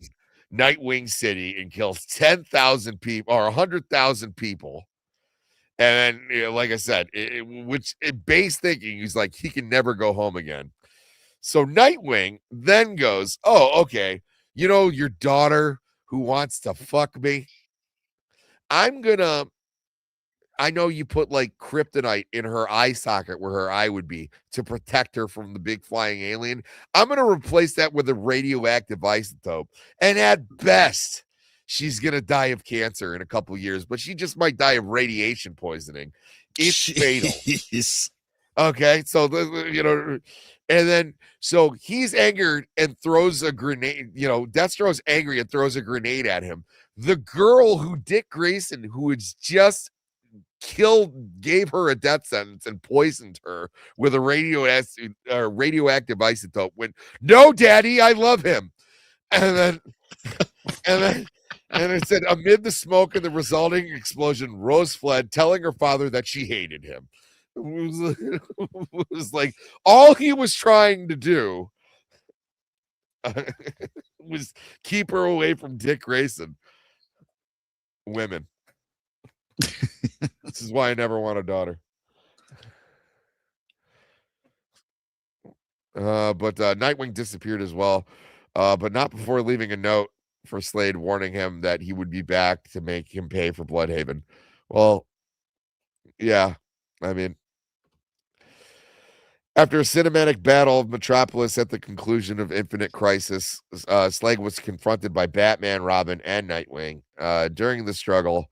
Speaker 3: Nightwing City and kills 10,000 people or 100,000 people. And then, like I said, base thinking, he's like, he can never go home again. So Nightwing then goes, oh, okay. Your daughter who wants to fuck me. I'm gonna I know you put like kryptonite in her eye socket where her eye would be to protect her from the big flying alien. I'm going to replace that with a radioactive isotope. And at best, she's going to die of cancer in a couple years, but she just might die of radiation poisoning. It's fatal. Okay. So, and then, so he's angered and throws a grenade. Deathstroke's angry and throws a grenade at him. The girl who Dick Grayson, who was just gave her a death sentence and poisoned her with a radioactive isotope, went, "No, Daddy, I love him." And then it said, amid the smoke and the resulting explosion, Rose fled, telling her father that she hated him. It was like all he was trying to do was keep her away from Dick Grayson. Women. This is why I never want a daughter. But Nightwing disappeared as well, but not before leaving a note for Slade warning him that he would be back to make him pay for Bloodhaven. Well, yeah, I mean, after a cinematic battle of Metropolis at the conclusion of Infinite Crisis, Slade was confronted by Batman, Robin, and Nightwing. During the struggle,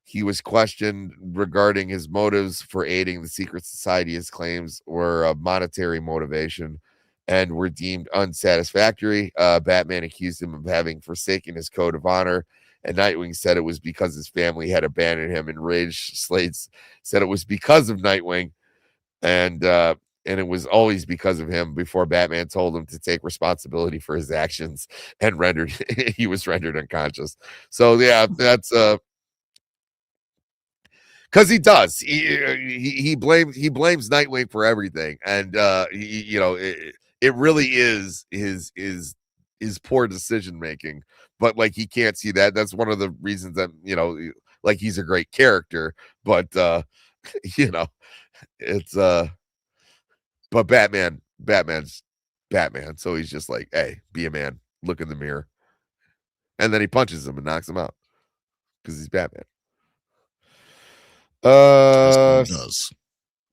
Speaker 3: he was questioned regarding his motives for aiding the secret society. His claims were a monetary motivation and were deemed unsatisfactory. Batman accused him of having forsaken his code of honor, and Nightwing said it was because his family had abandoned him. Enraged, Slade said it was because of Nightwing, and it was always because of him, before Batman told him to take responsibility for his actions and he was rendered unconscious. So yeah, that's because he does. He blames Nightwing for everything, and it really is his poor decision making. But like, he can't see that. That's one of the reasons that like, he's a great character. But it's but Batman's Batman, so he's just like, hey, be a man, look in the mirror, and then he punches him and knocks him out because he's Batman.
Speaker 7: Does.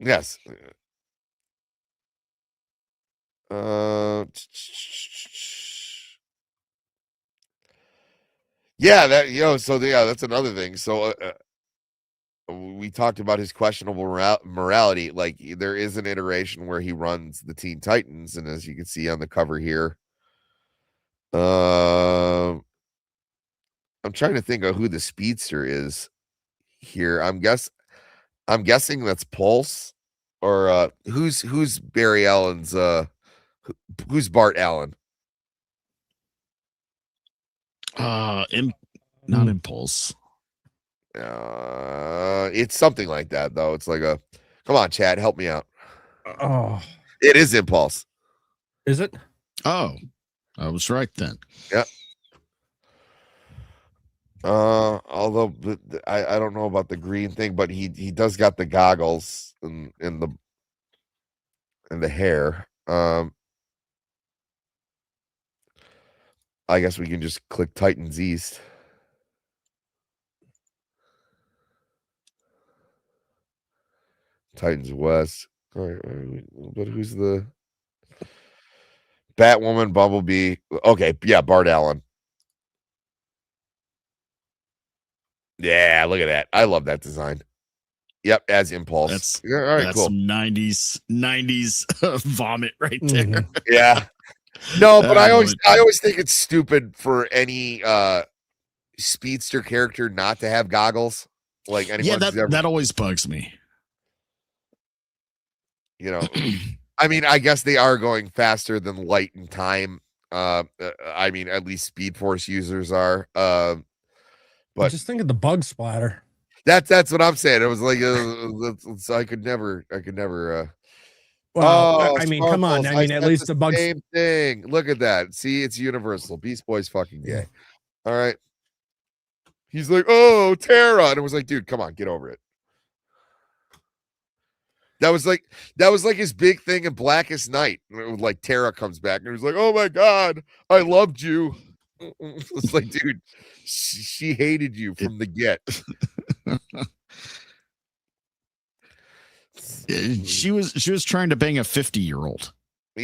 Speaker 3: Yes. Yeah, that's another thing. So we talked about his questionable morality. Like, there is an iteration where he runs the Teen Titans, and as you can see on the cover here, I'm trying to think of who the speedster is here. I'm guessing that's Pulse, or who's Barry Allen's who's Bart Allen?
Speaker 7: Not Impulse.
Speaker 3: It's something like that, though. It's like come on, Chad, help me out.
Speaker 4: Oh,
Speaker 3: it is Impulse.
Speaker 4: Is it?
Speaker 7: Oh, I was right then.
Speaker 3: Yeah. Although I don't know about the green thing, but he does got the goggles and the hair. I guess we can just click Titans East. Titans West. All right, but who's the Batwoman, Bumblebee? Okay, yeah, Bart Allen. Yeah, look at that. I love that design. Yep, as Impulse.
Speaker 7: That's
Speaker 3: all right,
Speaker 7: that's
Speaker 3: cool.
Speaker 7: Some 90s vomit right there.
Speaker 4: Mhm.
Speaker 3: Yeah. No, but I always think it's stupid for any speedster character not to have goggles. Like, anyone
Speaker 7: that always bugs me.
Speaker 3: I mean, I guess they are going faster than light and time. I mean, at least Speed Force users are. But
Speaker 4: just think of the bug splatter.
Speaker 3: That's what I'm saying. It was like I could never.
Speaker 4: Well, I mean, come on. I mean, at least the bugs.
Speaker 3: Same thing. Look at that. See, it's universal. Beast Boy's fucking gay. All right. He's like, oh, Tara, and it was like, dude, come on, get over it. That was like his big thing in Blackest Night. Like, Tara comes back and he's like, oh my god, I loved you. It's like, dude, she hated you from the get.
Speaker 7: She was trying to bang a 50-year-old.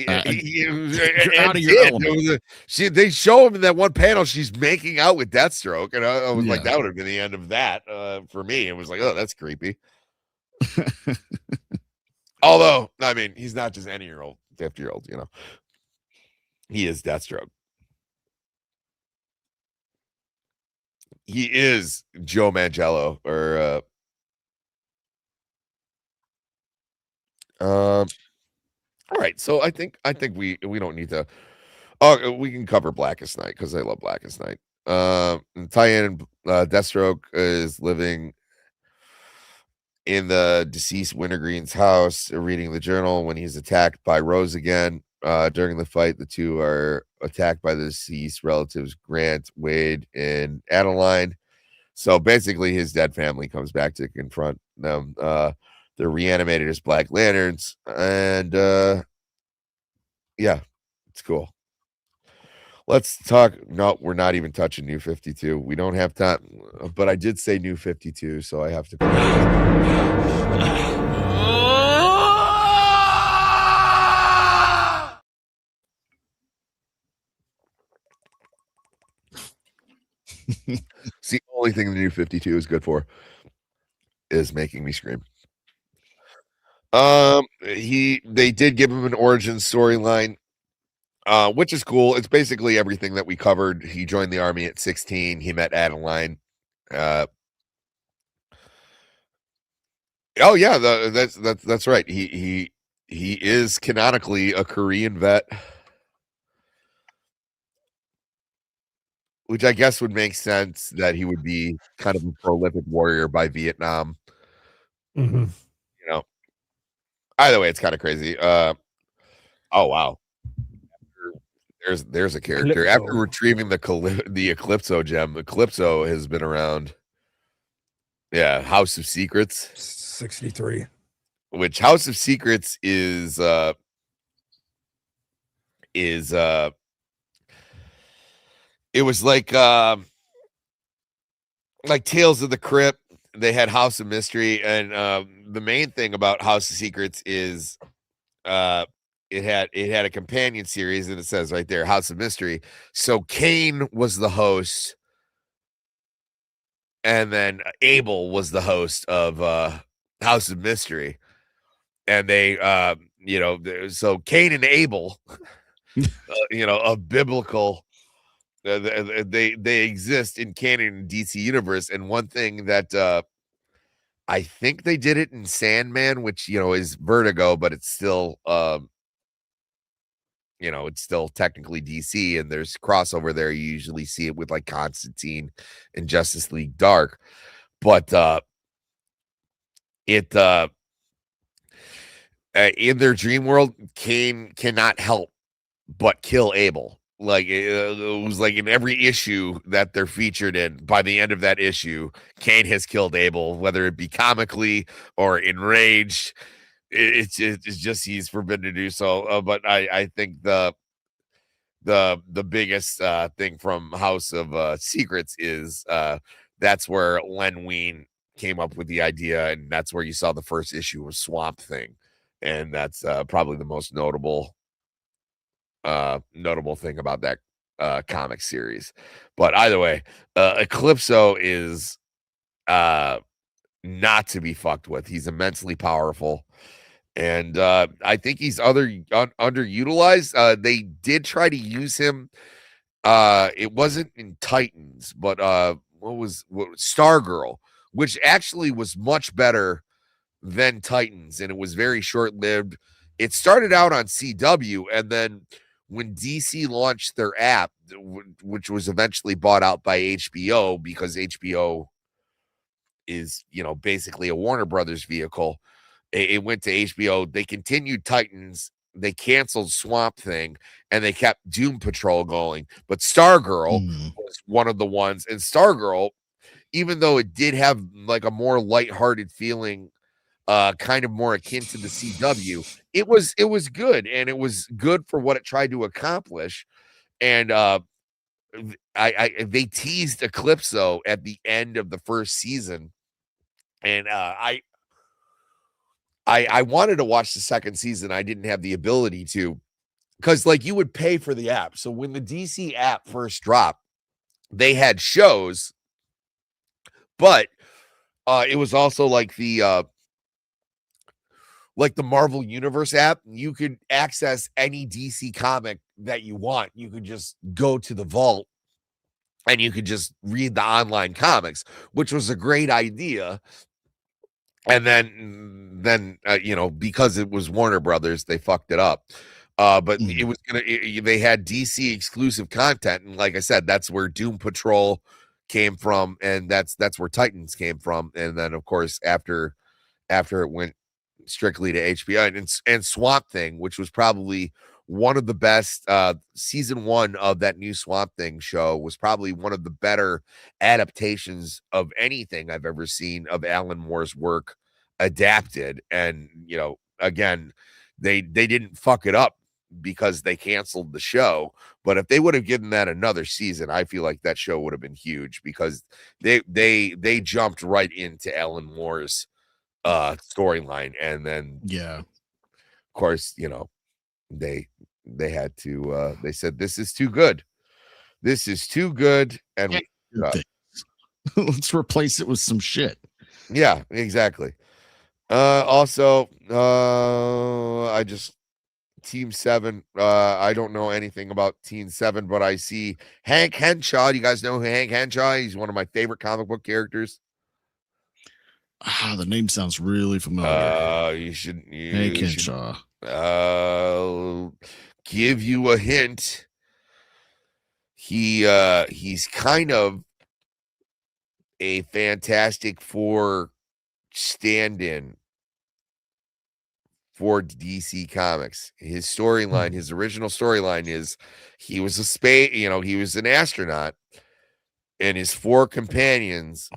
Speaker 7: Out of your element.
Speaker 3: They show him in that one panel. She's making out with Deathstroke, and I was like,
Speaker 7: Yeah.
Speaker 3: that would have been the end of that for me. It was like, oh, that's creepy. Although, I mean, he's not just any 50-year-old, you know. He is Deathstroke. He is Joe Manganiello, or all right. So I think we don't need to. Oh, we can cover Blackest Night because I love Blackest Night. Tie-in, Deathstroke is living in the deceased Wintergreen's house, reading the journal when he's attacked by Rose again. During the fight, the two are attacked by the deceased relatives Grant, Wade, and Adeline. So basically, his dead family comes back to confront them. They're reanimated as Black Lanterns, and yeah, it's cool. Let's talk. No, we're not even touching New 52. We don't have time, but I did say New 52, so I have to. It's the only thing the New 52 is good for, is making me scream. They did give him an origin storyline, which is cool. It's basically everything that we covered. He joined the army at 16. He met Adeline. Oh yeah, that's right. He is canonically a Korean vet, which I guess would make sense that he would be kind of a prolific warrior by Vietnam.
Speaker 4: Mm-hmm.
Speaker 3: You know, either way, it's kind of crazy. Oh wow. There's a character.
Speaker 4: Eclipso.
Speaker 3: After retrieving the Eclipso gem, Eclipso has been around. Yeah, House of Secrets.
Speaker 4: 63.
Speaker 3: Which House of Secrets is it was like Tales of the Crypt. They had House of Mystery, and the main thing about House of Secrets is it had a companion series, and it says right there, House of Mystery. So Kane was the host, and then Abel was the host of House of Mystery. And they so Cain and Abel, a biblical, they exist in canon and DC universe. And one thing that I think they did it in Sandman, which is Vertigo, but it's still it's still technically DC, and there's crossover there. You usually see it with like Constantine and Justice League Dark, but in their dream world, Cain cannot help but kill Abel. Like it was like in every issue that they're featured in, by the end of that issue, Cain has killed Abel, whether it be comically or enraged. It's just he's forbidden to do so. But I think the biggest thing from House of Secrets is that's where Len Wein came up with the idea, and that's where you saw the first issue of Swamp Thing. And that's probably the most notable thing about that comic series. But either way, Eclipso is not to be fucked with. He's immensely powerful, and I think he's underutilized. They did try to use him. It wasn't in Titans, but what was Stargirl, which actually was much better than Titans, and it was very short-lived. It started out on CW, and then when DC launched their app, which was eventually bought out by HBO, because HBO is basically a Warner Brothers vehicle, it went to HBO. They continued Titans, they canceled Swamp Thing, and they kept Doom Patrol going. But Stargirl was one of the ones, and Stargirl, even though it did have like a more lighthearted feeling, kind of more akin to the CW, it was good, and it was good for what it tried to accomplish. And they teased Eclipso at the end of the first season, and I wanted to watch the second season. I didn't have the ability to, because like you would pay for the app. So when the DC app first dropped, they had shows, but it was also like the Marvel Universe app. You could access any DC comic that you want. You could just go to the vault and you could just read the online comics, which was a great idea. And then you know, because it was Warner Brothers, they fucked it up. But it was they had DC exclusive content, and like I said, that's where Doom Patrol came from, and that's where Titans came from. And then of course after it went strictly to HBO, and Swamp Thing, which was probably one of the best. Season 1 of that new Swamp Thing show was probably one of the better adaptations of anything I've ever seen of Alan Moore's work adapted. And you know, again, they didn't fuck it up because they canceled the show, but if they would have given that another season, I feel like that show would have been huge, because they jumped right into Alan Moore's storyline. And then of course, you know, they had to they said, this is too good, and
Speaker 7: let's replace it with some shit.
Speaker 3: Yeah, exactly. Also, I just Team 7. I don't know anything about Team 7, but I see Hank Henshaw. You guys know who Hank Henshaw? He's one of my favorite comic book characters.
Speaker 7: The name sounds really familiar.
Speaker 3: You should
Speaker 7: Hank Henshaw.
Speaker 3: Give you a hint. He's kind of a Fantastic Four stand-in for DC Comics. His storyline, his original storyline is he was he was an astronaut, and his 4 companions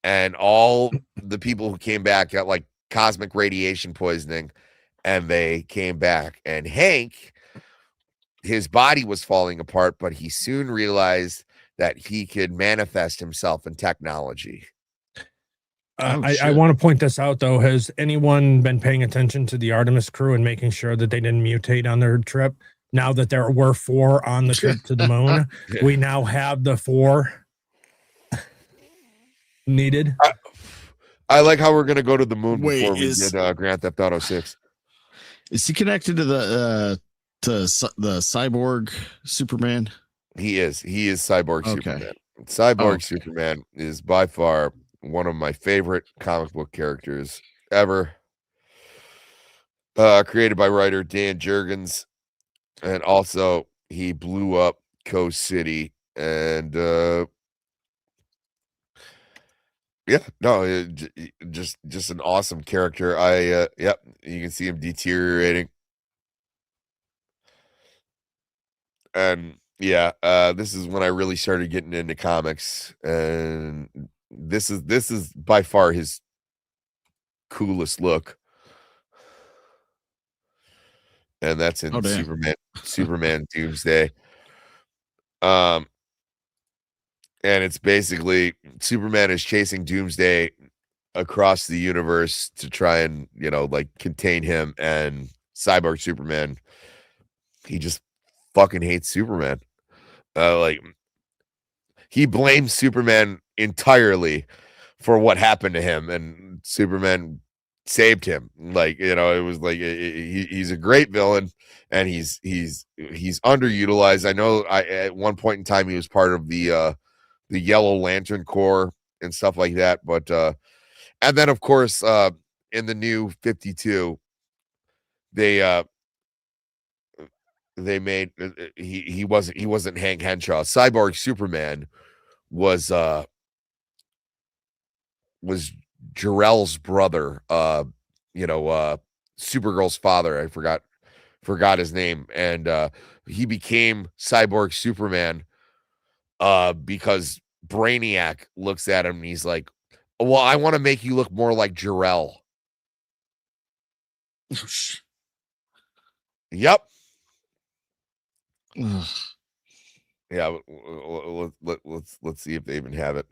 Speaker 3: and all the people who came back got like cosmic radiation poisoning, and they came back. And Hank, his body was falling apart, but he soon realized that he could manifest himself in technology.
Speaker 4: I want to point this out, though. Has anyone been paying attention to the Artemis crew and making sure that they didn't mutate on their trip? Now that there were 4 on the trip to the moon, we now have the 4 needed.
Speaker 3: I like how we're going to go to the moon before we get Grand Theft Auto 6.
Speaker 7: Is he connected to the cyborg Superman?
Speaker 3: He is cyborg Superman. Cyborg Superman is by far one of my favorite comic book characters ever. Created by writer Dan Jurgens, and also he blew up Coast City, and just an awesome character. You can see him deteriorating. And this is when I really started getting into comics, and this is by far his coolest look. And that's in Superman Doomsday. And it's basically Superman is chasing Doomsday across the universe to try and, contain him, and Cyborg Superman, he just fucking hates Superman. He blames Superman entirely for what happened to him, and Superman saved him. It was like he's a great villain, and he's underutilized. I know at one point in time he was part of the Yellow Lantern Corps and stuff like that, but and then of course in the new 52 they made he wasn't Hank Henshaw. Cyborg Superman was Jor-El's brother, Supergirl's father. I forgot his name, and he became Cyborg Superman because Brainiac looks at him and he's like, well, I want to make you look more like Jor-El. Yep. Yeah, let's see if they even have it.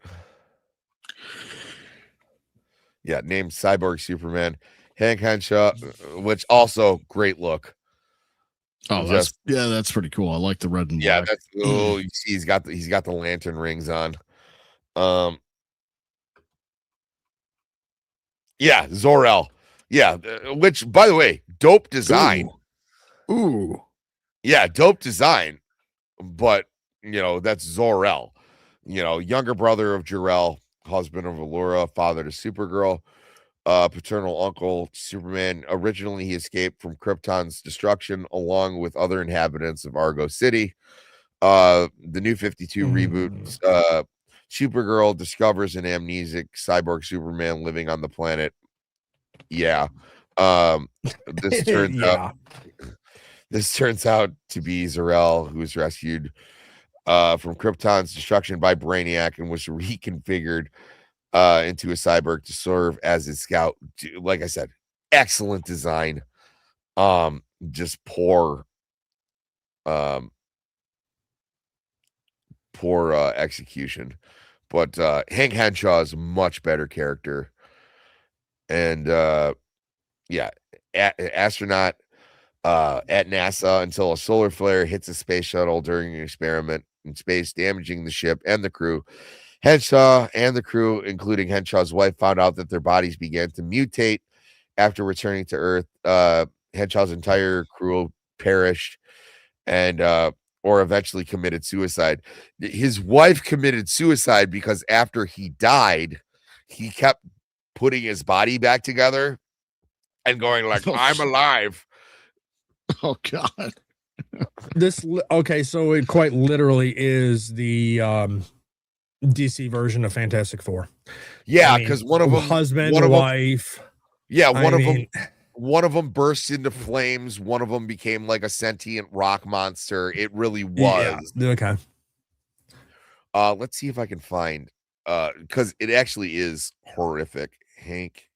Speaker 3: Yeah, named Cyborg Superman. Hank Henshaw, which also great look.
Speaker 7: Oh, that's pretty cool. I like the red and black.
Speaker 3: That's you see he's got the lantern rings on. Yeah, Zor-El. Yeah, which by the way, dope design.
Speaker 7: Ooh.
Speaker 3: Yeah, dope design. But that's Zor-El. Younger brother of Jor-El, husband of Allura, father to Supergirl, paternal uncle to Superman. Originally, he escaped from Krypton's destruction along with other inhabitants of Argo City. The New 52 reboot, Supergirl discovers an amnesic cyborg Superman living on the planet. Yeah. This turns out this turns out to be Zor-El, who was rescued from Krypton's destruction by Brainiac and was reconfigured into a cyborg to serve as his scout. Like I said, excellent design. Just poor execution. But Hank Henshaw is a much better character. And astronaut at NASA until a solar flare hits a space shuttle during an experiment in space, damaging the ship and the crew. Henshaw and the crew, including Henshaw's wife, found out that their bodies began to mutate after returning to Earth. Henshaw's entire crew perished and or eventually committed suicide. His wife committed suicide because after he died, he kept putting his body back together and going like, I'm alive.
Speaker 7: Oh God.
Speaker 4: So it quite literally is the DC version of Fantastic Four.
Speaker 3: Yeah, because one of them,
Speaker 4: husband, wife.
Speaker 3: One of them burst into flames. One of them became like a sentient rock monster. It really was.
Speaker 4: Yeah. Okay.
Speaker 3: Let's see if I can find because it actually is horrific. Hank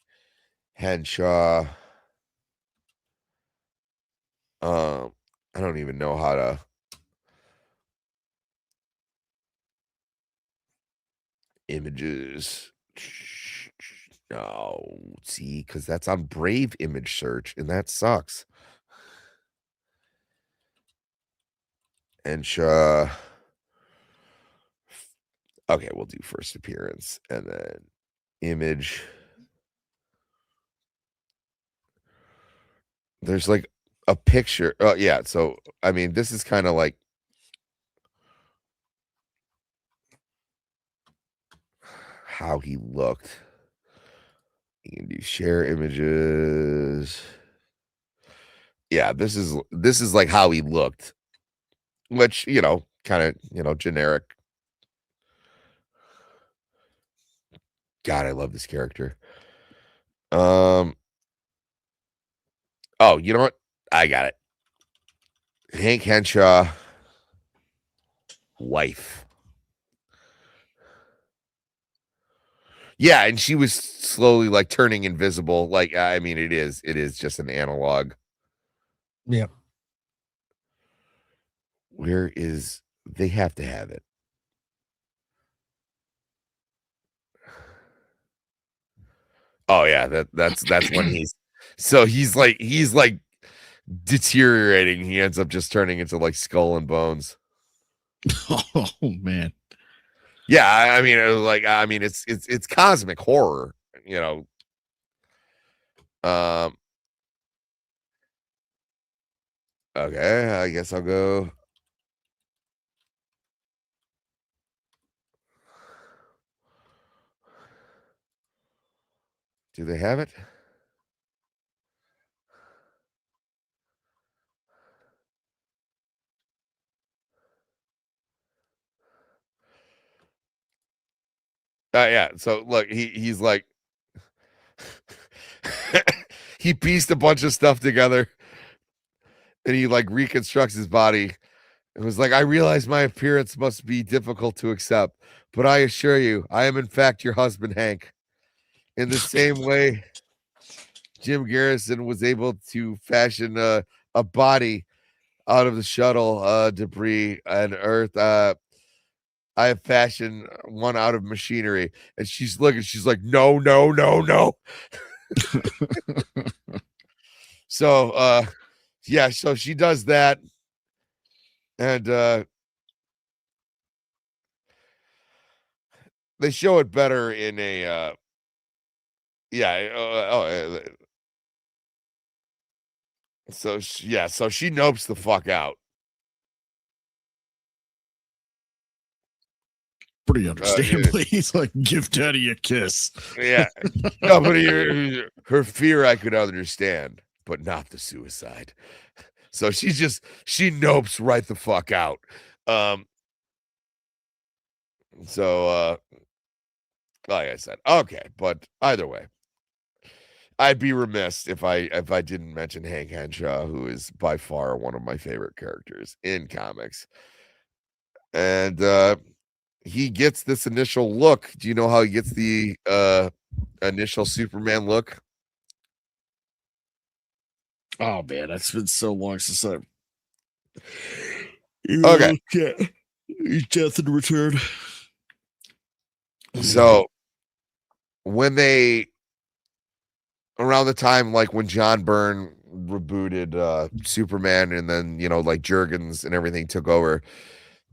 Speaker 3: Henshaw. I don't even know how to. Images. No, see, because that's on Brave image search, and that sucks. And okay, we'll do first appearance and then image. There's like a picture. Yeah, so I mean, this is kind of like how he looked. You can do share images. Yeah, this is like how he looked, which kind of generic. God, I love this character. Oh, you know what? I got it. Hank Henshaw, wife. Yeah, and she was slowly like turning invisible. Like, I mean, it is just an analog.
Speaker 4: Yeah.
Speaker 3: Where is they have to have it? Oh yeah, that's when he's like deteriorating. He ends up just turning into like skull and bones.
Speaker 7: Oh man.
Speaker 3: Yeah, I mean, it was like, it's cosmic horror, Okay, I guess I'll go. Do they have it? Yeah. So look, he's like, he pieced a bunch of stuff together, and he like reconstructs his body. It was like, I realize my appearance must be difficult to accept, but I assure you, I am in fact your husband, Hank. In the same way, Jim Garrison was able to fashion a body out of the shuttle debris and Earth. I have fashioned one out of machinery. And she's looking, she's like, no, no, no, no. So yeah, so she does that. And they show it better in a so so she nopes the fuck out.
Speaker 7: Pretty understandably. He's like, give daddy a kiss.
Speaker 3: Yeah. No, but her fear I could understand, but not the suicide. So she nopes right the fuck out. So like I said, okay, but either way, I'd be remiss if I didn't mention Hank Henshaw, who is by far one of my favorite characters in comics. And he gets this initial look. Do you know how he gets the initial Superman look?
Speaker 7: Oh man, it's been so long since I.
Speaker 3: Okay.
Speaker 7: Death in Return.
Speaker 3: So when they around the time like when John Byrne rebooted Superman, and then like Jurgens and everything took over,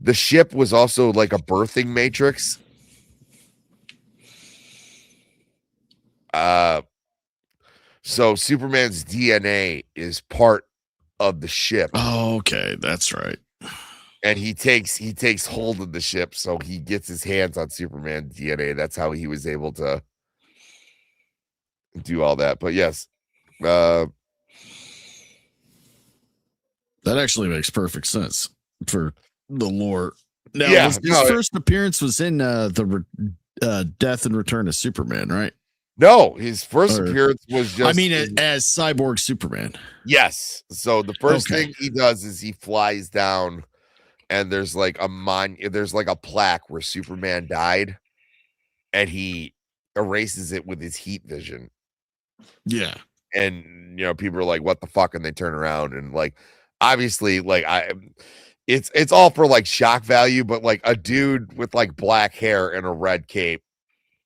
Speaker 3: the ship was also like a birthing matrix. So Superman's DNA is part of the ship.
Speaker 7: Oh, okay, that's right.
Speaker 3: And he takes hold of the ship, so he gets his hands on Superman DNA. That's how he was able to do all that. But yes,
Speaker 7: that actually makes perfect sense for the lore. Now, his first appearance was in the Death and Return of Superman, right?
Speaker 3: No, his first appearance was just.
Speaker 7: I mean, as Cyborg Superman.
Speaker 3: Yes. So the first thing he does is he flies down, and there's like a plaque where Superman died, and he erases it with his heat vision.
Speaker 7: Yeah.
Speaker 3: And people are like, "What the fuck?" And they turn around, and like, obviously, like it's all for like shock value, but like a dude with like black hair and a red cape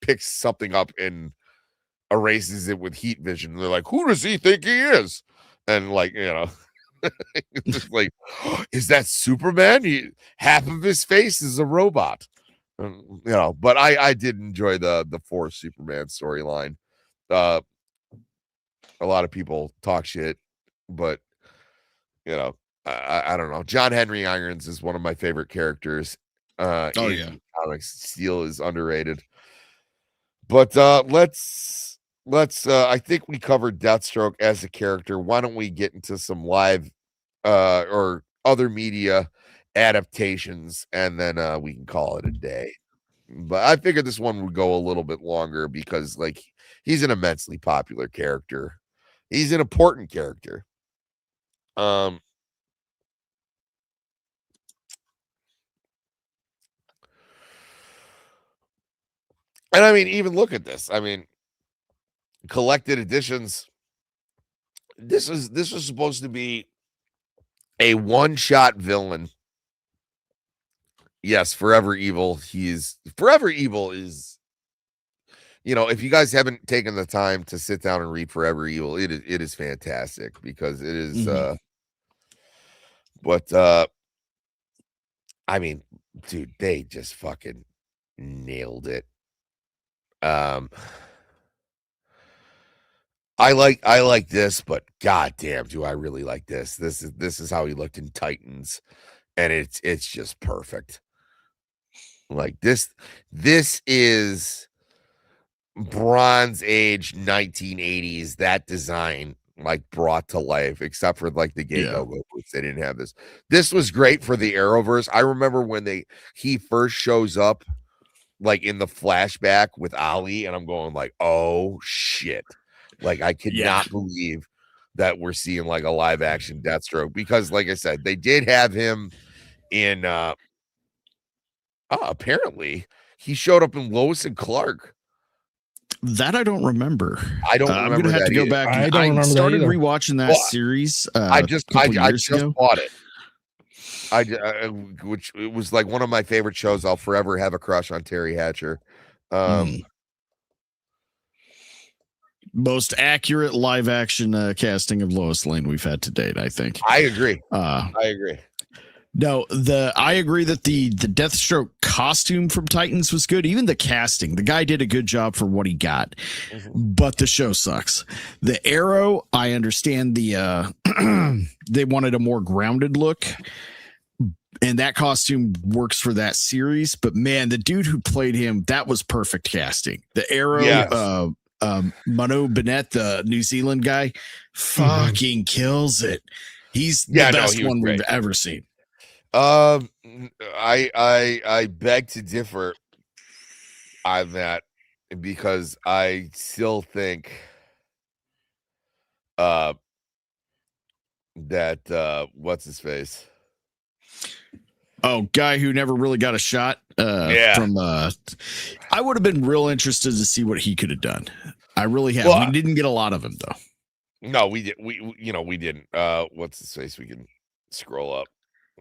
Speaker 3: picks something up and erases it with heat vision. And they're like, who does he think he is? And like, just like, is that Superman? Half of his face is a robot. But I did enjoy the fourth Superman storyline. A lot of people talk shit, but I don't know. John Henry Irons is one of my favorite characters. In comics. Steel is underrated. But let's I think we covered Deathstroke as a character. Why don't we get into some live or other media adaptations, and then we can call it a day. But I figured this one would go a little bit longer because like he's an immensely popular character. He's an important character. And I mean, even look at this. I mean, collected editions. This was supposed to be a one-shot villain. Yes, Forever Evil. Forever Evil is, if you guys haven't taken the time to sit down and read Forever Evil, it is fantastic because it is but I mean, dude, they just fucking nailed it. I like this, but goddamn, do I really like this? This is how he looked in Titans, and it's just perfect. Like this is Bronze Age 1980s. That design like brought to life, except for like the Gecko boots. They didn't have this. This was great for the Arrowverse. I remember when he first shows up, like in the flashback with Ali, and I'm going like, oh shit. Like I could not believe that we're seeing like a live action Deathstroke, because like I said, they did have him in apparently he showed up in Lois and Clark.
Speaker 7: That I don't remember.
Speaker 3: I don't remember.
Speaker 7: I'm gonna have to go back. I started rewatching that series.
Speaker 3: I just bought it. which it was like one of my favorite shows. I'll forever have a crush on Terry Hatcher.
Speaker 7: Most accurate live action casting of Lois Lane we've had to date, I think.
Speaker 3: I agree. I agree.
Speaker 7: No, I agree that the Deathstroke costume from Titans was good. Even the casting, the guy did a good job for what he got, but the show sucks. The Arrow, I understand the they wanted a more grounded look, and that costume works for that series. But man, the dude who played him, that was perfect casting. The Arrow,
Speaker 3: Yes.
Speaker 7: Mano Bennett, the New Zealand guy, fucking kills it. He's the best one we've ever seen.
Speaker 3: I beg to differ on that because I still think that what's his face?
Speaker 7: Oh, guy who never really got a shot. From I would have been real interested to see what he could have done. I really have. We didn't get a lot of him though.
Speaker 3: No, we did. We didn't. What's his face? We can scroll up.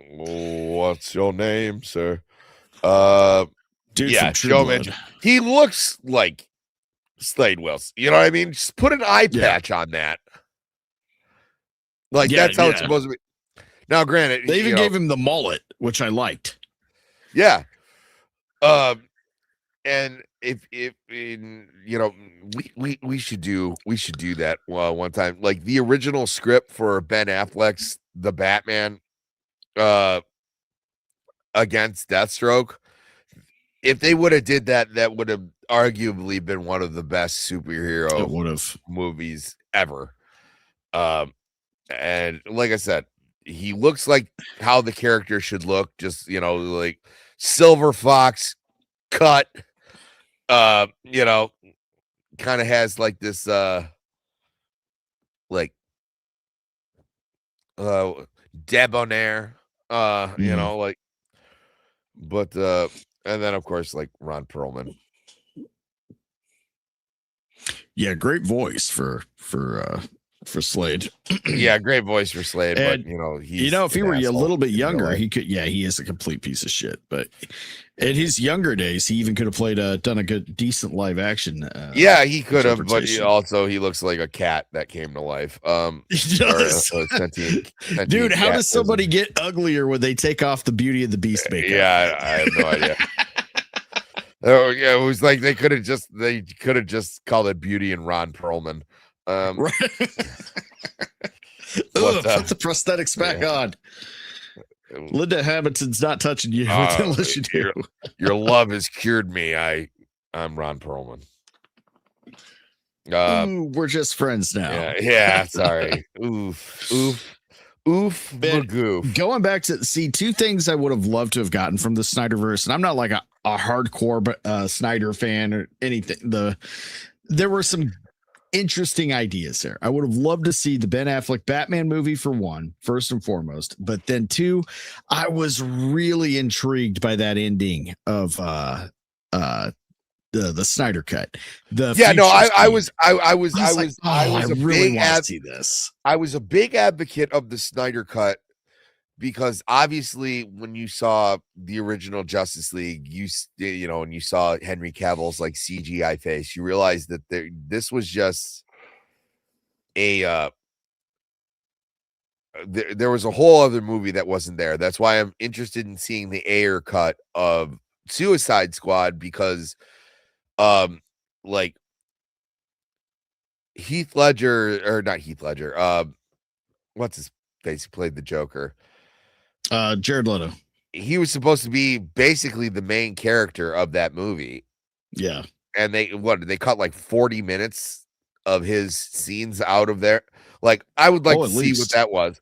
Speaker 3: What's your name, sir?
Speaker 7: Dude,
Speaker 3: yeah, Showman. He looks like Slade Wilson. You know what I mean? Just put an eye patch on that. Like that's how it's supposed to be. Now, granted,
Speaker 7: they even gave him the mullet, which I liked.
Speaker 3: Yeah. And if we should do that one time. Like the original script for Ben Affleck's The Batman against Deathstroke, if they would have did that, that would have arguably been one of the best superhero movies ever. And like I said, he looks like how the character should look, just like Silver Fox cut, kind of has like this like debonair, like, but and then of course like Ron Perlman.
Speaker 7: Yeah, great voice for Slade.
Speaker 3: Yeah, great voice for Slade,
Speaker 7: and,
Speaker 3: but
Speaker 7: he's if he were a little bit younger, he could. Yeah, he is a complete piece of shit. But in his younger days, he even could have done a decent live action.
Speaker 3: Yeah, he could have, but he looks like a cat that came to life.
Speaker 7: He does.
Speaker 3: Sentient
Speaker 7: Dude, how does somebody get uglier when they take off the Beauty of the Beast makeup?
Speaker 3: Yeah, I have no idea. Oh yeah, it was like they could have just called it Beauty and Ron Perlman.
Speaker 7: Right. Put the prosthetics back on. Linda Hamilton's not touching you unless you do.
Speaker 3: Your love has cured me. I'm Ron Perlman.
Speaker 7: We're just friends now.
Speaker 3: Yeah, sorry. Oof. Goof.
Speaker 7: Going back to two things I would have loved to have gotten from the Snyderverse, and I'm not like a hardcore Snyder fan or anything. There were some interesting ideas there. I would have loved to see the Ben Affleck Batman movie for one, first and foremost, but then two, I was really intrigued by that ending of the Snyder cut.
Speaker 3: I was a big advocate of the Snyder cut because obviously when you saw the original Justice League, and you saw Henry Cavill's like CGI face, you realized that this was just there was a whole other movie that wasn't there. That's why I'm interested in seeing the Ayer cut of Suicide Squad, because like Heath Ledger, or not Heath Ledger, what's his face who played the Joker?
Speaker 7: Jared Leto.
Speaker 3: He was supposed to be basically the main character of that movie.
Speaker 7: Yeah.
Speaker 3: And they cut like 40 minutes of his scenes out of there. Like, I would like to see what that was.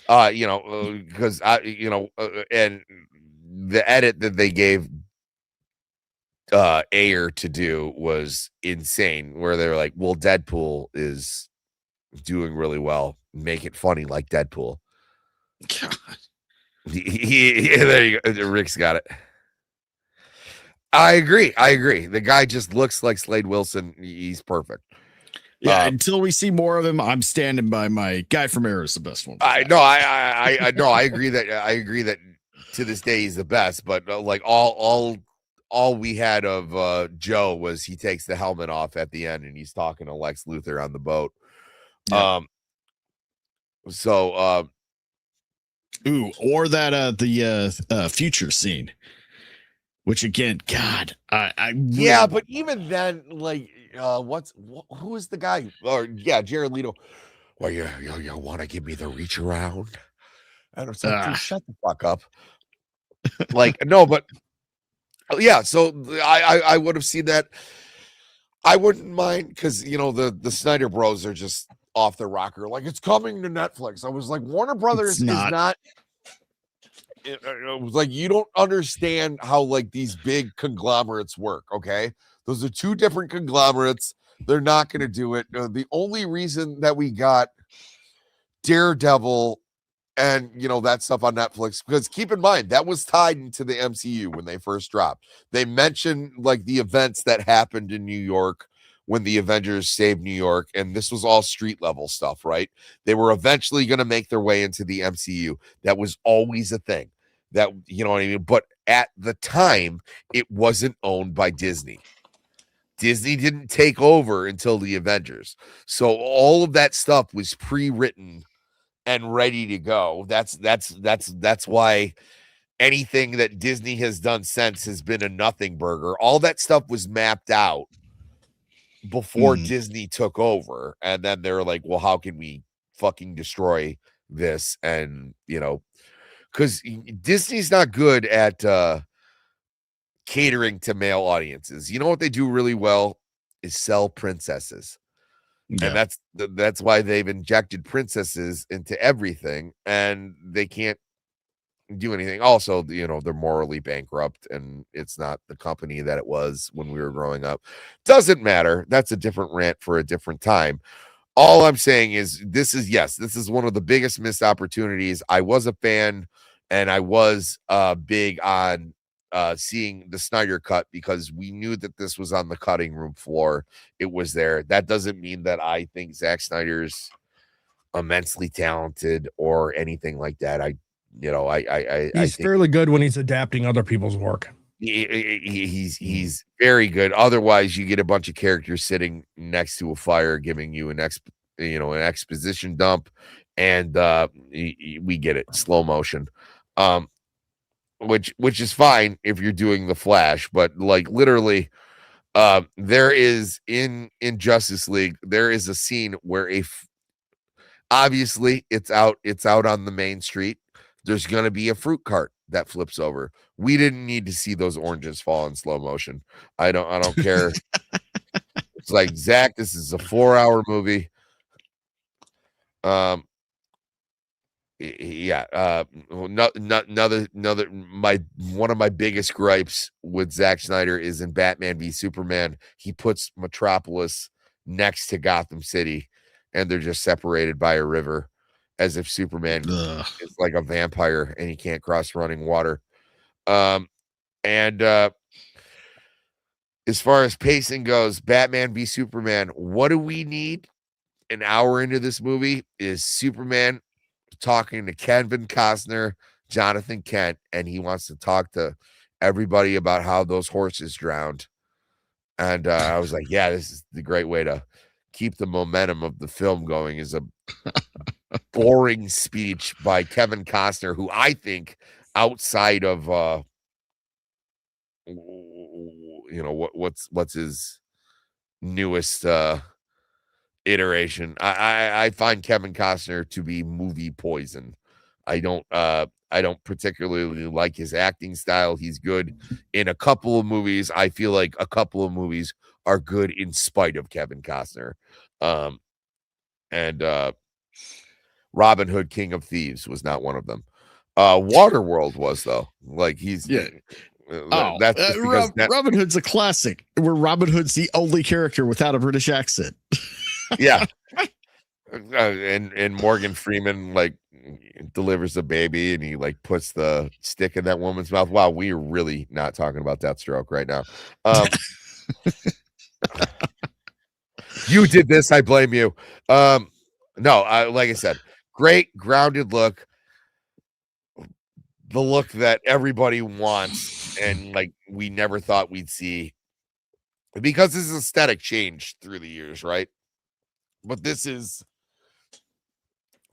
Speaker 3: Because and the edit that they gave Ayer to do was insane, where they're like, well, Deadpool is doing really well, make it funny like Deadpool.
Speaker 7: God.
Speaker 3: There you go. Rick's got it. I agree. The guy just looks like Slade Wilson. He's perfect.
Speaker 7: Yeah, until we see more of him, I'm standing by my Guy from Arrow is the best one.
Speaker 3: I agree that to this day he's the best, but like all we had of Joe was he takes the helmet off at the end and he's talking to Lex Luthor on the boat.
Speaker 7: Yeah. Or that the future scene, which again, God, I
Speaker 3: yeah, but even then, like, who is the guy? Or Jared Leto. Well, you want to give me the reach around? And it's like, dude, shut the fuck up. Like, no, but yeah. So I would have seen that. I wouldn't mind because the Snyder Bros are just off the rocker. Like, it's coming to Netflix. I was like, Warner Brothers is not. It was like, you don't understand how like these big conglomerates work. Okay, those are two different conglomerates. They're not going to do it. The only reason that we got Daredevil and that stuff on Netflix, because keep in mind that was tied into the MCU when they first dropped. They mentioned like the events that happened in New York when the Avengers saved New York, and this was all street level stuff, right? They were eventually going to make their way into the MCU. That was always a thing. That, you know what I mean? But at the time, it wasn't owned by Disney. Disney didn't take over until the Avengers. So all of that stuff was pre-written and ready to go. That's why anything that Disney has done since has been a nothing burger. All that stuff was mapped out before Disney took over, and then they're like, well, how can we fucking destroy this? And because Disney's not good at catering to male audiences. You know what they do really well is sell princesses. And that's why they've injected princesses into everything, and they can't do anything. Also, they're morally bankrupt, and it's not the company that it was when we were growing up. Doesn't matter. That's a different rant for a different time. All I'm saying is this is one of the biggest missed opportunities. I was a fan, and I was big on seeing the Snyder cut because we knew that this was on the cutting room floor. It was there. That doesn't mean that I think Zack Snyder's immensely talented or anything like that. He's
Speaker 4: fairly good when he's adapting other people's work.
Speaker 3: He's very good. Otherwise, you get a bunch of characters sitting next to a fire giving you an exposition dump, and we get it, slow motion. Which is fine if you're doing the Flash, but like literally, there is in Justice League, there is a scene where obviously it's out on the main street. There's gonna be a fruit cart that flips over. We didn't need to see those oranges fall in slow motion. I don't care. It's like, Zach, this is a 4-hour movie. Another one of my biggest gripes with Zack Snyder is in Batman v Superman. He puts Metropolis next to Gotham City, and they're just separated by a river, as if Superman is like a vampire and he can't cross running water. And as far as pacing goes, Batman v Superman, what do we need an hour into this movie is Superman talking to Kevin Costner, Jonathan Kent, and he wants to talk to everybody about how those horses drowned. And I was like, yeah, this is the great way to keep the momentum of the film going, is a boring speech by Kevin Costner, who I think outside of what's his newest iteration, I find Kevin Costner to be movie poison. I don't particularly like his acting style. He's good in a couple of movies. I feel like a couple of movies are good in spite of Kevin Costner. And Robin Hood, King of Thieves was not one of them. Waterworld was, though. Like, he's
Speaker 7: that's Robin Hood's a classic, where Robin Hood's the only character without a British accent.
Speaker 3: Yeah. And Morgan Freeman like delivers a baby and he like puts the stick in that woman's mouth. Wow, we are really not talking about Deathstroke right now. You did this, I blame you. No, like I said, great grounded look. The look that everybody wants and like we never thought we'd see. Because this is aesthetic change through the years, right? But this is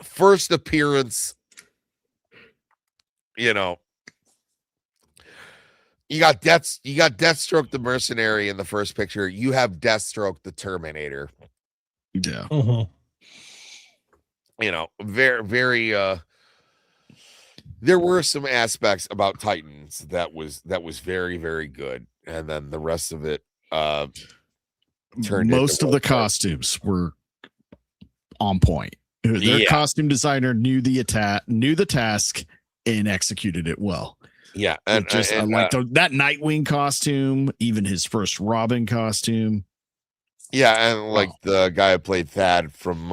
Speaker 3: first appearance, you know. You got Deathstroke the Mercenary in the first picture. You have Deathstroke the Terminator.
Speaker 7: Yeah.
Speaker 3: You know, very there were some aspects about Titans that was very, very good. And then the rest of it turned
Speaker 7: most of the
Speaker 3: part.
Speaker 7: costumes were on point. Their costume designer knew the task and executed it well.
Speaker 3: Yeah,
Speaker 7: and I like that Nightwing costume, even his first Robin costume.
Speaker 3: Yeah, and like the guy who played Thad from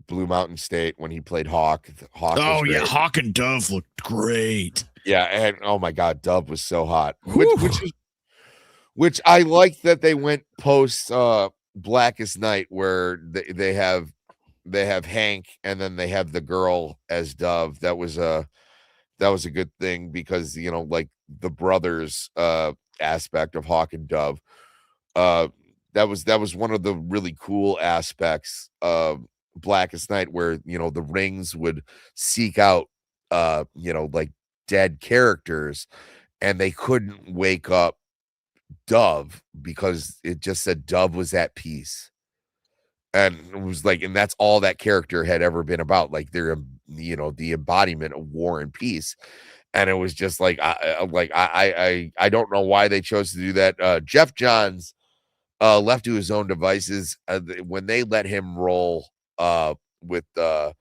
Speaker 3: Blue Mountain State when he played Hawk.
Speaker 7: Oh yeah, Hawk and Dove looked great.
Speaker 3: Yeah, and oh my God, Dove was so hot. Which I like that they went post Blackest Night, where they have Hank and then they have the girl as Dove. That was a good thing because you know, like the brothers aspect of Hawk and Dove. That was one of the really cool aspects of Blackest Night, where you know the rings would seek out you know, like dead characters, and they couldn't wake up Dove because it just said Dove was at peace. And it was like, and that's all that character had ever been about, like they're, you know, the embodiment of war and peace. And it was just like I don't know why they chose to do that. Jeff Johns left to his own devices when they let him roll with the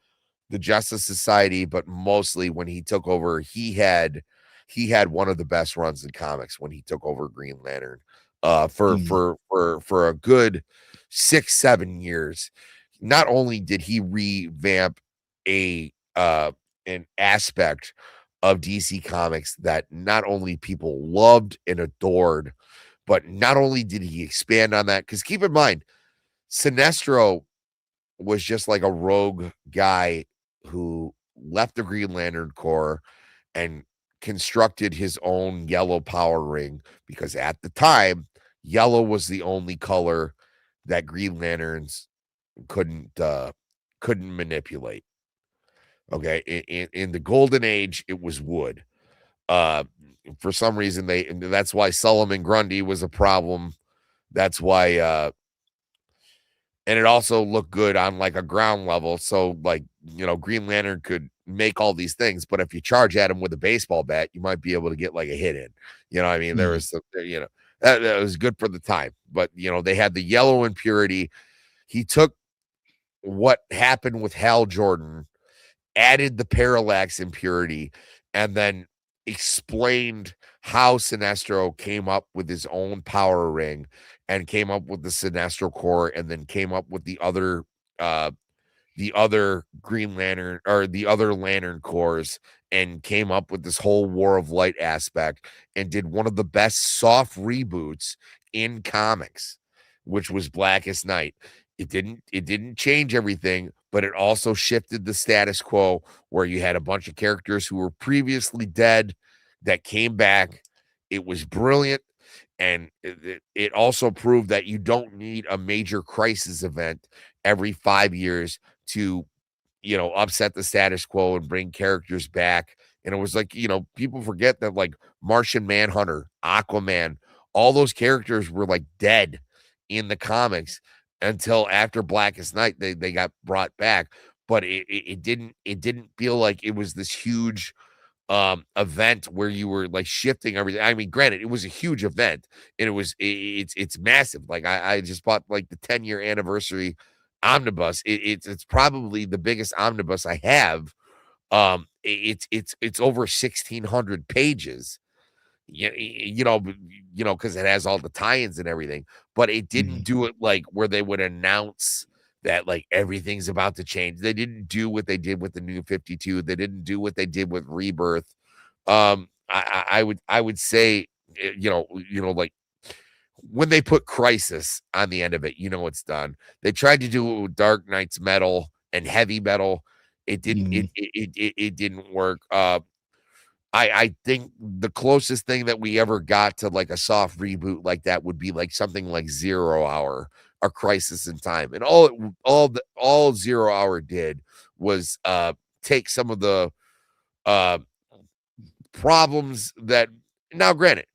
Speaker 3: Justice Society, but mostly when he took over, he had one of the best runs in comics when he took over Green Lantern for a good 6-7 years. Not only did he revamp an aspect of DC Comics that not only people loved and adored, but not only did he expand on that, because keep in mind, Sinestro was just like a rogue guy who left the Green Lantern Corps and constructed his own yellow power ring, because at the time, yellow was the only color that Green Lanterns couldn't manipulate. Okay, in the Golden Age, it was wood. For some reason, that's why Solomon Grundy was a problem. That's why and it also looked good on like a ground level. So like, you know, Green Lantern could make all these things, but if you charge at him with a baseball bat, you might be able to get like a hit in. You know what I mean? There was some, you know, that was good for the time. But you know, they had the yellow impurity. He took what happened with Hal Jordan, added the parallax impurity, and then explained how Sinestro came up with his own power ring and came up with the Sinestro Corps, and then came up with the other Green Lantern, or the other Lantern Corps, and came up with this whole War of Light aspect, and did one of the best soft reboots in comics, which was Blackest Night. It didn't change everything, but it also shifted the status quo, where you had a bunch of characters who were previously dead that came back. It was brilliant. And it also proved that you don't need a major crisis event every 5 years to, you know, upset the status quo and bring characters back. And it was like, you know, people forget that like Martian Manhunter, Aquaman, all those characters were like dead in the comics until after Blackest Night they got brought back. But it didn't feel like it was this huge event where you were like shifting everything. I mean, granted, it was a huge event, and it's massive. Like I just bought like the 10-year anniversary omnibus. It's probably the biggest omnibus I have. It's over 1,600 pages. You know, because it has all the tie-ins and everything. But it didn't do it like where they would announce that like everything's about to change. They didn't do what they did with the New 52. They didn't do what they did with Rebirth. I would say, you know, like when they put Crisis on the end of it, it's done. They tried to do it with Dark Knight's Metal and Heavy Metal. It didn't. It didn't work. I think the closest thing that we ever got to like a soft reboot like that would be like something like 0 Hour, A Crisis in Time, and all 0 Hour did was take some of the problems that, now granted,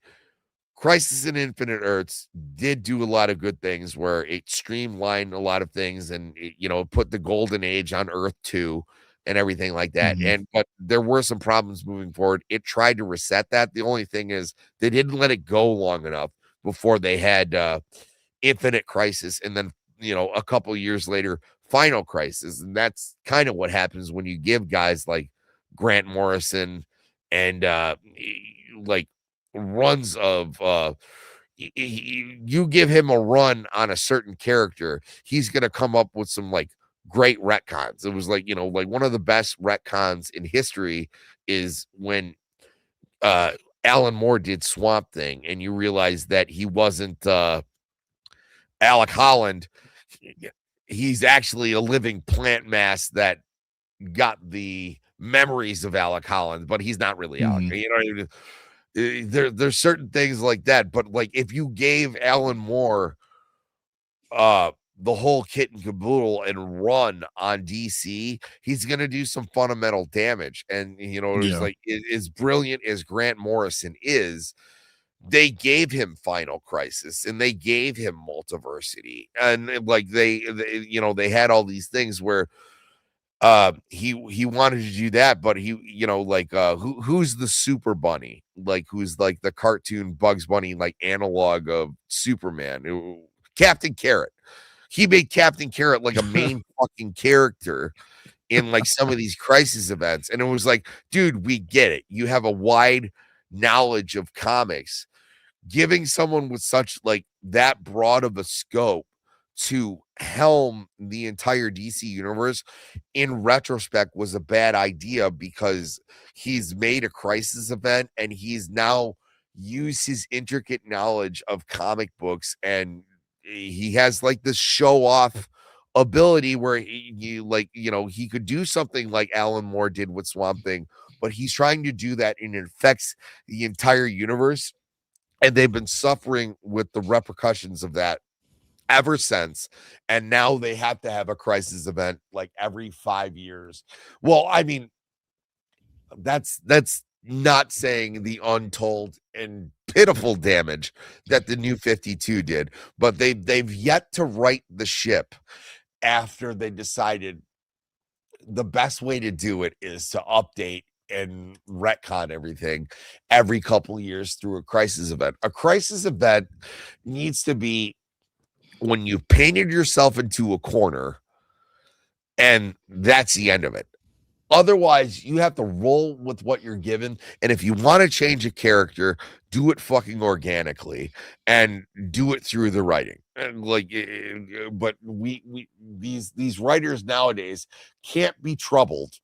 Speaker 3: Crisis in Infinite Earths did do a lot of good things where it streamlined a lot of things and it, put the golden age on Earth 2 and everything like that. But there were some problems moving forward. It tried to reset that. The only thing is they didn't let it go long enough before they had Infinite Crisis, and then a couple years later Final Crisis. And that's kind of what happens when you give guys like Grant Morrison and like runs of you give him a run on a certain character, he's gonna come up with some like great retcons. It was like like one of the best retcons in history is when Alan Moore did Swamp Thing, and you realize that he wasn't Alec Holland. He's actually a living plant mass that got the memories of Alec Holland, but he's not really Alec. There's certain things like that, but like if you gave Alan Moore the whole kit and caboodle and run on DC, he's gonna do some fundamental damage. And it's like as brilliant as Grant Morrison is, they gave him Final Crisis and they gave him Multiversity, and like they had all these things where he wanted to do that, but he like who's the Super Bunny, like who's like the cartoon Bugs Bunny like analog of Superman, Captain Carrot. He made Captain Carrot like a main fucking character in like some of these Crisis events, and it was like, dude, we get it, you have a wide knowledge of comics. Giving someone with such like that broad of a scope to helm the entire DC universe in retrospect was a bad idea, because he's made a Crisis event and he's now used his intricate knowledge of comic books, and he has like this show off ability where he could do something like Alan Moore did with Swamp Thing, but he's trying to do that and it affects the entire universe, and they've been suffering with the repercussions of that ever since. And now they have to have a Crisis event like every 5 years. Well, I mean, that's not saying the untold and pitiful damage that the New 52 did, but they've yet to right the ship after they decided the best way to do it is to update and retcon everything every couple of years through a Crisis event. A Crisis event needs to be when you've painted yourself into a corner and that's the end of it. Otherwise, you have to roll with what you're given. And if you want to change a character, do it fucking organically and do it through the writing. And like, but these writers nowadays can't be troubled.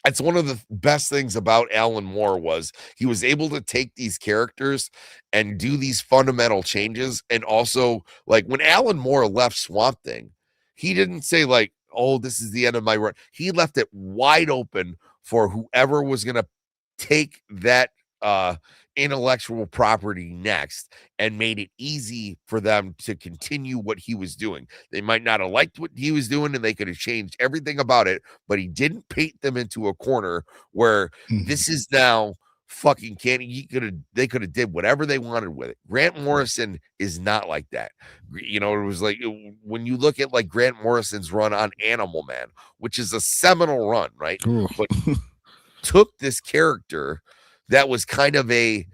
Speaker 3: It's one of the best things about Alan Moore was he was able to take these characters and do these fundamental changes. And also, like when Alan Moore left Swamp Thing, he didn't say like, oh, this is the end of my run. He left it wide open for whoever was going to take that intellectual property next, and made it easy for them to continue what he was doing. They might not have liked what he was doing and they could have changed everything about it, but he didn't paint them into a corner where this is now fucking candy. They could have did whatever they wanted with it. Grant Morrison is not like that. It was like when you look at like Grant Morrison's run on Animal Man, which is a seminal run, right? But took this character that was kind of a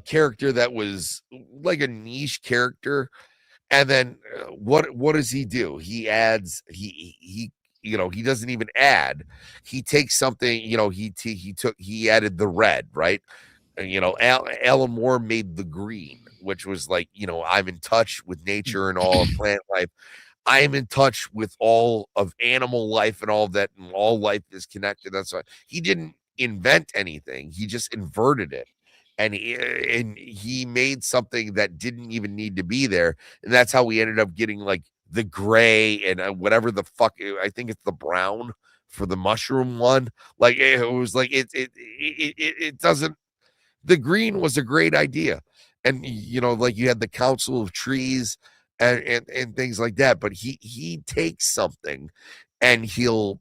Speaker 3: character that was like a niche character, and then what does he do? He adds he doesn't even add. He takes something, he added the red, right? And Alan Moore made the green, which was like, I'm in touch with nature and all of plant life. I am in touch with all of animal life and all of that, and all life is connected. That's why he didn't invent anything. He just inverted it. and he made something that didn't even need to be there, and that's how we ended up getting like the gray and whatever the fuck. I think it's the brown for the mushroom one. Like it was like it doesn't. The green was a great idea, and like you had the Council of Trees and things like that. But he takes something, and he'll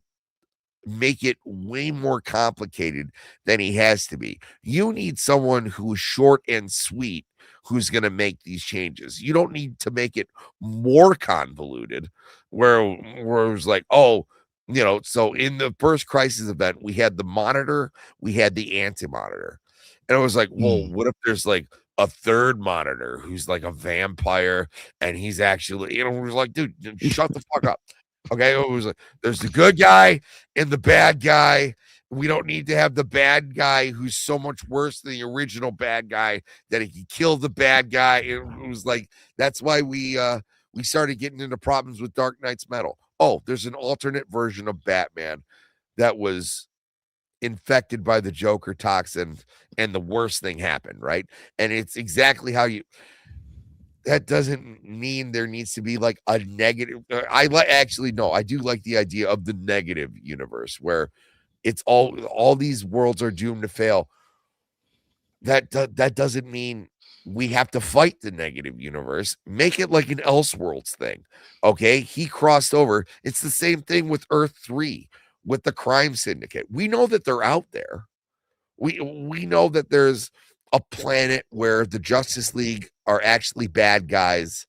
Speaker 3: make it way more complicated than he has to be. You need someone who's short and sweet who's going to make these changes. You don't need to make it more convoluted where it was like, oh, so in the first Crisis event, we had the Monitor, we had the Anti-Monitor. And I was like, well, what if there's like a third Monitor who's like a vampire and he's actually, it was like, dude, shut the fuck up. Okay, it was like there's the good guy and the bad guy. We don't need to have the bad guy who's so much worse than the original bad guy that he can kill the bad guy. It was like that's why we started getting into problems with Dark Knight's Metal. Oh, there's an alternate version of Batman that was infected by the Joker toxin, and the worst thing happened, right? And it's exactly how you. That doesn't mean there needs to be like a negative. Actually, no, I do like the idea of the negative universe where it's all these worlds are doomed to fail. That doesn't mean we have to fight the negative universe. Make it like an Elseworlds thing. Okay, he crossed over. It's the same thing with Earth 3 with the crime syndicate. We know that they're out there. We know that there's a planet where the Justice League are actually bad guys,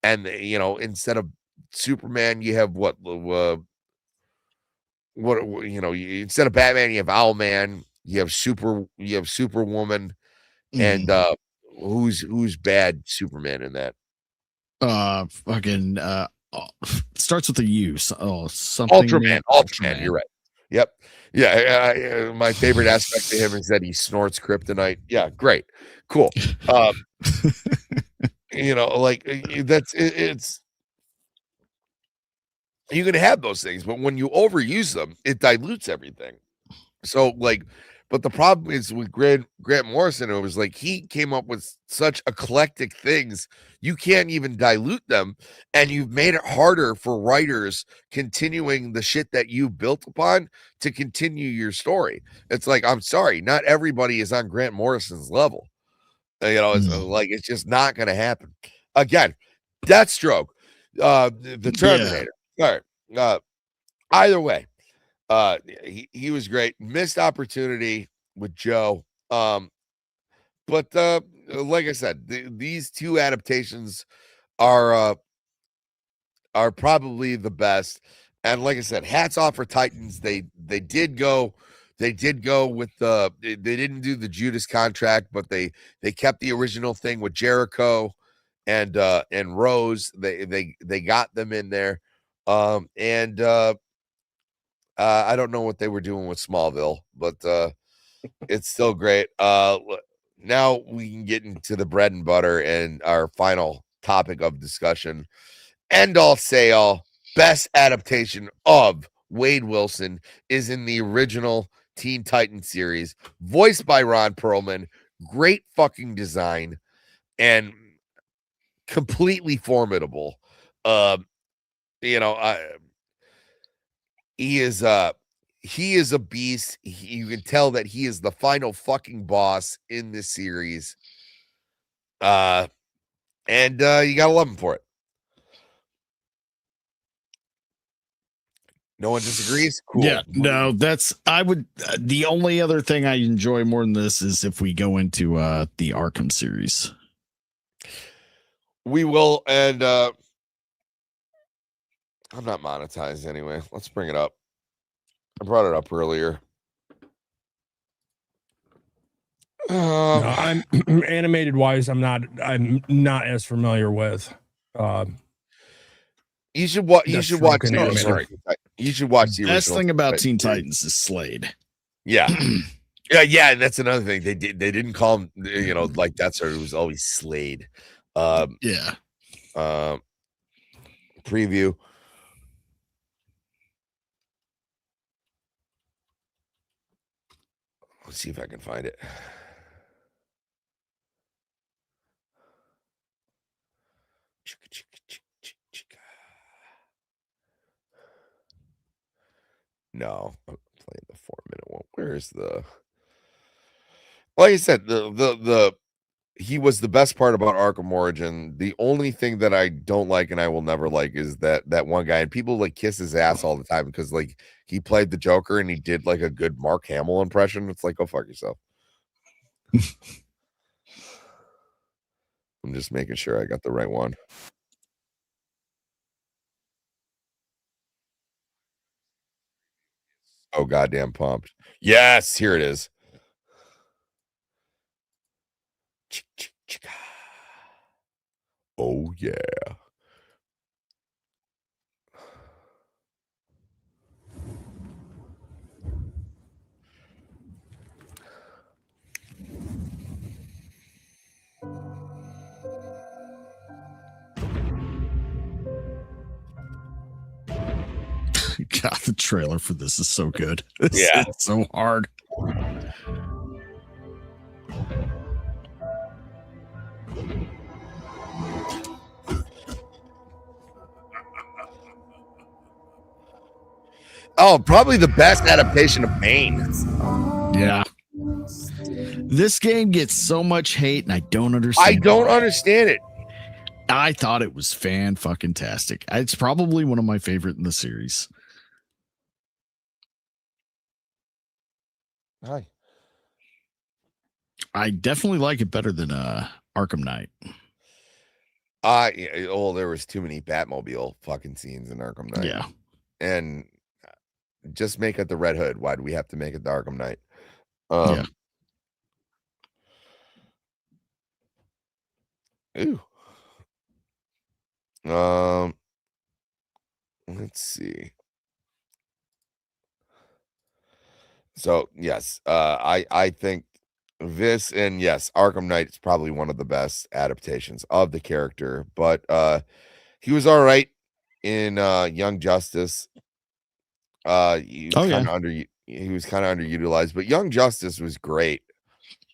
Speaker 3: and instead of Superman, you have instead of Batman, you have Owlman, you have Superwoman, and who's bad Superman in that?
Speaker 7: Fucking starts with a U. Something
Speaker 3: Ultraman. You're right. Yep. Yeah. My favorite aspect of him is that he snorts kryptonite. Yeah. Great. Cool. Like it's you can have those things, but when you overuse them, it dilutes everything. So but the problem is with Grant Morrison, it was like he came up with such eclectic things, you can't even dilute them, and you've made it harder for writers continuing the shit that you built upon to continue your story. It's like, I'm sorry, not everybody is on Grant Morrison's level. It's like it's just not going to happen. Again, Deathstroke, the Terminator. Yeah. All right. Either way. He was great. Missed opportunity with Joe. But like I said, these two adaptations are probably the best. And like I said, hats off for Titans. They did go with they didn't do the Judas contract, but they kept the original thing with Jericho and Rose. They got them in there. I don't know what they were doing with Smallville, but it's still great. Now we can get into the bread and butter and our final topic of discussion. End all say all, best adaptation of Wade Wilson is in the original Teen Titans series, voiced by Ron Perlman. Great fucking design and completely formidable. He is a beast. You can tell that he is the final fucking boss in this series. And you gotta love him for it. No one disagrees? Cool.
Speaker 7: Yeah, no, the only other thing I enjoy more than this is if we go into the Arkham series.
Speaker 3: We will, and I'm not monetized anyway. Let's bring it up. I brought it up earlier.
Speaker 4: No, I'm animated wise. I'm not as familiar with.
Speaker 3: You should watch. You should watch. You should watch the
Speaker 7: best thing about Teen Titans is Slade.
Speaker 3: Yeah, yeah. And that's another thing. They didn't call him. Like that's it was always Slade.
Speaker 7: Yeah.
Speaker 3: Preview. Let's see if I can find it. No, I'm playing the 4-minute one. Where's the? Like I said, the he was the best part about Arkham Origin. The only thing that I don't like and I will never like is that one guy, and people like kiss his ass all the time because like he played the Joker and he did like a good Mark Hamill impression. It's like, go fuck yourself. I'm just making sure I got the right one. Oh, goddamn pumped. Yes, here it is. Oh, yeah.
Speaker 7: God, the trailer for this is so good.
Speaker 3: Yeah.
Speaker 7: It's so hard.
Speaker 3: Oh, probably the best adaptation of Bane.
Speaker 7: Yeah. This game gets so much hate, and I don't understand.
Speaker 3: I don't understand it.
Speaker 7: I thought it was fan-fucking-tastic. It's probably one of my favorite in the series.
Speaker 3: Hi.
Speaker 7: I definitely like it better than Arkham Knight.
Speaker 3: There was too many Batmobile fucking scenes in Arkham Knight.
Speaker 7: Yeah.
Speaker 3: And just make it the Red Hood. Why do we have to make it the Arkham Knight?
Speaker 7: Yeah.
Speaker 3: Ooh. Let's see. So yes, I think this, and yes, Arkham Knight is probably one of the best adaptations of the character, but he was all right in Young Justice. He was kind of underutilized, but Young Justice was great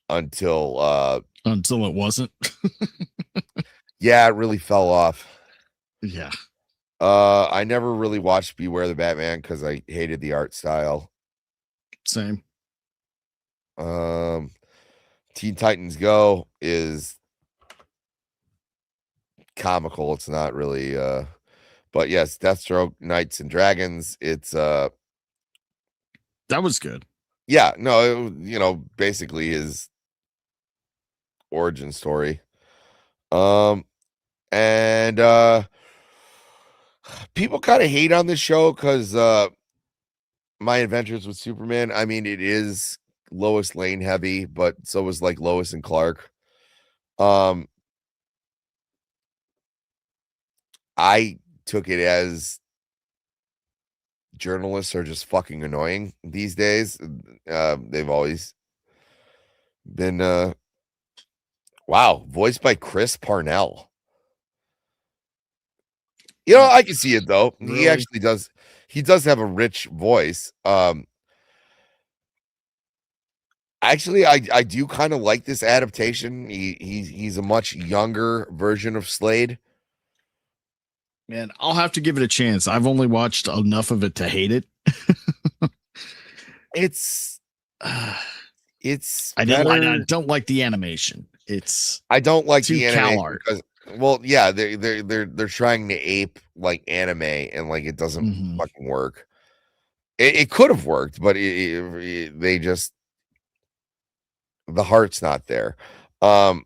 Speaker 3: until
Speaker 7: it wasn't.
Speaker 3: Yeah, it really fell off.
Speaker 7: Yeah.
Speaker 3: I never really watched Beware the Batman because I hated the art style.
Speaker 7: Same.
Speaker 3: Teen Titans Go is comical. It's not really but yes, Deathstroke, Knights and Dragons, it's
Speaker 7: that was good.
Speaker 3: Yeah, no, basically his origin story. And people kind of hate on this show because My Adventures with Superman, I mean, it is Lois Lane heavy, but so was like Lois and Clark. I took it as journalists are just fucking annoying these days. They've always been wow, voiced by Chris Parnell. I can see it though.
Speaker 7: Really?
Speaker 3: He actually does. He does have a rich voice. Actually, I do kind of like this adaptation. He's a much younger version of Slade.
Speaker 7: Man, I'll have to give it a chance. I've only watched enough of it to hate it.
Speaker 3: It's
Speaker 7: I
Speaker 3: better.
Speaker 7: don't like the animation.
Speaker 3: I don't like
Speaker 7: too
Speaker 3: the animation
Speaker 7: CalArt.
Speaker 3: because, well, yeah, they're trying to ape like anime and like it doesn't
Speaker 7: Mhm.
Speaker 3: fucking work. It could have worked, but they just the heart's not there. But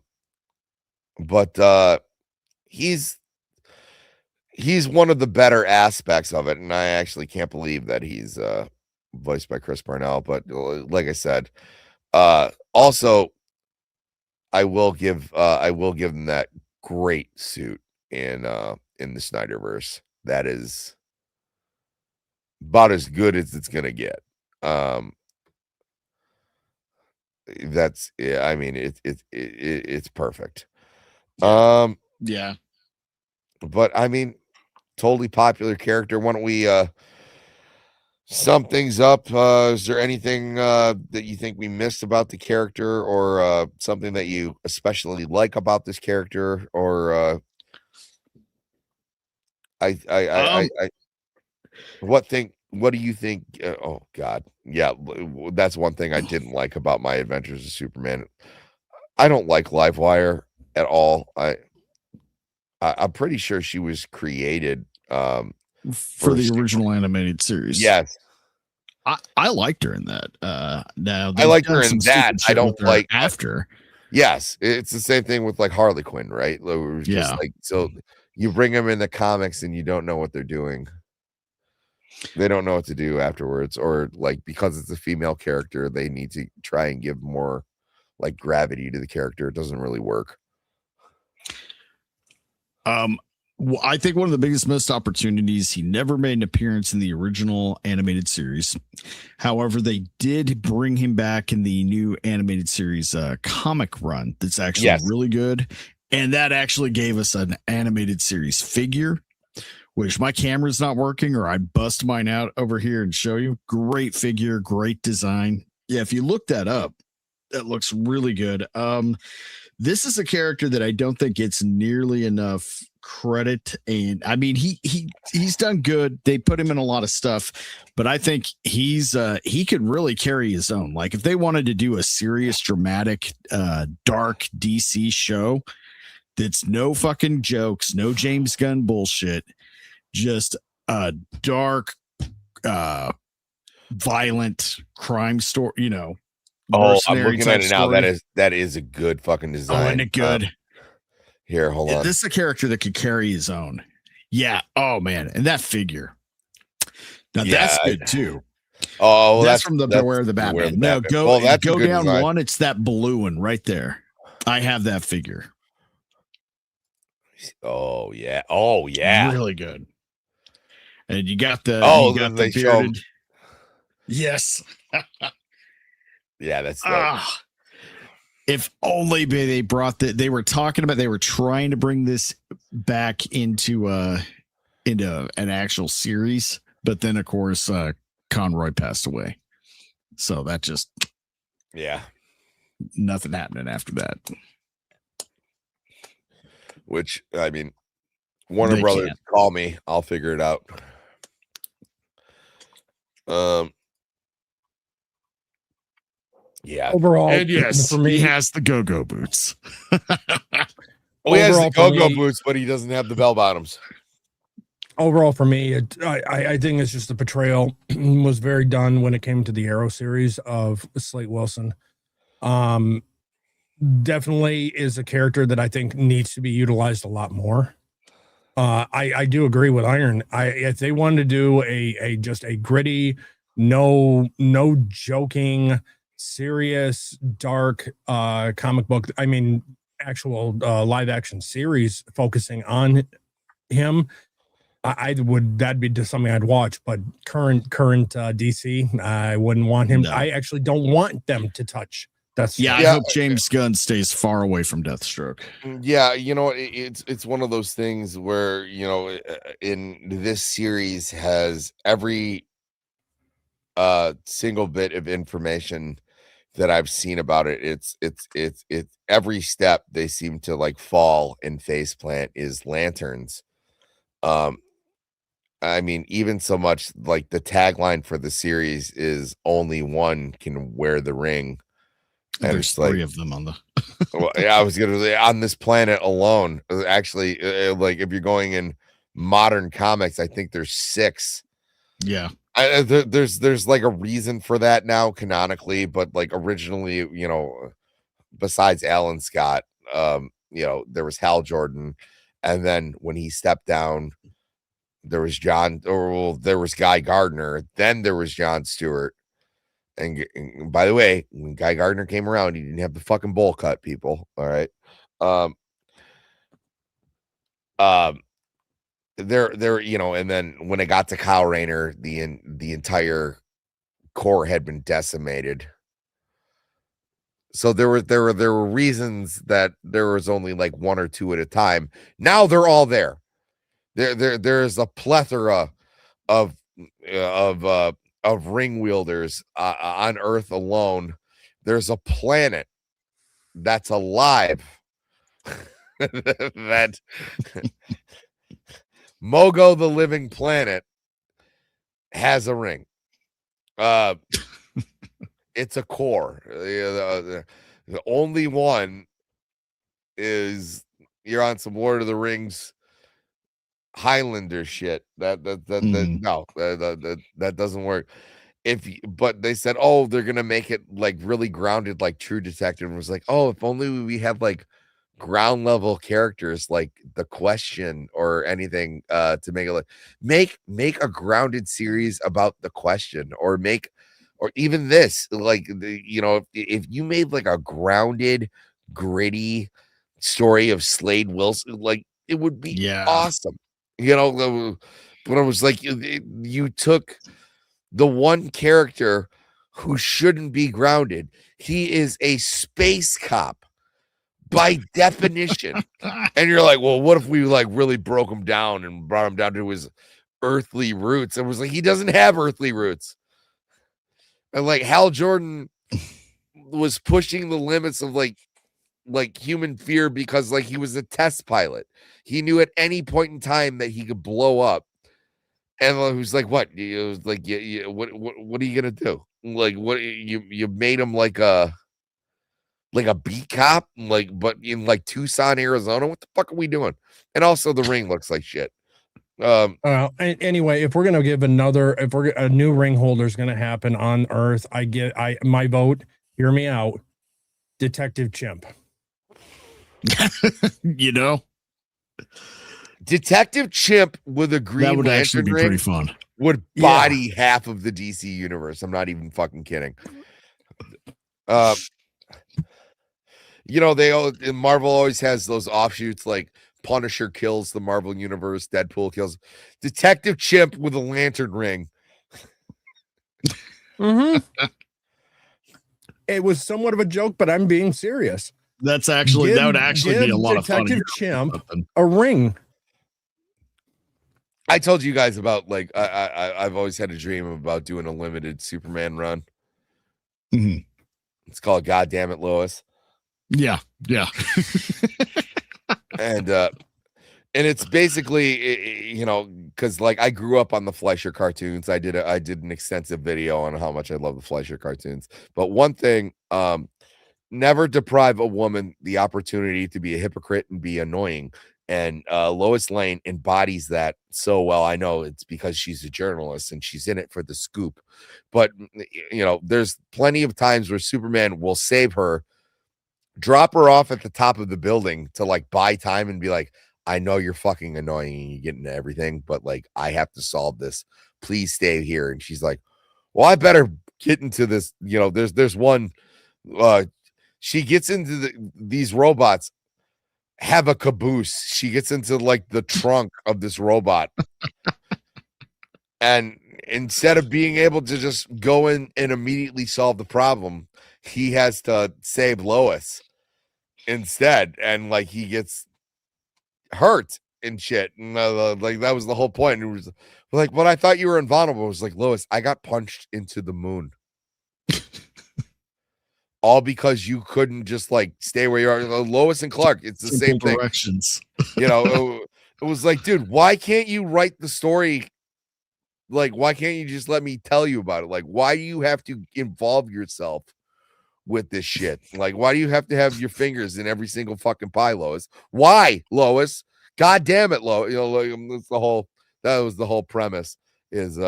Speaker 3: he's one of the better aspects of it, and I actually can't believe that he's voiced by Chris Parnell. But like I said, also I will give them that great suit in the Snyderverse. That is about as good as it's gonna get. That's, yeah, I mean it's perfect.
Speaker 7: Yeah.
Speaker 3: But I mean, totally popular character. Why don't we sum things up? Is there anything that you think we missed about the character, or something that you especially like about this character, or what what do you think? Oh God, yeah, that's one thing I didn't like about My Adventures of Superman. I don't like Livewire at all. I'm pretty sure she was created
Speaker 7: for the original animated series.
Speaker 3: Yes.
Speaker 7: I liked her in that. Now
Speaker 3: I liked her in that. I don't like
Speaker 7: after.
Speaker 3: Yes, it's the same thing with like Harley Quinn, right? It was just like, so you bring them in the comics and you don't know what they're doing. They don't know what to do afterwards, or like because it's a female character, they need to try and give more like gravity to the character. It doesn't really work.
Speaker 7: I think one of the biggest missed opportunities, he never made an appearance in the original animated series. However, they did bring him back in the new animated series comic run that's actually really good. And that actually gave us an animated series figure, which my camera's not working, or I'd bust mine out over here and show you. Great figure, great design. Yeah, if you look that up, that looks really good. This is a character that I don't think gets nearly enough credit, and I mean he's done good. They put him in a lot of stuff, but I think he could really carry his own. Like if they wanted to do a serious, dramatic, dark DC show that's no fucking jokes, no James Gunn bullshit, just a dark, violent crime story, you know.
Speaker 3: Oh, I'm looking at it now. That is a good fucking design.
Speaker 7: Oh, isn't it good?
Speaker 3: Here, hold on.
Speaker 7: This is a character that could carry his own. Yeah. Oh man, and that figure. Now that's good too.
Speaker 3: Oh,
Speaker 7: that's from the Beware of the Batman. No, go down design. One. It's that blue one right there. I have that figure.
Speaker 3: Oh yeah. Oh yeah.
Speaker 7: Really good. And you got the
Speaker 3: they bearded.
Speaker 7: Yes.
Speaker 3: Yeah, that's
Speaker 7: if only they brought that. They were talking about, they were trying to bring this back into an actual series, but then of course Conroy passed away, so that just nothing happening after that.
Speaker 3: Which I mean, Warner Brothers, call me, I'll figure it out. Yeah.
Speaker 4: Overall,
Speaker 7: and yes, for me, he has the go-go boots.
Speaker 3: He has the go-go boots, but he doesn't have the bell bottoms.
Speaker 4: Overall, for me, I think it's just the portrayal was very done when it came to the Arrow series of Slate Wilson. Definitely is a character that I think needs to be utilized a lot more. I do agree with Iron. If they wanted to do a just a gritty, no joking, serious, dark comic book, I mean actual live action series focusing on him, that'd be just something I'd watch. But current DC, I wouldn't want him. I actually don't want them to touch.
Speaker 7: I hope James Gunn stays far away from Deathstroke.
Speaker 3: Yeah, you know, it's one of those things where, you know, in this series has every single bit of information that I've seen about it. It's every step they seem to like fall and faceplant is lanterns. I mean, even so much like the tagline for the series is only one can wear the ring.
Speaker 7: And there's three of them on the
Speaker 3: well, yeah, I was gonna say on this planet alone. Actually, like if you're going in modern comics, I think there's 6.
Speaker 7: Yeah.
Speaker 3: There's like a reason for that now canonically, but like originally, you know, besides Alan Scott, you know, there was Hal Jordan, and then when he stepped down, there was there was Guy Gardner, then there was John Stewart. And by the way, when Guy Gardner came around, he didn't have the fucking bowl cut, people. All right. There, you know, and then when it got to Kyle Rayner, the entire core had been decimated. So there were reasons that there was only like 1 or 2 at a time. Now they're all there. There's a plethora of ring wielders on Earth alone. There's a planet that's alive that Mogo the Living Planet has a ring. It's a core. The only one is you're on some Lord of the Rings Highlander shit. That doesn't work. But they said, oh, they're gonna make it like really grounded, like True Detective. And it was like, oh, if only we had like ground level characters like The Question or anything to make it like make a grounded series about The Question, or even this, like if you made like a grounded, gritty story of Slade Wilson, like it would be awesome. But it was like you took the one character who shouldn't be grounded. He is a space cop by definition. And you're like, well, what if we like really broke him down and brought him down to his earthly roots? And was like, he doesn't have earthly roots. And like Hal Jordan was pushing the limits of like human fear because like he was a test pilot. He knew at any point in time that he could blow up. And he was like, what? It was like, what are you gonna do? Like, what you made him like a beat cop, like, but in like Tucson, Arizona? What the fuck are we doing? And also the ring looks like shit.
Speaker 4: Anyway, if we're gonna give a new ring holder is gonna happen on Earth, my vote. Hear me out, Detective Chimp.
Speaker 3: Detective Chimp with a green
Speaker 7: that would actually be
Speaker 3: ring
Speaker 7: pretty fun.
Speaker 3: Would body half of the DC universe. I'm not even fucking kidding. Marvel always has those offshoots, like Punisher kills the Marvel universe, Deadpool kills. Detective Chimp with a lantern ring.
Speaker 4: It was somewhat of a joke, but I'm being serious.
Speaker 7: That would actually be a lot of fun.
Speaker 4: Detective Chimp a ring.
Speaker 3: I told you guys about like I've always had a dream about doing a limited Superman run.
Speaker 7: Mm-hmm.
Speaker 3: It's called God Damn It, Lois.
Speaker 7: Yeah.
Speaker 3: And it's basically because like I grew up on the Fleischer cartoons. I did an extensive video on how much I love the Fleischer cartoons. But one thing, never deprive a woman the opportunity to be a hypocrite and be annoying. And Lois Lane embodies that so well. I know it's because she's a journalist and she's in it for the scoop. But there's plenty of times where Superman will save her, drop her off at the top of the building to like buy time and be like, I know you're fucking annoying and you get into everything, but like I have to solve this. Please stay here. And she's like, well, I better get into this. There's one. She gets into these robots have a caboose. She gets into like the trunk of this robot. And instead of being able to just go in and immediately solve the problem, he has to save Lois instead. And like he gets hurt and shit. And like that was the whole point. And it was like, but I thought you were invulnerable. It was like, Lois, I got punched into the moon. All because you couldn't just like stay where you are. Lois and Clark, it's the same thing.
Speaker 7: Directions.
Speaker 3: It was like, dude, why can't you write the story? Like, why can't you just let me tell you about it? Like, why do you have to involve yourself with this shit? Like, why do you have to have your fingers in every single fucking pie, Lois? Why, Lois? God damn it, Lois. That was the whole premise is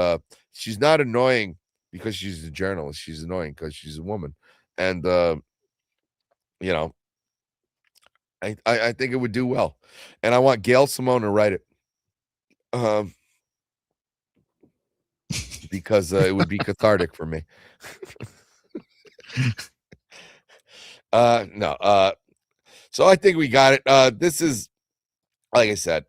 Speaker 3: she's not annoying because she's a journalist. She's annoying because she's a woman. And I think it would do well. And I want Gail Simone to write it. Because it would be cathartic for me. No. So I think we got it. This is, like I said,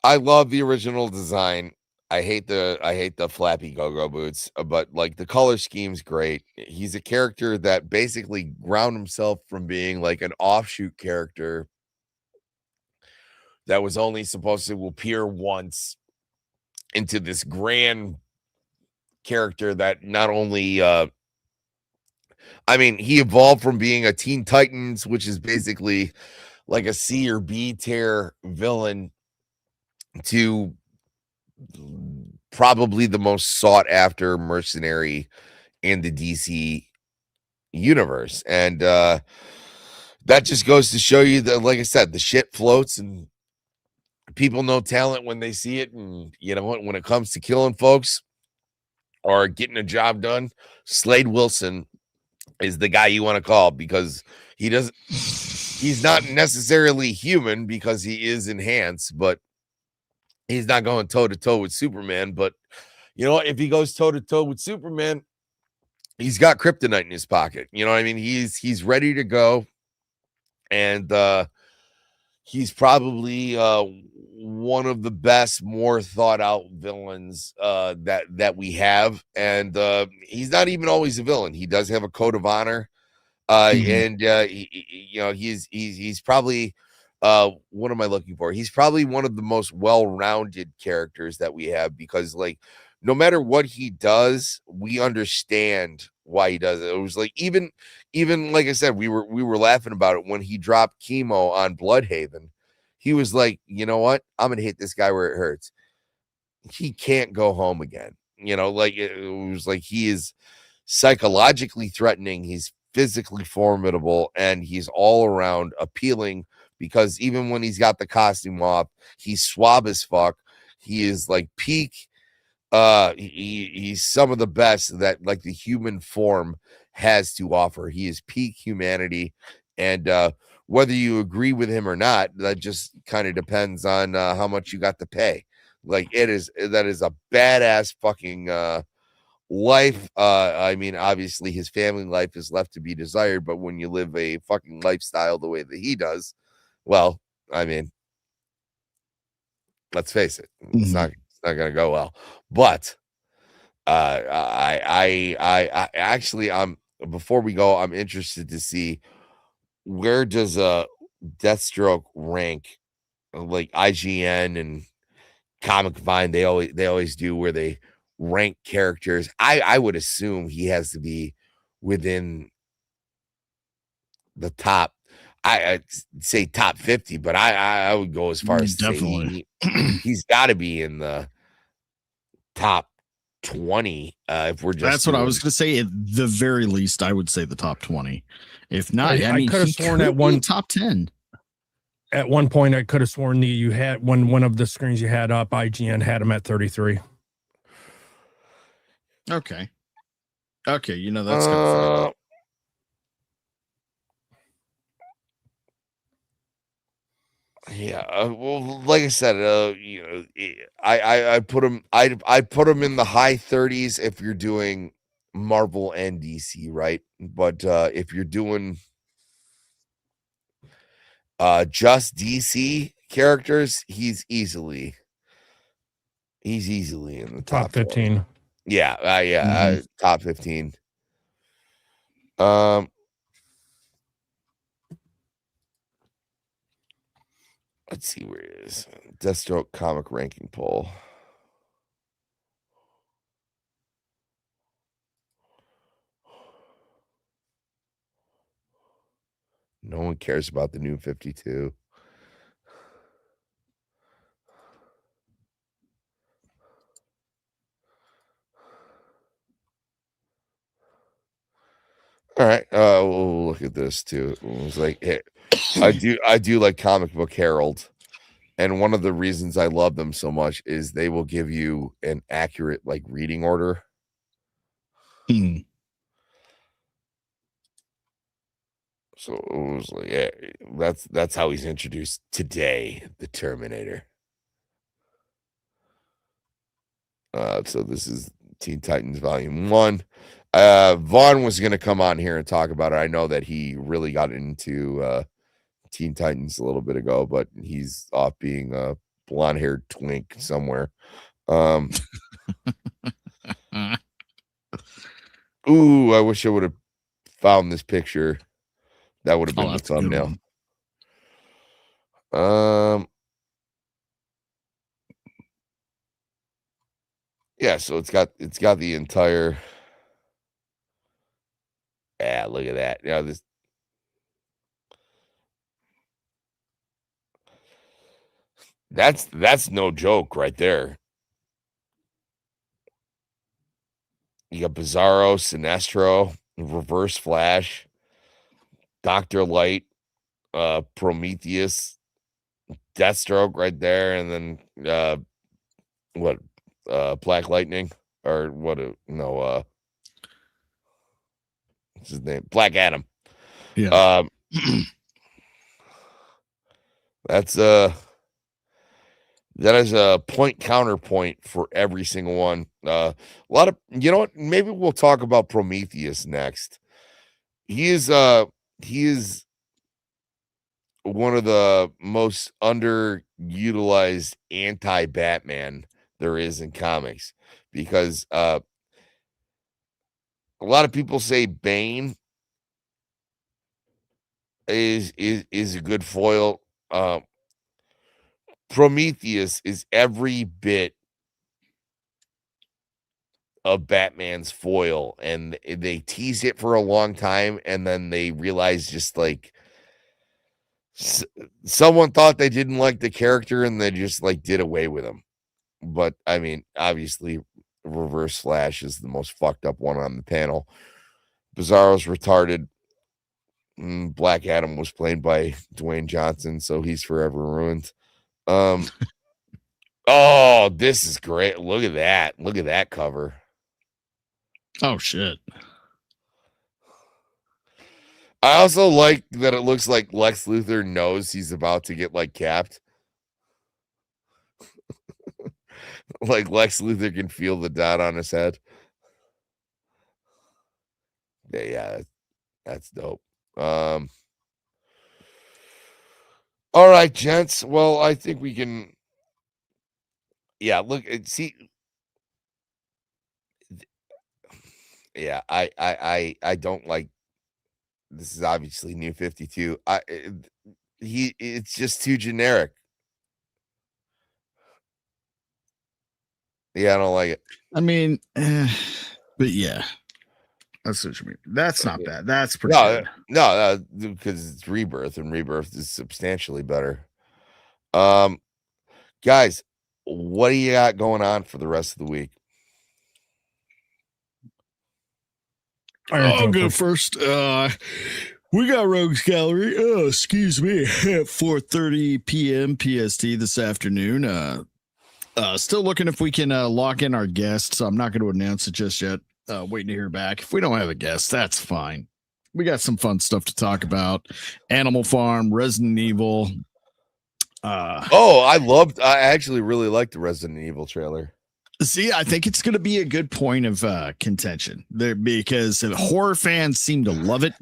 Speaker 3: I love the original design. I hate the flappy go-go boots, but like the color scheme's great. He's a character that basically ground himself from being like an offshoot character that was only supposed to appear once into this grand character that not only he evolved from being a Teen Titans, which is basically like a C or B tier villain, to probably the most sought after mercenary in the DC universe. And that just goes to show you that, like I said, the shit floats and people know talent when they see it. And you know what, when it comes to killing folks or getting a job done, Slade Wilson is the guy you want to call, because he's not necessarily human because he is enhanced, but he's not going toe to toe with Superman. But you know what, if he goes toe to toe with Superman, he's got kryptonite in his pocket. You know what I mean? He's ready to go. And he's probably one of the best, more thought out villains that we have. And he's not even always a villain. He does have a code of honor. And you know, he's probably what am I looking for? He's probably one of the most well-rounded characters that we have, because like no matter what he does, we understand why he does it. It was like even like I said, we were laughing about it when he dropped chemo on Bloodhaven. He was like, you know what? I'm gonna hit this guy where it hurts. He can't go home again. You know, like it was like he is psychologically threatening. He's physically formidable, and he's all around appealing, because even when he's got the costume off, he's suave as fuck. He is like peak. He's some of the best that like the human form has to offer. He is peak humanity, and whether you agree with him or not, that just kind of depends on how much you got to pay. Like that is a badass fucking life. I mean, obviously his family life is left to be desired, but when you live a fucking lifestyle the way that he does, well, I mean, let's face it, it's not gonna go well. But I actually, before we go, I'm interested to see where does Deathstroke rank, like IGN and Comic Vine, they always do where they rank characters. I would assume he has to be within the top. I'd say top 50, but I would go as far as
Speaker 7: definitely
Speaker 3: he's got to be in the top 20. If we're just
Speaker 7: that's what I was going to say. At the very least, I would say the top 20. If not, I mean,
Speaker 4: could have sworn at one
Speaker 7: top 10.
Speaker 4: At one point, I could have sworn you had one of the screens you had up, IGN had him at 33.
Speaker 7: Okay, you know that's kind of fair.
Speaker 3: Yeah, well, like I said, you know, I put him, I put him in the high 30s if you're doing Marvel and DC, right? But if you're doing just DC characters, he's easily in the top
Speaker 4: 15.
Speaker 3: 20. Yeah, top 15. Let's see where it is. Deathstroke comic ranking poll. No one cares about the new 52. All right. We'll look at this too. It was like, hey, I do like Comic Book Herald. And one of the reasons I love them so much is they will give you an accurate like reading order. So it was like, yeah, that's how he's introduced today, the Terminator. So this is Teen Titans Volume 1. Vaughn was going to come on here and talk about it. I know that he really got into Teen Titans a little bit ago, but he's off being a blonde-haired twink somewhere. Ooh, I wish I would have found this picture. That would have been the thumbnail. Yeah, so it's got the entire. Yeah, look at that. Yeah, that's no joke right there. You got Bizarro, Sinestro, Reverse Flash, Dr. Light, Prometheus, Deathstroke right there, and then Black Lightning or what? No, what's his name? Black Adam.
Speaker 7: Yeah.
Speaker 3: That's that is a point counterpoint for every single one. A lot of, you know what? Maybe we'll talk about Prometheus next. He is one of the most underutilized anti-Batman there is in comics, because a lot of people say Bane is a good foil. Prometheus is every bit of Batman's foil, and they tease it for a long time, and then they realize just like someone thought they didn't like the character, and they just like did away with him. But I mean, obviously, Reverse Flash is the most fucked up one on the panel. Bizarro's retarded. Black Adam was played by Dwayne Johnson, so he's forever ruined. Oh, this is great. Look at that. Look at that cover.
Speaker 7: Oh shit.
Speaker 3: I also like that it looks like Lex Luthor knows he's about to get like capped. Like Lex Luthor can feel the dot on his head. Yeah, that's dope. All right, gents. Well, I think we can. Yeah, look, see. Yeah, I don't like. This is obviously New 52. It's just too generic. Yeah, I don't like it.
Speaker 7: I mean, but yeah, that's what you mean. That's not bad. That's pretty
Speaker 3: No,
Speaker 7: good.
Speaker 3: no, because it's Rebirth, and Rebirth is substantially better. Guys, what do you got going on for the rest of the week?
Speaker 7: I'll go first. We got Rogues Gallery. Oh, excuse me. At 4:30 p.m. PST this afternoon. Still looking if we can lock in our guests. I'm not going to announce it just yet. Waiting to hear back. If we don't have a guest, that's fine. We got some fun stuff to talk about. Animal Farm, Resident Evil.
Speaker 3: I actually really liked the Resident Evil trailer.
Speaker 7: See, I think it's going to be a good point of contention there, because horror fans seem to love it.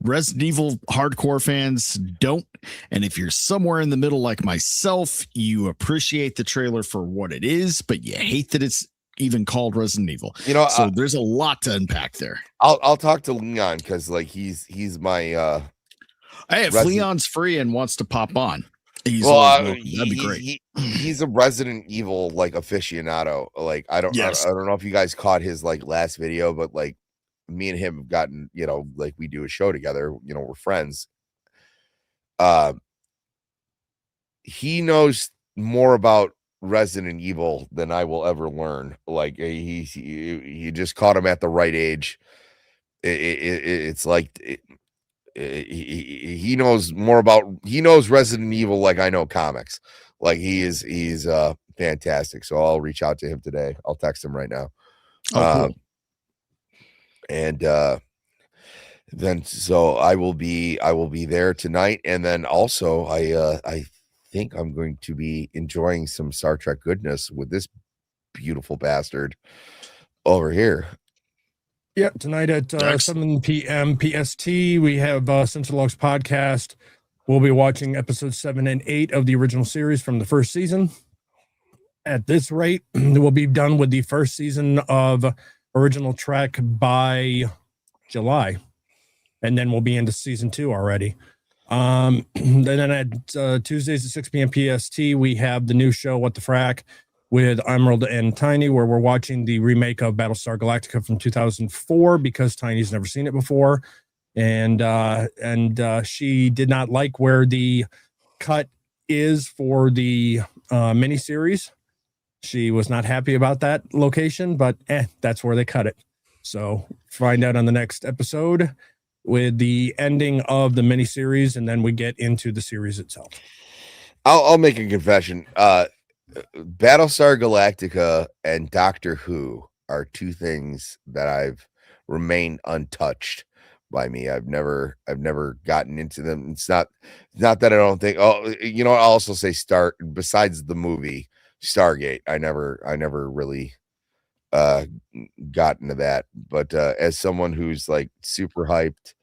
Speaker 7: Resident Evil hardcore fans don't. And if you're somewhere in the middle like myself, you appreciate the trailer for what it is, but you hate that it's even called Resident Evil. You know, so there's a lot to unpack there.
Speaker 3: I'll talk to Leon, because like he's my
Speaker 7: hey, if Leon's free and wants to pop on. That'd be great.
Speaker 3: He's a Resident Evil like aficionado. Like I don't know if you guys caught his like last video, but like me and him have gotten, like we do a show together. We're friends. He knows more about Resident Evil than I will ever learn. Like he just caught him at the right age. It's like. He knows more about, he knows Resident Evil like I know comics. Like he's fantastic. So I'll reach out to him today. I'll text him right now.
Speaker 7: Cool.
Speaker 3: And then so I will be there tonight. And then also I think I'm going to be enjoying some Star Trek goodness with this beautiful bastard over here.
Speaker 4: Yeah, tonight at 7 p.m. PST, we have Central Logs podcast. We'll be watching episodes 7 and 8 of the original series from the first season. At this rate, we'll be done with the first season of original Trek by July, and then we'll be into season 2 already. And then at Tuesdays at 6 p.m. PST, we have the new show, What the Frack, with Emerald and Tiny, where we're watching the remake of Battlestar Galactica from 2004, because Tiny's never seen it before. And she did not like where the cut is for the miniseries. She was not happy about that location, but that's where they cut it. So find out on the next episode with the ending of the miniseries, and then we get into the series itself.
Speaker 3: I'll make a confession. Battlestar Galactica and Doctor Who are two things that I've remained untouched by me. I've never gotten into them. It's not that I don't think. Oh, you know, I'll also say besides the movie Stargate, I never really got into that. But as someone who's like super hyped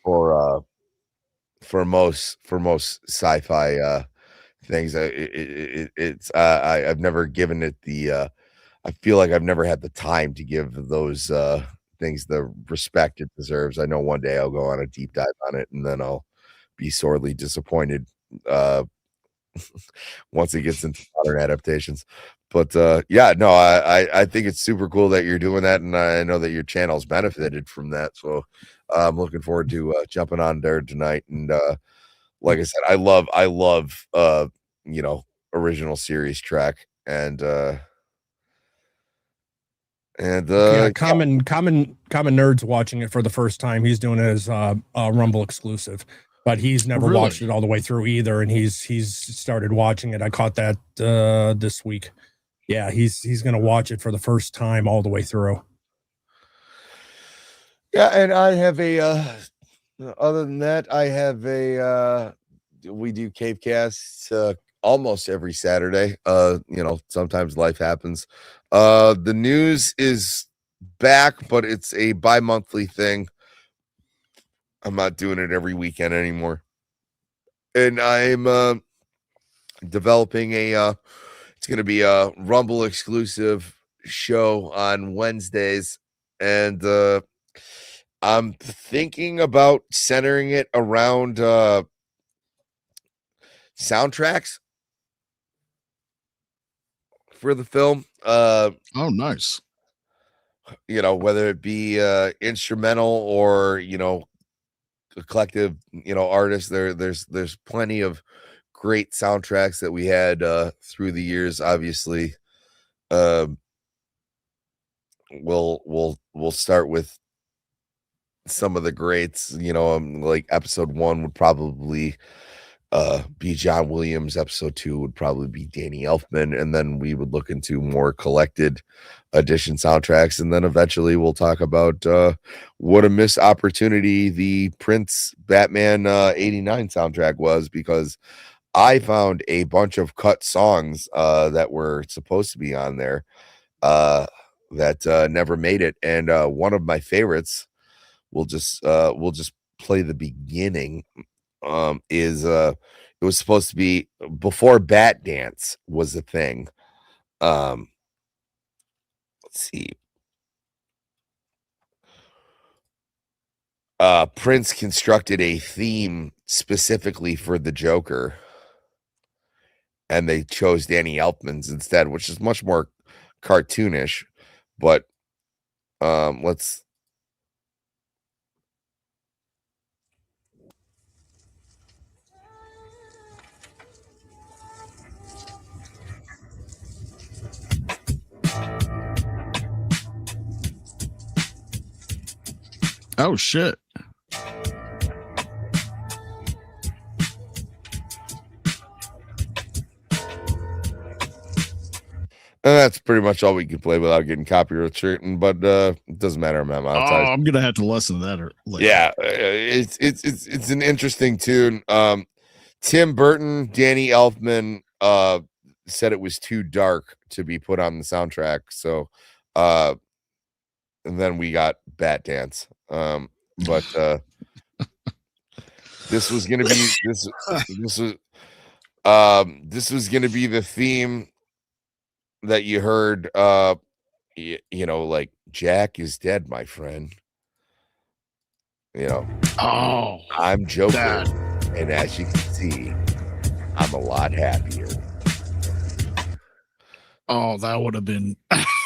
Speaker 3: for most sci-fi things, I've never given it the I feel like I've never had the time to give those things the respect it deserves. I know one day I'll go on a deep dive on it, and then I'll be sorely disappointed once it gets into modern adaptations. But yeah, no, I think it's super cool that you're doing that, and I know that your channel's benefited from that. So I'm looking forward to jumping on there tonight. And like I said, I love you know, original series Trek, and
Speaker 4: common Nerd's watching it for the first time. He's doing it as a Rumble exclusive, but he's never watched it all the way through either, and he's started watching it. I caught that this week. Yeah, he's gonna watch it for the first time all the way through.
Speaker 3: Yeah, and I have a other than that, I have we do CaveCasts almost every Saturday. You know, sometimes life happens. The news is back, but it's a bi-monthly thing. I'm not doing it every weekend anymore. And I'm developing it's going to be a Rumble exclusive show on Wednesdays, and I'm thinking about centering it around soundtracks for the film.
Speaker 7: Oh, nice.
Speaker 3: You know, whether it be instrumental or, you know, a collective, you know, artists. There's plenty of great soundtracks that we had through the years. Obviously, we'll start with some of the greats. You know, like episode 1 would probably be John Williams. Episode 2 would probably be Danny Elfman, and then we would look into more collected edition soundtracks, and then eventually we'll talk about what a missed opportunity the Prince Batman 89 soundtrack was, because I found a bunch of cut songs that were supposed to be on there that never made it, and one of my favorites, we'll just play the beginning. Is it was supposed to be before Bat Dance was a thing. Let's see. Prince constructed a theme specifically for the Joker, and they chose Danny Elfman's instead, which is much more cartoonish. But let's.
Speaker 7: Oh shit.
Speaker 3: And that's pretty much all we can play without getting copyright certain, but it doesn't matter. I'm monetized.
Speaker 7: I'm gonna have to listen to that later.
Speaker 3: Yeah, it's an interesting tune. Tim Burton, Danny Elfman said it was too dark to be put on the soundtrack, so and then we got Bat Dance. But this was gonna be this was gonna be the theme that you heard, you know, like Jack is dead, my friend. You know, I'm Joker, and as you can see, I'm a lot happier.
Speaker 7: Oh, that would have been.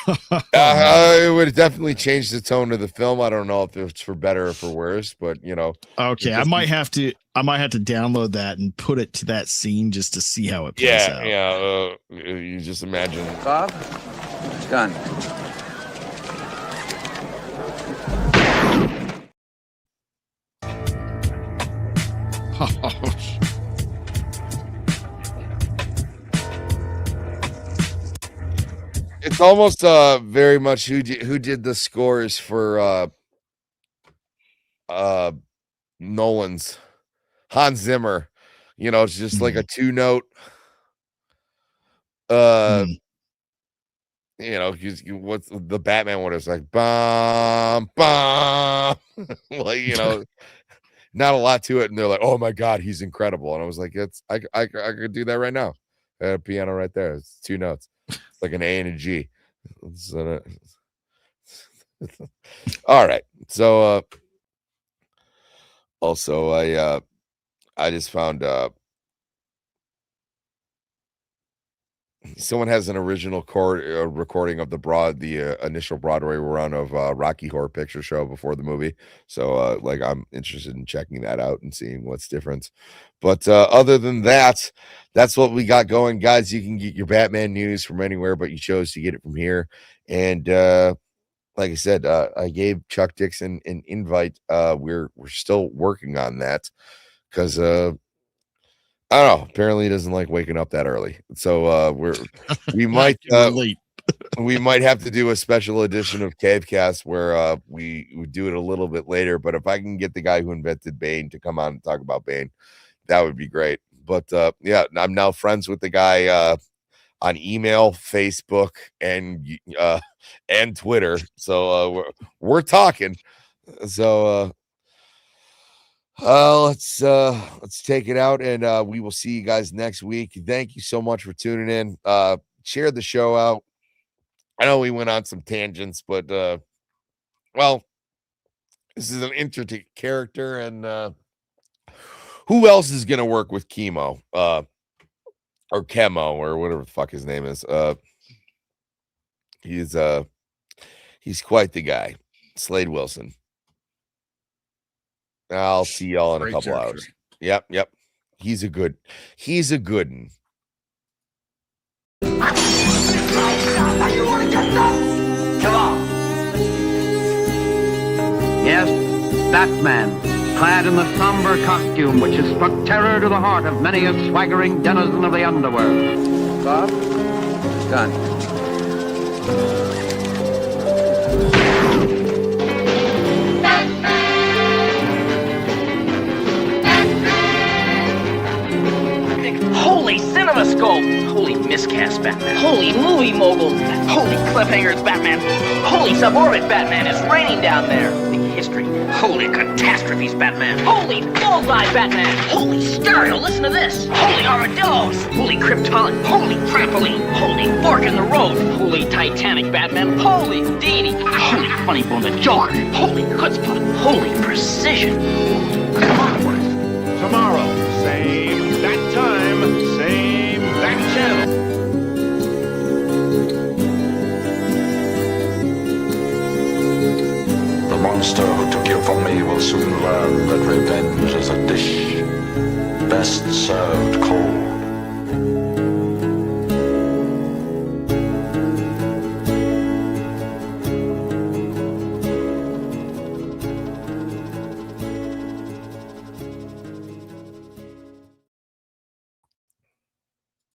Speaker 3: It would have definitely changed the tone of the film. I don't know if it's for better or for worse, but you know.
Speaker 7: Okay, I might have to download that and put it to that scene just to see how it plays out.
Speaker 3: Yeah. You just imagine.
Speaker 8: Bob, it's done.
Speaker 3: almost very much who did the scores for Nolan's Hans Zimmer. You know, it's just like a 2-note. You know, what's the Batman one is like, bum, bum. Like, you know, not a lot to it. And they're like, oh my God, he's incredible. And I was like, I could do that right now. I have a piano right there. It's 2 notes. It's like an A and a G. All right. So also I just found someone has an original recording of the initial Broadway run of Rocky Horror Picture Show before the movie. So like I'm interested in checking that out and seeing what's different. But other than that, that's what we got going, guys. You can get your Batman news from anywhere, but you chose to get it from here. And like I said, I gave Chuck Dixon an invite. We're still working on that because I don't know. Apparently, he doesn't like waking up that early. So we might we might have to do a special edition of CaveCast where we do it a little bit later. But if I can get the guy who invented Bane to come on and talk about Bane, that would be great. But yeah, I'm now friends with the guy on email, Facebook, and Twitter. So we're talking. So let's take it out, and we will see you guys next week. Thank you so much for tuning in. Share the show out. I know we went on some tangents, but well, this is an interesting character, and who else is gonna work with Chemo or Chemo or whatever the fuck his name is? He's quite the guy, Slade Wilson. I'll see y'all in a couple hours. Yep. He's a good one.
Speaker 8: Come on. Yes, Batman, clad in the somber costume which has struck terror to the heart of many a swaggering denizen of the underworld. Bob? Done.
Speaker 9: Holy CinemaScope! Holy miscast Batman! Holy movie moguls! Holy cliffhangers Batman! Holy suborbit Batman! It's raining down there! The history! Holy catastrophes Batman! Holy bullseye Batman! Holy stereo! Listen to this! Holy armadillos! Holy Krypton! Holy trampoline! Holy fork in the road! Holy Titanic Batman! Holy Dee Dee! Holy funny bone the Joker! Holy chutzpah! Holy precision!
Speaker 10: Tomorrow, same bat time, same bat channel.
Speaker 11: The monster who took you from me will soon learn that revenge is a dish best served cold.